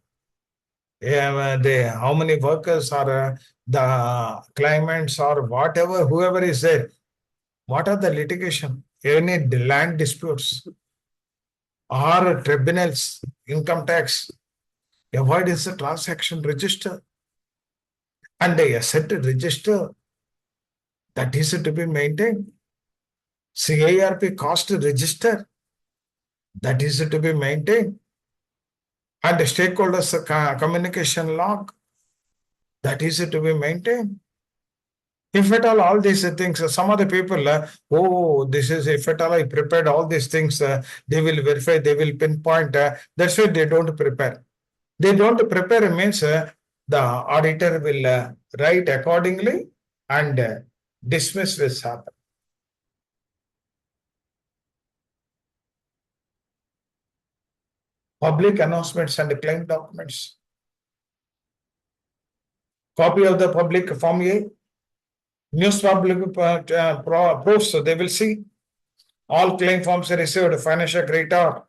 How many workers are the claimants or whatever, whoever is there, what are the litigation? Any land disputes or tribunals, income tax, what is the transaction register and the asset register that is to be maintained. CIRP cost register that is to be maintained. And the stakeholders communication log that is to be maintained. If at all these things, some of the people, this is, if at all I prepared all these things, they will verify, they will pinpoint, that's why they don't prepare. They don't prepare means the auditor will write accordingly and dismiss this happen. Public announcements and claim documents. Copy of the public Form A. News public proofs, so they will see all claim forms received, financial creditor,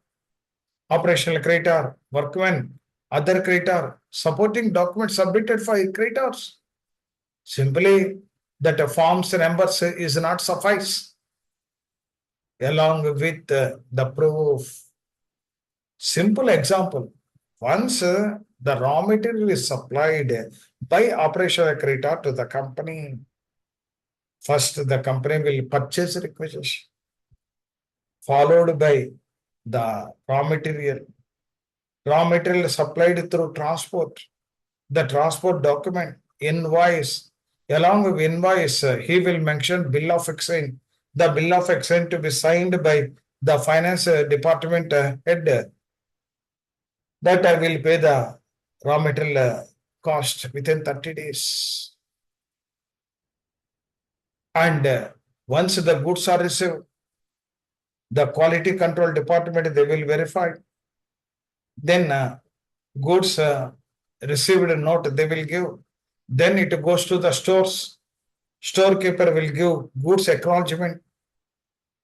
operational creditor, workman, other creditor, supporting documents submitted for creditors. Simply that forms numbers is not suffice. Along with the proof. Simple example. Once the raw material is supplied by operational creditor to the company, first the company will purchase requisition, followed by the raw material. Raw material supplied through transport. The transport document, invoice. Along with invoice, he will mention bill of exchange. The bill of exchange to be signed by the finance department head. That I will pay the raw material cost within 30 days. And once the goods are received, the quality control department, they will verify. Then goods received note, they will give. Then it goes to the stores. Storekeeper will give goods acknowledgement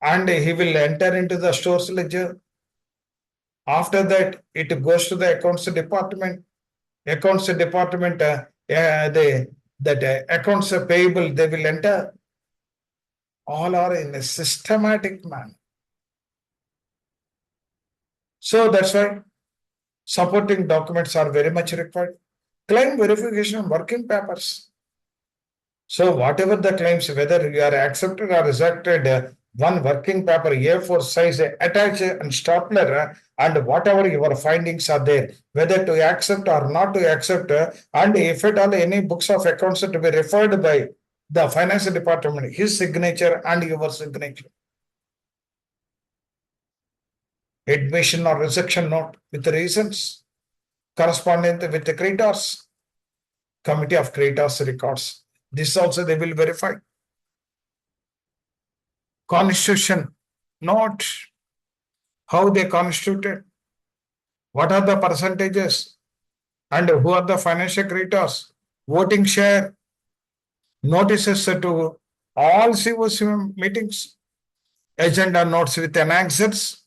and he will enter into the store's ledger. After that, it goes to the accounts department. Accounts department, accounts payable, they will enter. All are in a systematic manner. So that's why supporting documents are very much required. Claim verification working papers. So whatever the claims, whether you are accepted or rejected, one working paper A4 size attach and stapler and whatever your findings are there, whether to accept or not to accept, and if at all any books of accounts to be referred by the finance department, his signature and your signature. Admission or rejection note with reasons corresponding with the creditors, committee of creditors records. This also they will verify. Constitution note, how they constituted, what are the percentages, and who are the financial creditors, voting share, notices to all COC meetings, agenda notes with annexes,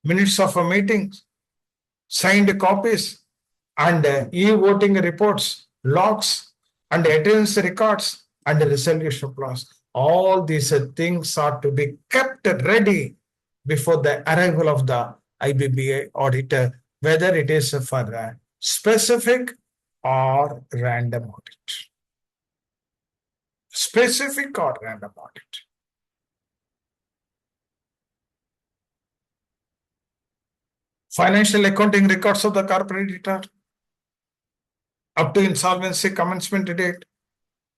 minutes of a meeting, signed copies, and e-voting reports, logs, and attendance records, and resolution clause. All these things are to be kept ready before the arrival of the IBBA auditor, whether it is for specific or random audit. Specific or random audit. Financial accounting records of the corporator up to insolvency commencement date.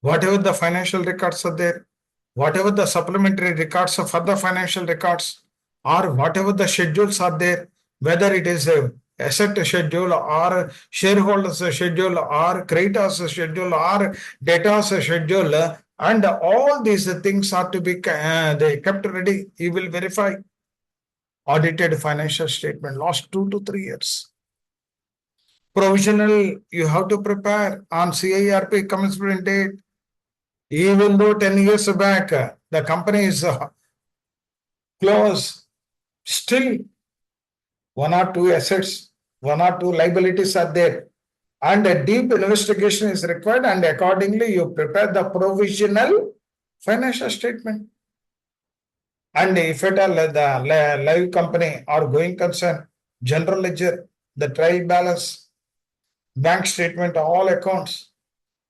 Whatever the financial records are there, whatever the supplementary records of other financial records, or whatever the schedules are there, whether it is a asset schedule or shareholders schedule or creditors schedule or debtors schedule, and all these things are to be they kept ready. You will verify audited financial statement last 2 to 3 years. Provisional, you have to prepare on CIRP commencement date. Even though 10 years back the company is closed, still one or two assets, one or two liabilities are there, and a deep investigation is required, and accordingly you prepare the provisional financial statement. And if at all the live company or going concern, general ledger, the trial balance, bank statement, all accounts,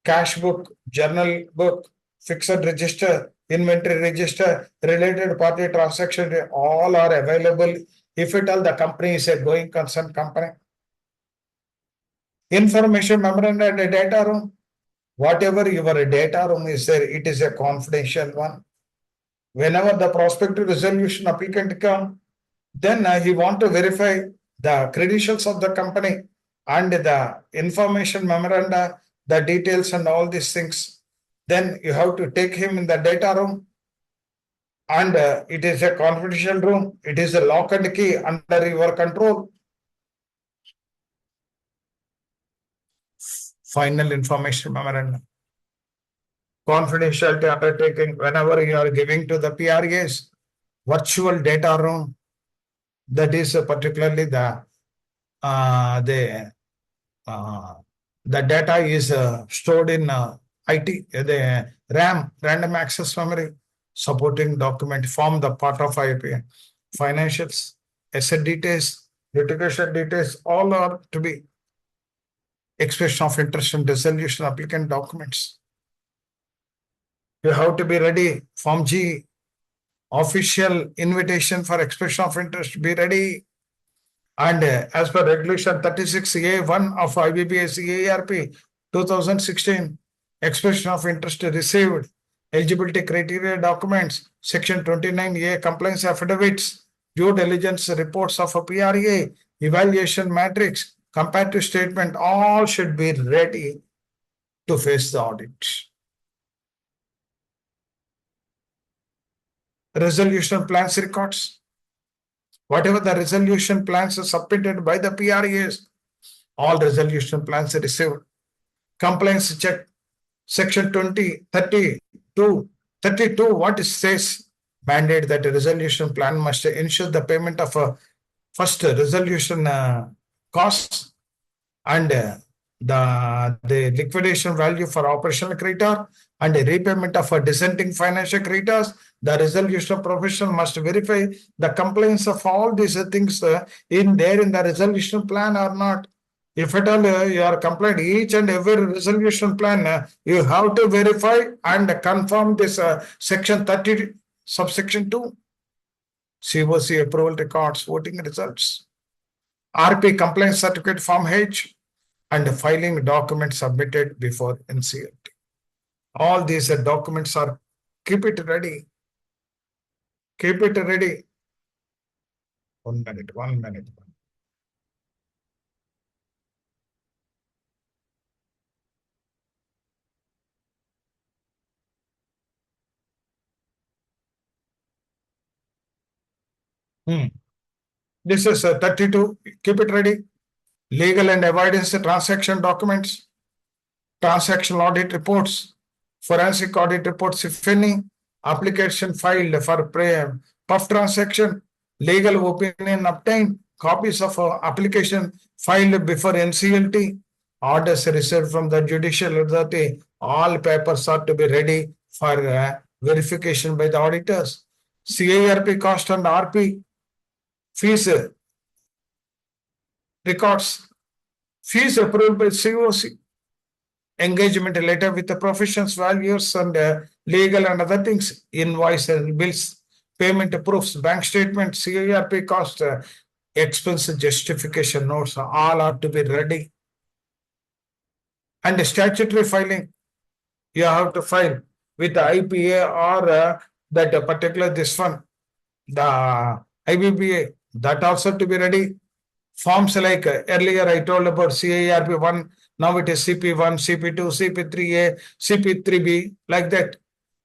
cash book, journal book, fixed register, inventory register, related party transaction, all are available if at all the company is a going concern company. Information memoranda and data room, whatever your data room is there, it is a confidential one. Whenever the prospective resolution applicant come, then he want to verify the credentials of the company and the information memoranda, the details and all these things. Then you have to take him in the data room, and it is a confidential room. It is a lock and key under your control. Final information memorandum. Confidentiality undertaking whenever you are giving to the PRAs, virtual data room, that is particularly the data is stored in IT, the RAM, random access memory, supporting document form the part of IP. Financials, asset details, litigation details, all are to be expression of interest and resolution applicant documents. You have to be ready. Form G, official invitation for expression of interest, be ready. And as per regulation 36A1 of IBBA CIRP 2016, expression of interest received, eligibility criteria documents, section 29A, compliance affidavits, due diligence reports of a PRA, evaluation matrix, comparative statement, all should be ready to face the audit. Resolution plans records. Whatever the resolution plans are submitted by the PRAs, all resolution plans are received. Compliance check, section 20, 32, what it says, mandate that a resolution plan must ensure the payment of a first resolution costs and the liquidation value for operational creditor and a repayment of a dissenting financial creditors. The resolution professional must verify the compliance of all these things in the resolution plan or not. If at all you are compliant, each and every resolution plan, you have to verify and confirm this section 30, subsection 2. COC approval records, voting results. RP compliance certificate form H and filing documents submitted before NCLT. All these documents are, keep it ready. Keep it ready. 1 minute, 1 minute. This is 32. Keep it ready. Legal and evidence transaction documents, transaction audit reports, forensic audit reports, if any, application filed for PUF transaction, legal opinion obtained, copies of application filed before NCLT, orders received from the judicial authority, all papers are to be ready for verification by the auditors. CIRP cost and RP fees records, fees approved by COC, engagement letter with the professions, values and legal and other things, invoice and bills, payment proofs, bank statement, CIRP cost, expense justification notes, all are to be ready. And statutory filing, you have to file with the IPA or that particular this one, the IBBA, that also to be ready. Forms like earlier I told about CIRP 1, now it is CP1, CP2, CP3A, CP3B, like that.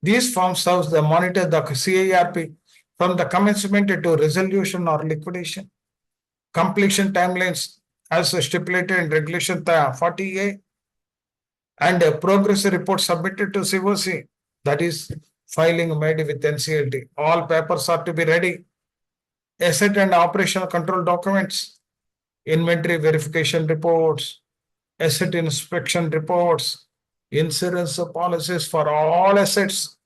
These forms serves the monitor the CIRP from the commencement to resolution or liquidation. Completion timelines as stipulated in regulation 40A, and progress report submitted to COC, that is filing made with NCLT. All papers are to be ready. Asset and operational control documents, inventory verification reports, asset inspection reports, insurance policies for all assets,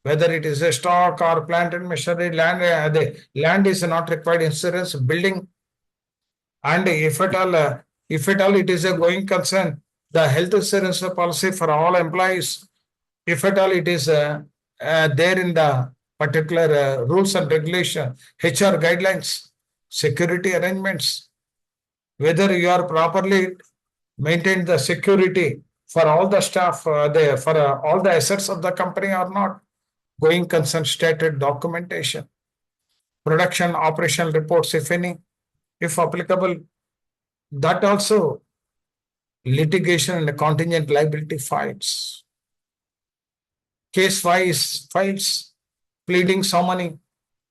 whether it is a stock or plant and machinery, land, the land is not required insurance, building, and if at all it is a going concern, the health insurance policy for all employees, if at all it is there in the particular rules and regulation, HR guidelines, security arrangements, whether you are properly maintained the security for all the staff, for all the assets of the company or not, going concern stated documentation, production operational reports, if any, if applicable, that also litigation and contingent liability files, case files, pleading summary,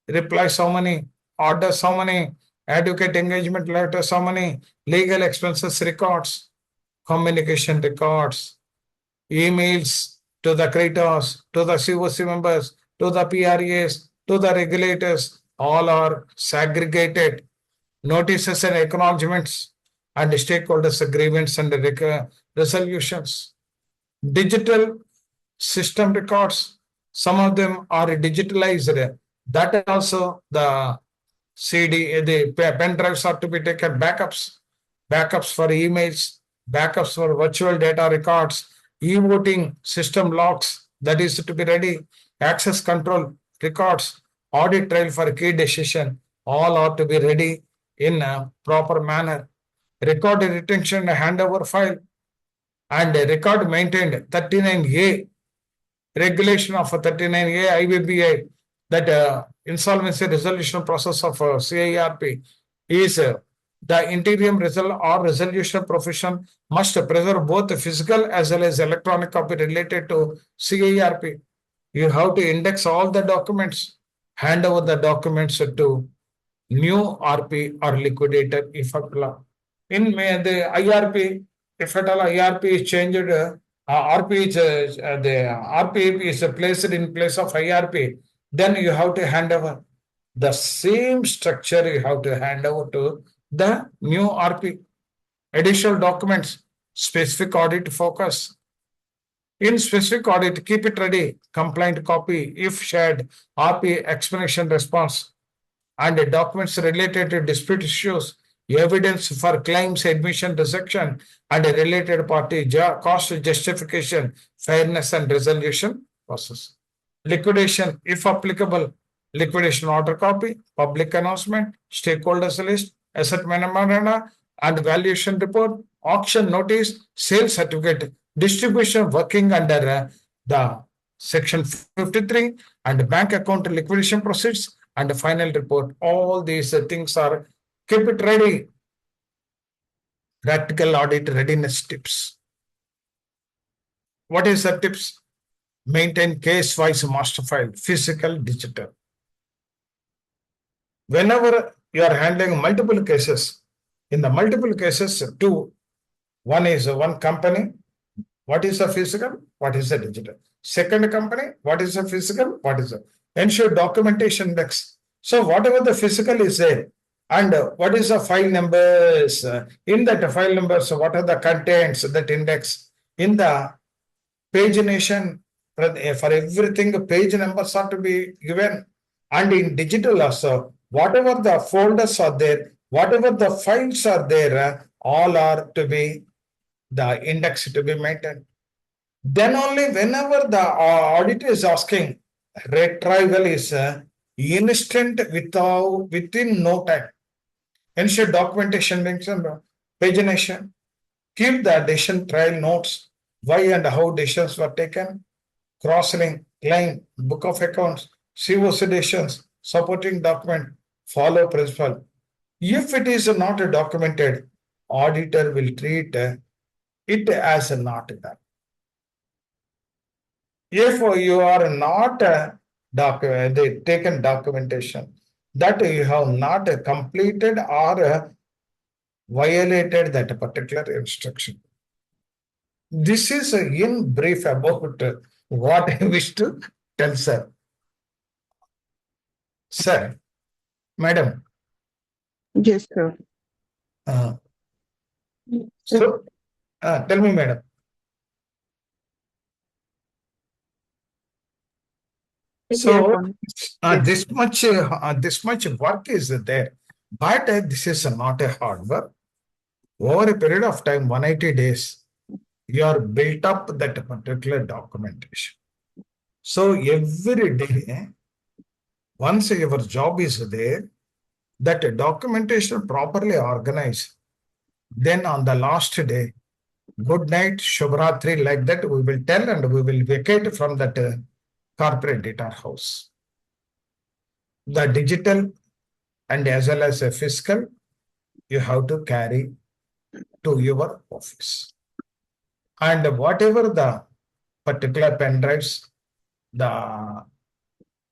reply summary, order summary, advocate engagement letter summary, legal expenses records, communication records, emails to the creditors, to the COC members, to the PRAs, to the regulators, all are segregated. Notices and acknowledgements and stakeholders agreements and resolutions. Digital system records, some of them are digitalized. That also the CD, the pen drives are to be taken, backups for emails, backups for virtual data records, e-voting system logs, that is to be ready, access control records, audit trail for key decision, all are to be ready in a proper manner. Record retention handover file and record maintained 39A, regulation of 39A IBBI, that insolvency resolution process of CIRP is the interim result or resolution profession must preserve both physical as well as electronic copy related to CIRP. You have to index all the documents, hand over the documents to new RP or liquidator if applicable. In the IRP, if at all IRP is changed, RP is the RP is placed in place of IRP, then you have to hand over the same structure. You have to hand over to the new RP. Additional documents, specific audit focus. In specific audit, keep it ready. Complaint copy, if shared, RP explanation response, and documents related to dispute issues, evidence for claims admission rejection, and a related party cost justification, fairness and resolution process. Liquidation, if applicable, liquidation order copy, public announcement, stakeholders list, asset memoranda and valuation report, auction notice, sales certificate, distribution working under the section 53, and bank account liquidation proceeds, and the final report. All these things are keep it ready. Practical audit readiness tips. What is the tips? Maintain case-wise master file, physical, digital. Whenever you are handling multiple cases, in the multiple cases, one is one company, what is the physical, what is the digital? Second company, what is the physical, what is the ensure documentation index. So whatever the physical is there, and what is the file numbers, in that file numbers, what are the contents that index, in the pagination, for everything page numbers are to be given, and in digital also, whatever the folders are there, whatever the files are there, all are to be the index to be maintained. Then only whenever the audit is asking, retrieval is instant within no time. ensure documentation links and pagination, keep the decision trail notes, why and how decisions were taken, cross-link, claim, book of accounts, COC decisions, supporting document, follow principle. If it is not documented, auditor will treat it as not done. If you are not taken documentation, that you have not completed or violated that particular instruction. This is in brief about what I wish to tell, sir. Sir, madam. Yes, sir. So, tell me, madam. So, Yes. this much work is there, but this is not a hard work. Over a period of time, 180 days, you are built up that particular documentation. So every day, once your job is there, that documentation properly organized, then on the last day, good night, Shubhratri, like that we will tell and we will vacate from that corporate data house. The digital and as well as a fiscal, you have to carry to your office. And whatever the particular pen drives, the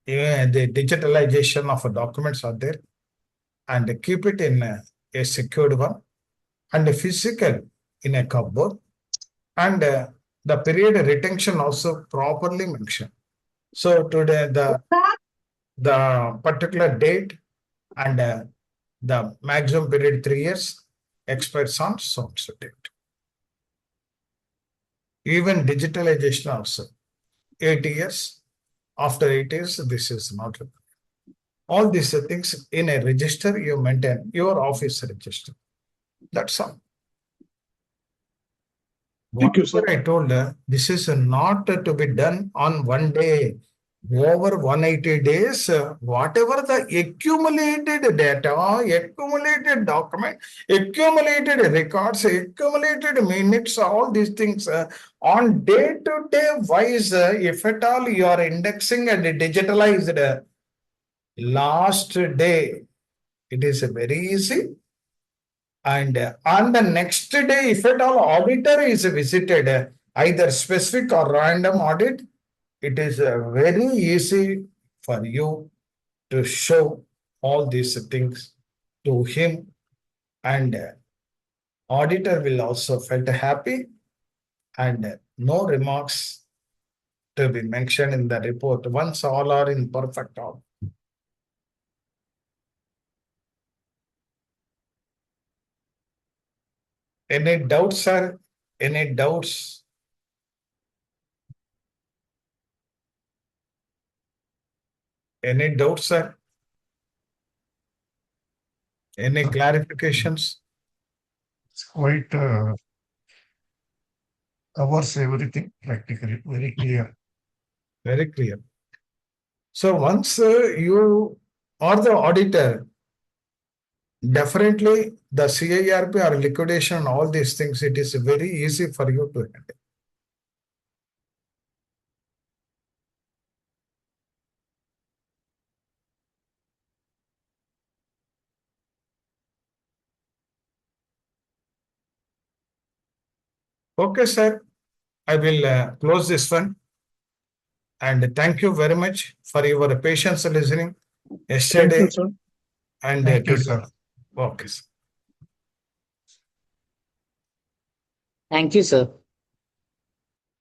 digitalization of documents are there, and keep it in a secured one, and a physical in a cupboard, and the period retention also properly mentioned. So today the particular date and the maximum period 3 years expires on so date. Even digitalization also 8 years. After 8 years, this is not required. All these things in a register you maintain, your office register. That's all. Thank you, sir. What I told this is not to be done on one day. Over 180 days, whatever the accumulated data, accumulated document, accumulated records, accumulated minutes, all these things on day-to-day wise, if at all you are indexing and digitalized, last day, it is very easy. And on the next day, if at all auditor is visited, either specific or random audit, it is very easy for you to show all these things to him, and auditor will also felt happy, and no remarks to be mentioned in the report once all are in perfect order. Any doubts, sir? Any doubts? Any doubts, sir? Any clarifications? It's quite covers everything practically, very clear. Very clear. So once you are the auditor, definitely the CIRP or liquidation, all these things, it is very easy for you to handle. Okay, sir. I will close this one. And thank you very much for your patience listening yesterday. Thank you, sir. And Thank you, today. sir. Okay, sir. Thank you, sir.